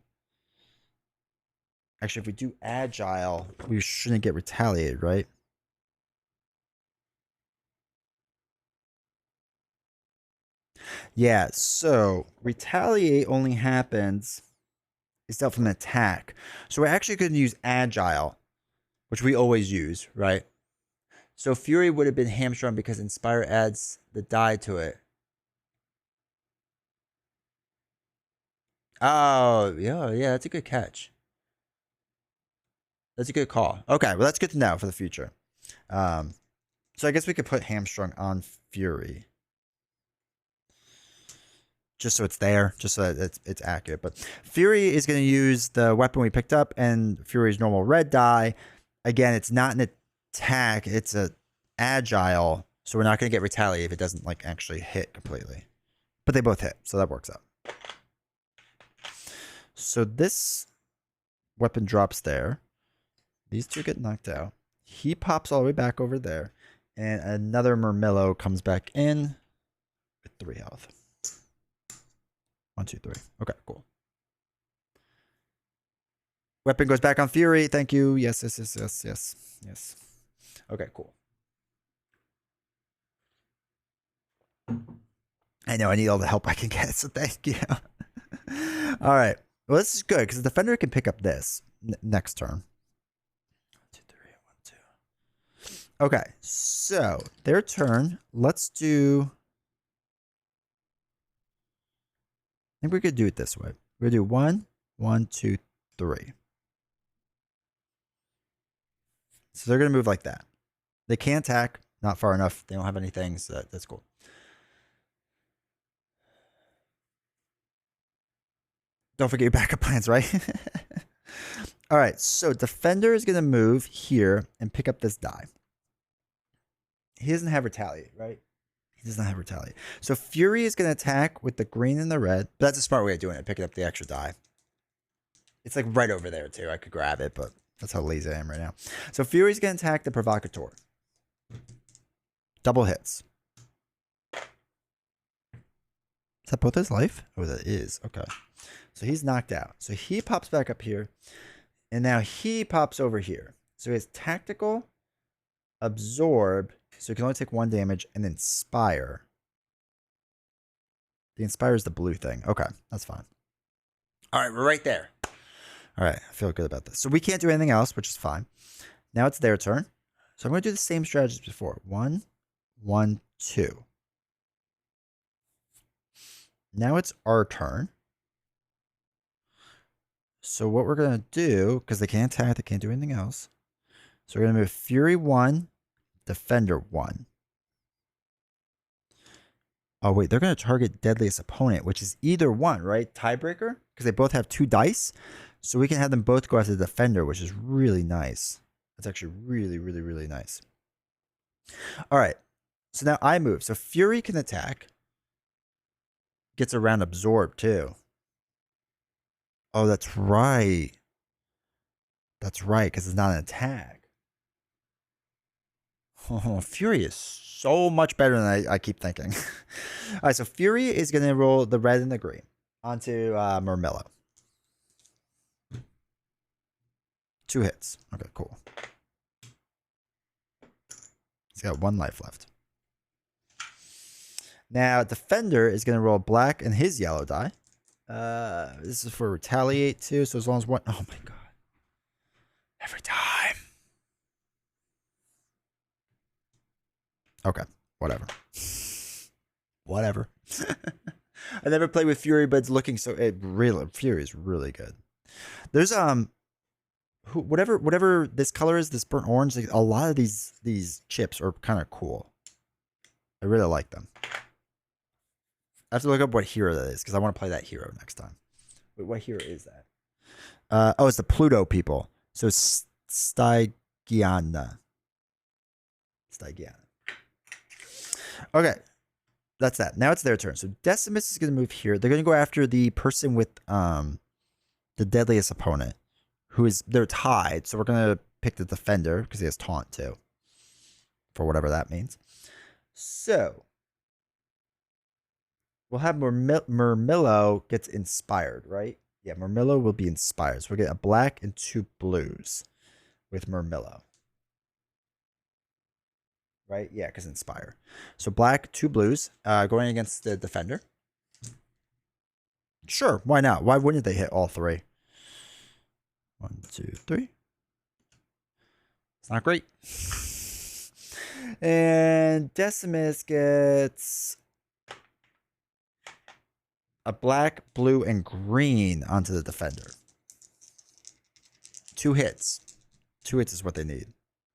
A: Actually, if we do agile, we shouldn't get retaliated, right? Yeah, so retaliate only happens instead of an attack. So we're actually going to use agile, which we always use, right? So fury would have been hamstrung because inspire adds the die to it. Oh, yeah, that's a good catch. That's a good call. Okay, well, that's good to know for the future. So I guess we could put hamstrung on fury. Just so it's there, just so that it's accurate. But fury is going to use the weapon we picked up and fury's normal red die. Again, it's not an attack, it's a agile, so we're not going to get retaliate if it doesn't like actually hit completely. But they both hit, so that works out. So this weapon drops there. These two get knocked out. He pops all the way back over there. And another Murmillo comes back in with 3 health. 1, 2, 3. Okay, cool. Weapon goes back on Fury. Thank you. Yes. Okay, cool. I know I need all the help I can get, so thank you. All right. Well, this is good because the defender can pick up this next turn. 1, 2, 3, 1, 2. Okay, so their turn. Let's do. I think we could do it this way. We're gonna do 1, 1, 2, 3. So they're gonna move like that. They can't attack. Not far enough. They don't have anything, so that's cool. Don't forget your backup plans, right? All right, so defender is going to move here and pick up this die. He doesn't have retaliate, right? He does not have retaliate. So fury is going to attack with the green and the red. But that's a smart way of doing it, picking up the extra die. It's like right over there too. I could grab it, but that's how lazy I am right now. So fury is going to attack the provocateur. Double hits. Is that both his life? Oh, that is. Okay. So he's knocked out. So he pops back up here. And now he pops over here. So he has tactical, absorb. So he can only take 1 damage and inspire. The inspire is the blue thing. Okay, that's fine. All right, we're right there. All right, I feel good about this. So we can't do anything else, which is fine. Now it's their turn. So I'm going to do the same strategy as before. 1, 1, 2. Now it's our turn. So what we're going to do, because they can't attack, they can't do anything else. So we're going to move Fury 1, Defender 1. Oh, wait, they're going to target Deadliest Opponent, which is either one, right? Tiebreaker? Because they both have 2 dice. So we can have them both go after the Defender, which is really nice. That's actually really, really, really nice. All right. So now I move. So Fury can attack. Gets around Absorb, too. Oh, that's right. That's right, because it's not an attack. Oh, Fury is so much better than I keep thinking. All right, so Fury is going to roll the red and the green onto Murmillo. 2 hits. Okay, cool. He's got 1 life left. Now, Defender is going to roll black and his yellow die. This is for retaliate too. So as long as one, oh my god, every time. Okay, whatever. Whatever. I never played with Fury, but it's looking so. Fury is really good. There's whatever this color is, this burnt orange. Like, a lot of these chips are kind of cool. I really like them. I have to look up what hero that is because I want to play that hero next time. Wait, what hero is that? Oh, it's the Pluto people. So it's Stygiana. Okay. That's that. Now it's their turn. So Decimus is going to move here. They're going to go after the person with the deadliest opponent. They're tied. So we're going to pick the defender because he has taunt too. For whatever that means. So we'll have Murmillo gets inspired, right? Yeah, Murmillo will be inspired. So we'll get a black and 2 blues with Murmillo. Right? Yeah, because inspire. So black, 2 blues going against the defender. Sure, why not? Why wouldn't they hit all three? 1, 2, 3. It's not great. And Decimus gets a black, blue, and green onto the defender. 2 hits. 2 hits is what they need.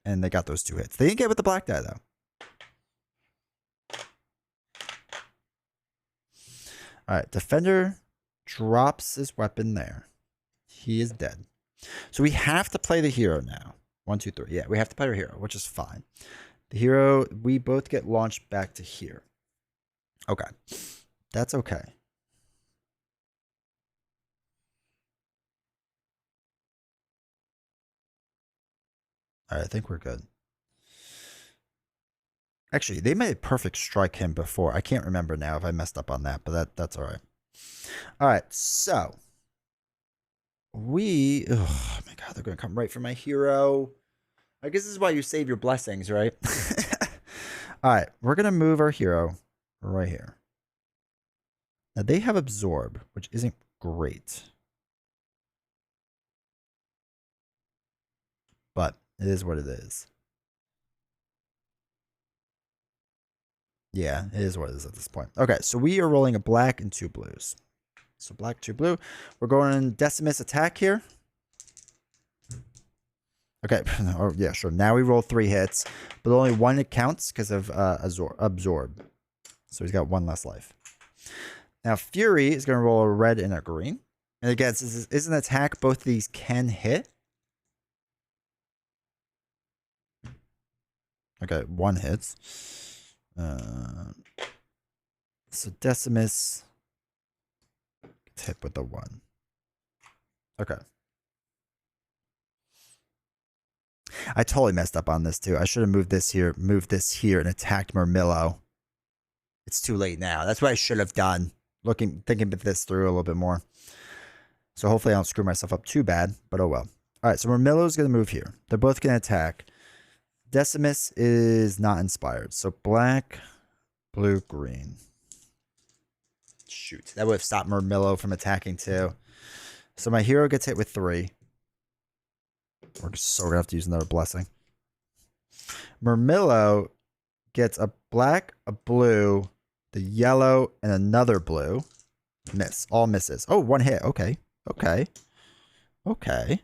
A: And they got those 2 hits. They didn't get with the black die, though. Alright, defender drops his weapon there. He is dead. So we have to play the hero now. 1, 2, 3. Yeah, we have to play our hero, which is fine. The hero, we both get launched back to here. Okay. That's okay. Alright, I think we're good. Actually, they made perfect strike him before. I can't remember now if I messed up on that, but that's alright. Alright, so oh my god, they're gonna come right for my hero. I guess this is why you save your blessings, right? Alright, we're gonna move our hero right here. Now they have absorb, which isn't great. But it is what it is. Yeah, it is what it is at this point. Okay, so we are rolling a black and 2 blues. So black, 2 blue. We're going Decimus attack here. Okay, oh yeah, sure. Now we roll 3 hits, but only 1 it counts because of absorb. So he's got 1 less life. Now Fury is going to roll a red and a green. And again, this is an attack. Both of these can hit. Okay, 1 hits. So Decimus gets hit with the 1. Okay. I totally messed up on this too. I should have moved this here, and attacked Murmillo. It's too late now. That's what I should have done. Thinking this through a little bit more. So hopefully I don't screw myself up too bad, but oh well. All right, so Murmillo's going to move here. They're both going to attack. Decimus is not inspired. So black, blue, green. Shoot. That would have stopped Murmillo from attacking too. So my hero gets hit with 3. We're going to have to use another blessing. Murmillo gets a black, a blue, the yellow, and another blue. Miss. All misses. Oh, 1 hit. Okay. Okay. Okay.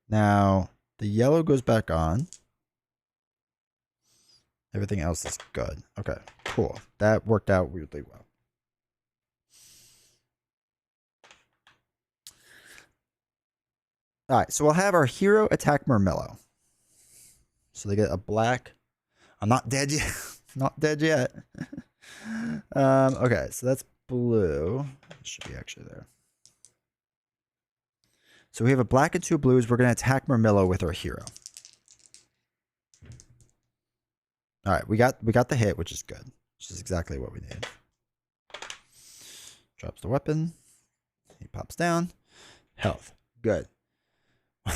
A: Now, the yellow goes back on. Everything else is good. Okay. Cool. That worked out weirdly well. All right. So we'll have our hero attack Murmillo. So they get a black. I'm not dead yet. Not dead yet. Okay. So that's blue. It should be actually there. So we have a black and 2 blues. We're going to attack Murmillo with our hero. All right, we got the hit, which is good. Which is exactly what we need. Drops the weapon. He pops down. Health. Good. All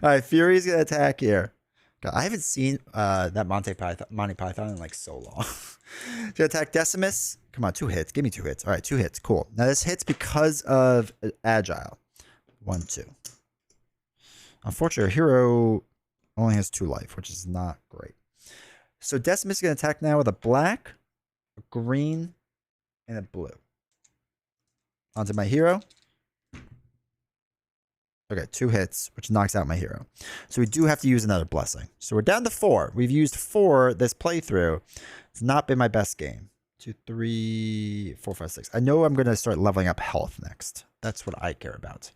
A: right, Fury's going to attack here. God, I haven't seen that Monty Python in like so long. To attack Decimus. Come on, 2 hits. Give me 2 hits. All right, 2 hits. Cool. Now this hits because of agile. 1, 2. Unfortunately, our hero only has 2 life, which is not great. So Decimus is going to attack now with a black, a green, and a blue. Onto my hero. Okay, 2 hits, which knocks out my hero. So we do have to use another blessing. So we're down to 4. We've used 4 this playthrough. It's not been my best game. 2, 3, 4, 5, 6. I know I'm going to start leveling up health next. That's what I care about.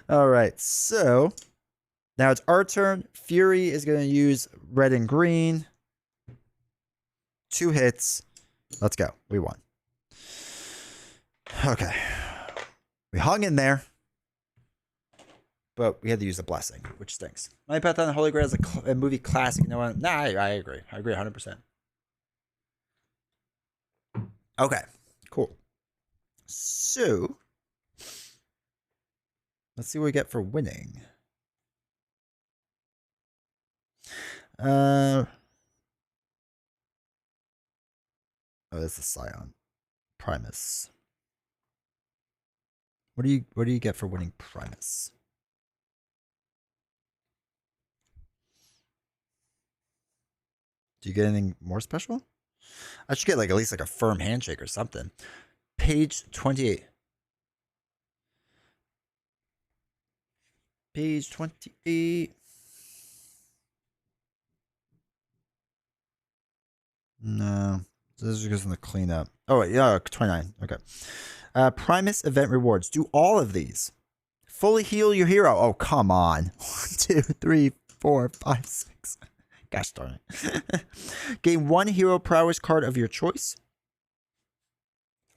A: All right, so now it's our turn. Fury is going to use red and green. 2 hits. Let's go. We won. Okay. We hung in there. But we had to use a blessing, which stinks. My Path on the Holy Grail is a movie classic. No one. Nah, I agree. I agree 100%. Okay. Cool. So let's see what we get for winning. Oh, that's the Scion. Primus. What do you get for winning Primus? Do you get anything more special? I should get like at least like a firm handshake or something. Page 28. Page 28. No. This is just gonna clean up. Oh, yeah, 29. Okay. Primus event rewards. Do all of these. Fully heal your hero. Oh, come on. 1, 2, 3, 4, 5, 6. Gosh darn it. Gain 1 hero prowess card of your choice.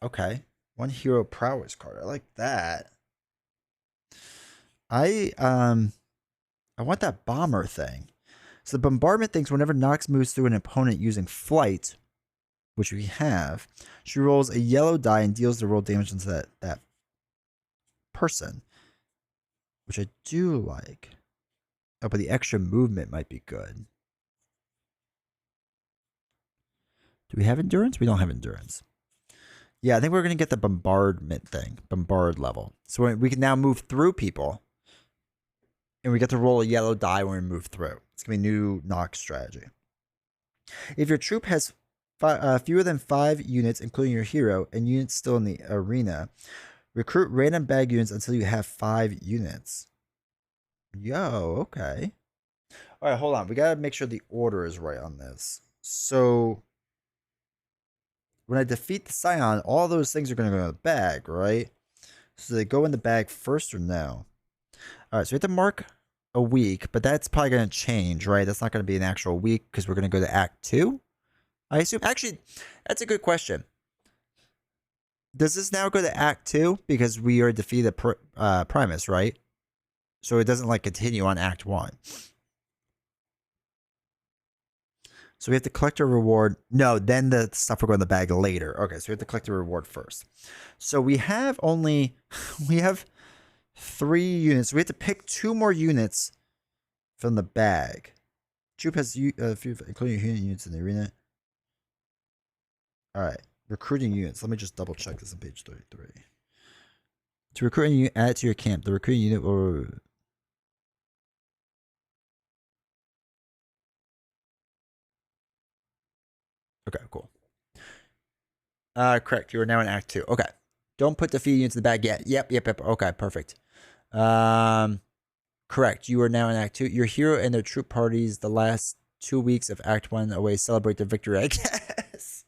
A: Okay. 1 hero prowess card. I like that. I want that bomber thing. So the bombardment thinks whenever Nox moves through an opponent using flight, which we have, she rolls a yellow die and deals the roll damage into that person, which I do like. Oh, but the extra movement might be good. Do we have endurance? We don't have endurance. Yeah, I think we're going to get the bombardment thing, bombard level. So we can now move through people, and we get to roll a yellow die when we move through. It's going to be a new Nox strategy. If your troop has fewer than 5 units, including your hero, and units still in the arena, recruit random bag units until you have 5 units. Yo, okay. All right, hold on. We got to make sure the order is right on this. So when I defeat the Scion, all those things are going to go in the bag, right? So they go in the bag first or no? All right, so we have to mark a week, but that's probably going to change, right? That's not going to be an actual week because we're going to go to Act 2, I assume. Actually, that's a good question. Does this now go to Act 2 because we are defeated Primus, right? So it doesn't like continue on Act 1. So we have to collect a reward. No, then the stuff will go in the bag later. Okay, so we have to collect a reward first. So we have 3 units. We have to pick 2 more units from the bag. Troop has a few, including units in the arena. All right, recruiting units. Let me just double check this on page 33. To recruit a unit, add it to your camp. The recruiting unit will... Okay, cool. Correct. You are now in Act 2. Okay. Don't put the feed units in the bag yet. Yep. Okay, perfect. Correct. You are now in Act 2. Your hero and their troop parties the last 2 weeks of Act 1 away celebrate their victory, I guess.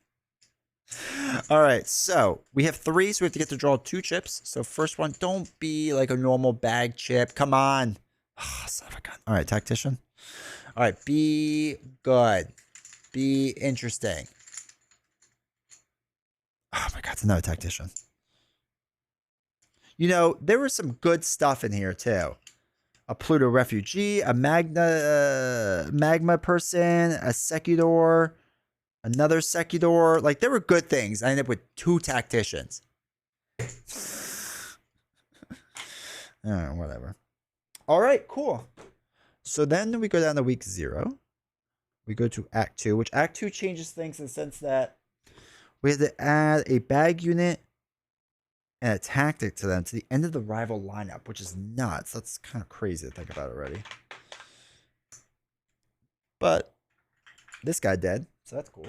A: All right, so we have 3, so we have to get to draw 2 chips. So first one, don't be like a normal bag chip. Come on. Oh, son of a gun. All right, tactician. All right, be good. Be interesting. Oh my god, it's another tactician. You know, there was some good stuff in here too. A Pluto refugee, a magma person, a Secutor, another Secutor. Like, there were good things. I ended up with 2 tacticians. Whatever. All right, cool. So then we go down to week 0. We go to Act 2, which Act 2 changes things in the sense that we had to add a bag unit and a tactic to them to the end of the rival lineup, which is nuts. That's kind of crazy to think about already. But this guy dead, so that's cool.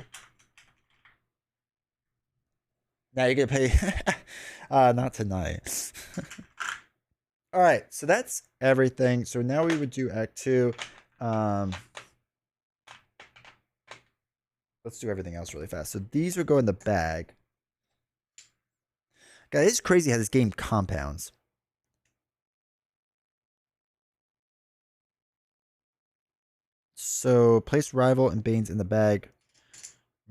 A: Now you're gonna pay. Not tonight. All right, so that's everything. So now we would do Act 2. Let's do everything else really fast. So these would go in the bag. God, it's crazy how this game compounds. So place rival and Banes in the bag.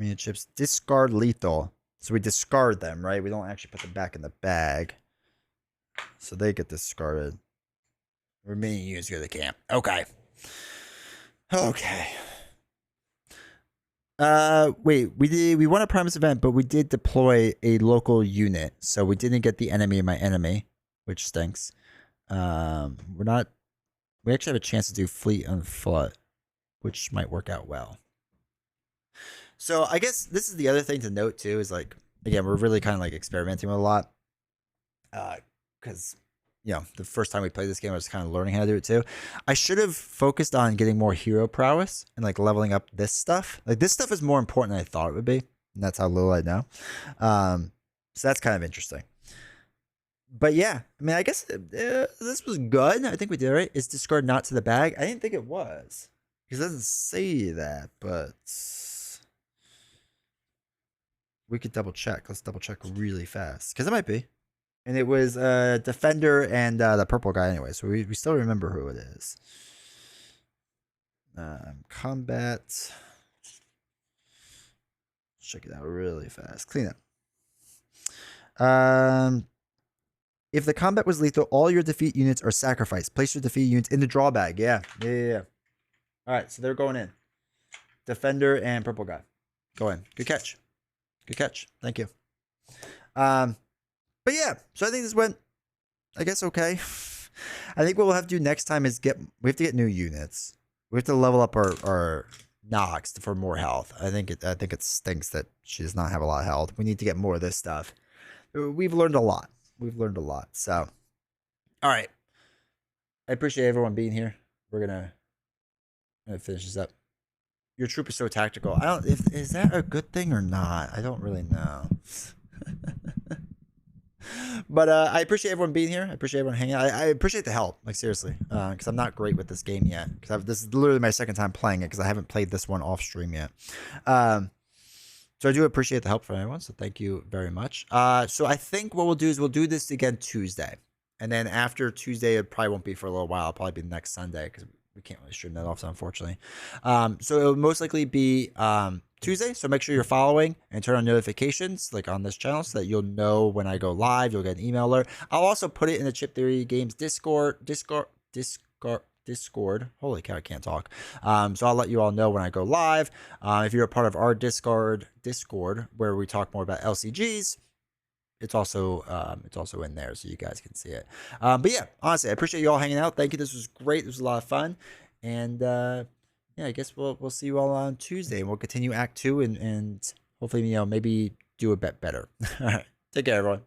A: Arena chips. Discard lethal. So we discard them, right? We don't actually put them back in the bag. So they get discarded. Remaining units go to the camp. Okay. Wait, we won a Primus event, but we did deploy a local unit, so we didn't get the enemy of my enemy, which stinks. We actually have a chance to do fleet on foot, which might work out well. So I guess this is the other thing to note too is like again we're really kind of like experimenting with a lot, because the first time we played this game I was kind of learning how to do it too. I should have focused on getting more hero prowess and like leveling up this stuff. Like this stuff is more important than I thought it would be, and that's how little I know. So that's kind of interesting. But yeah, I mean, I guess this was good. I think we did it right. Is discard not to the bag? I didn't think it was because it doesn't say that, but we could double check. Let's double check really fast because it might be. And it was Defender and the purple guy anyway, so we still remember who it is. Combat. Check it out really fast. Clean up. If the combat was lethal, all your defeat units are sacrificed. Place your defeat units in the draw bag. Yeah. All right, so they're going in. Defender and purple guy. Go in. Good catch. Good catch. Thank you. But yeah, so I think this went, I guess, okay. I think what we'll have to do next time is we have to get new units. We have to level up our Nox for more health. I think it stinks that she does not have a lot of health. We need to get more of this stuff. We've learned a lot. So, all right. I appreciate everyone being here. We're gonna finish this up. Your troop is so tactical. Is that a good thing or not? I don't really know. But I appreciate everyone being here. I appreciate everyone hanging out. I appreciate the help, like seriously, because I'm not great with this game yet. Because this is literally my second time playing it because I haven't played this one off stream yet. So I do appreciate the help from everyone. So thank you very much. So I think what we'll do is we'll do this again Tuesday, and then after Tuesday, it probably won't be for a little while. It'll probably be next Sunday because we can't really stream that off, unfortunately. So it'll most likely be Tuesday. So make sure you're following and turn on notifications like on this channel so that you'll know when I go live. You'll get an email alert. I'll also put it in the Chip Theory Games Discord. Holy cow, I can't talk. So I'll let you all know when I go live. If you're a part of our Discord where we talk more about LCGs, it's also in there so you guys can see it. But yeah, honestly, I appreciate you all hanging out. Thank you. This was great. This was a lot of fun. And yeah, I guess we'll see you all on Tuesday, and we'll continue Act 2 and hopefully maybe do a bit better. All right, take care, everyone.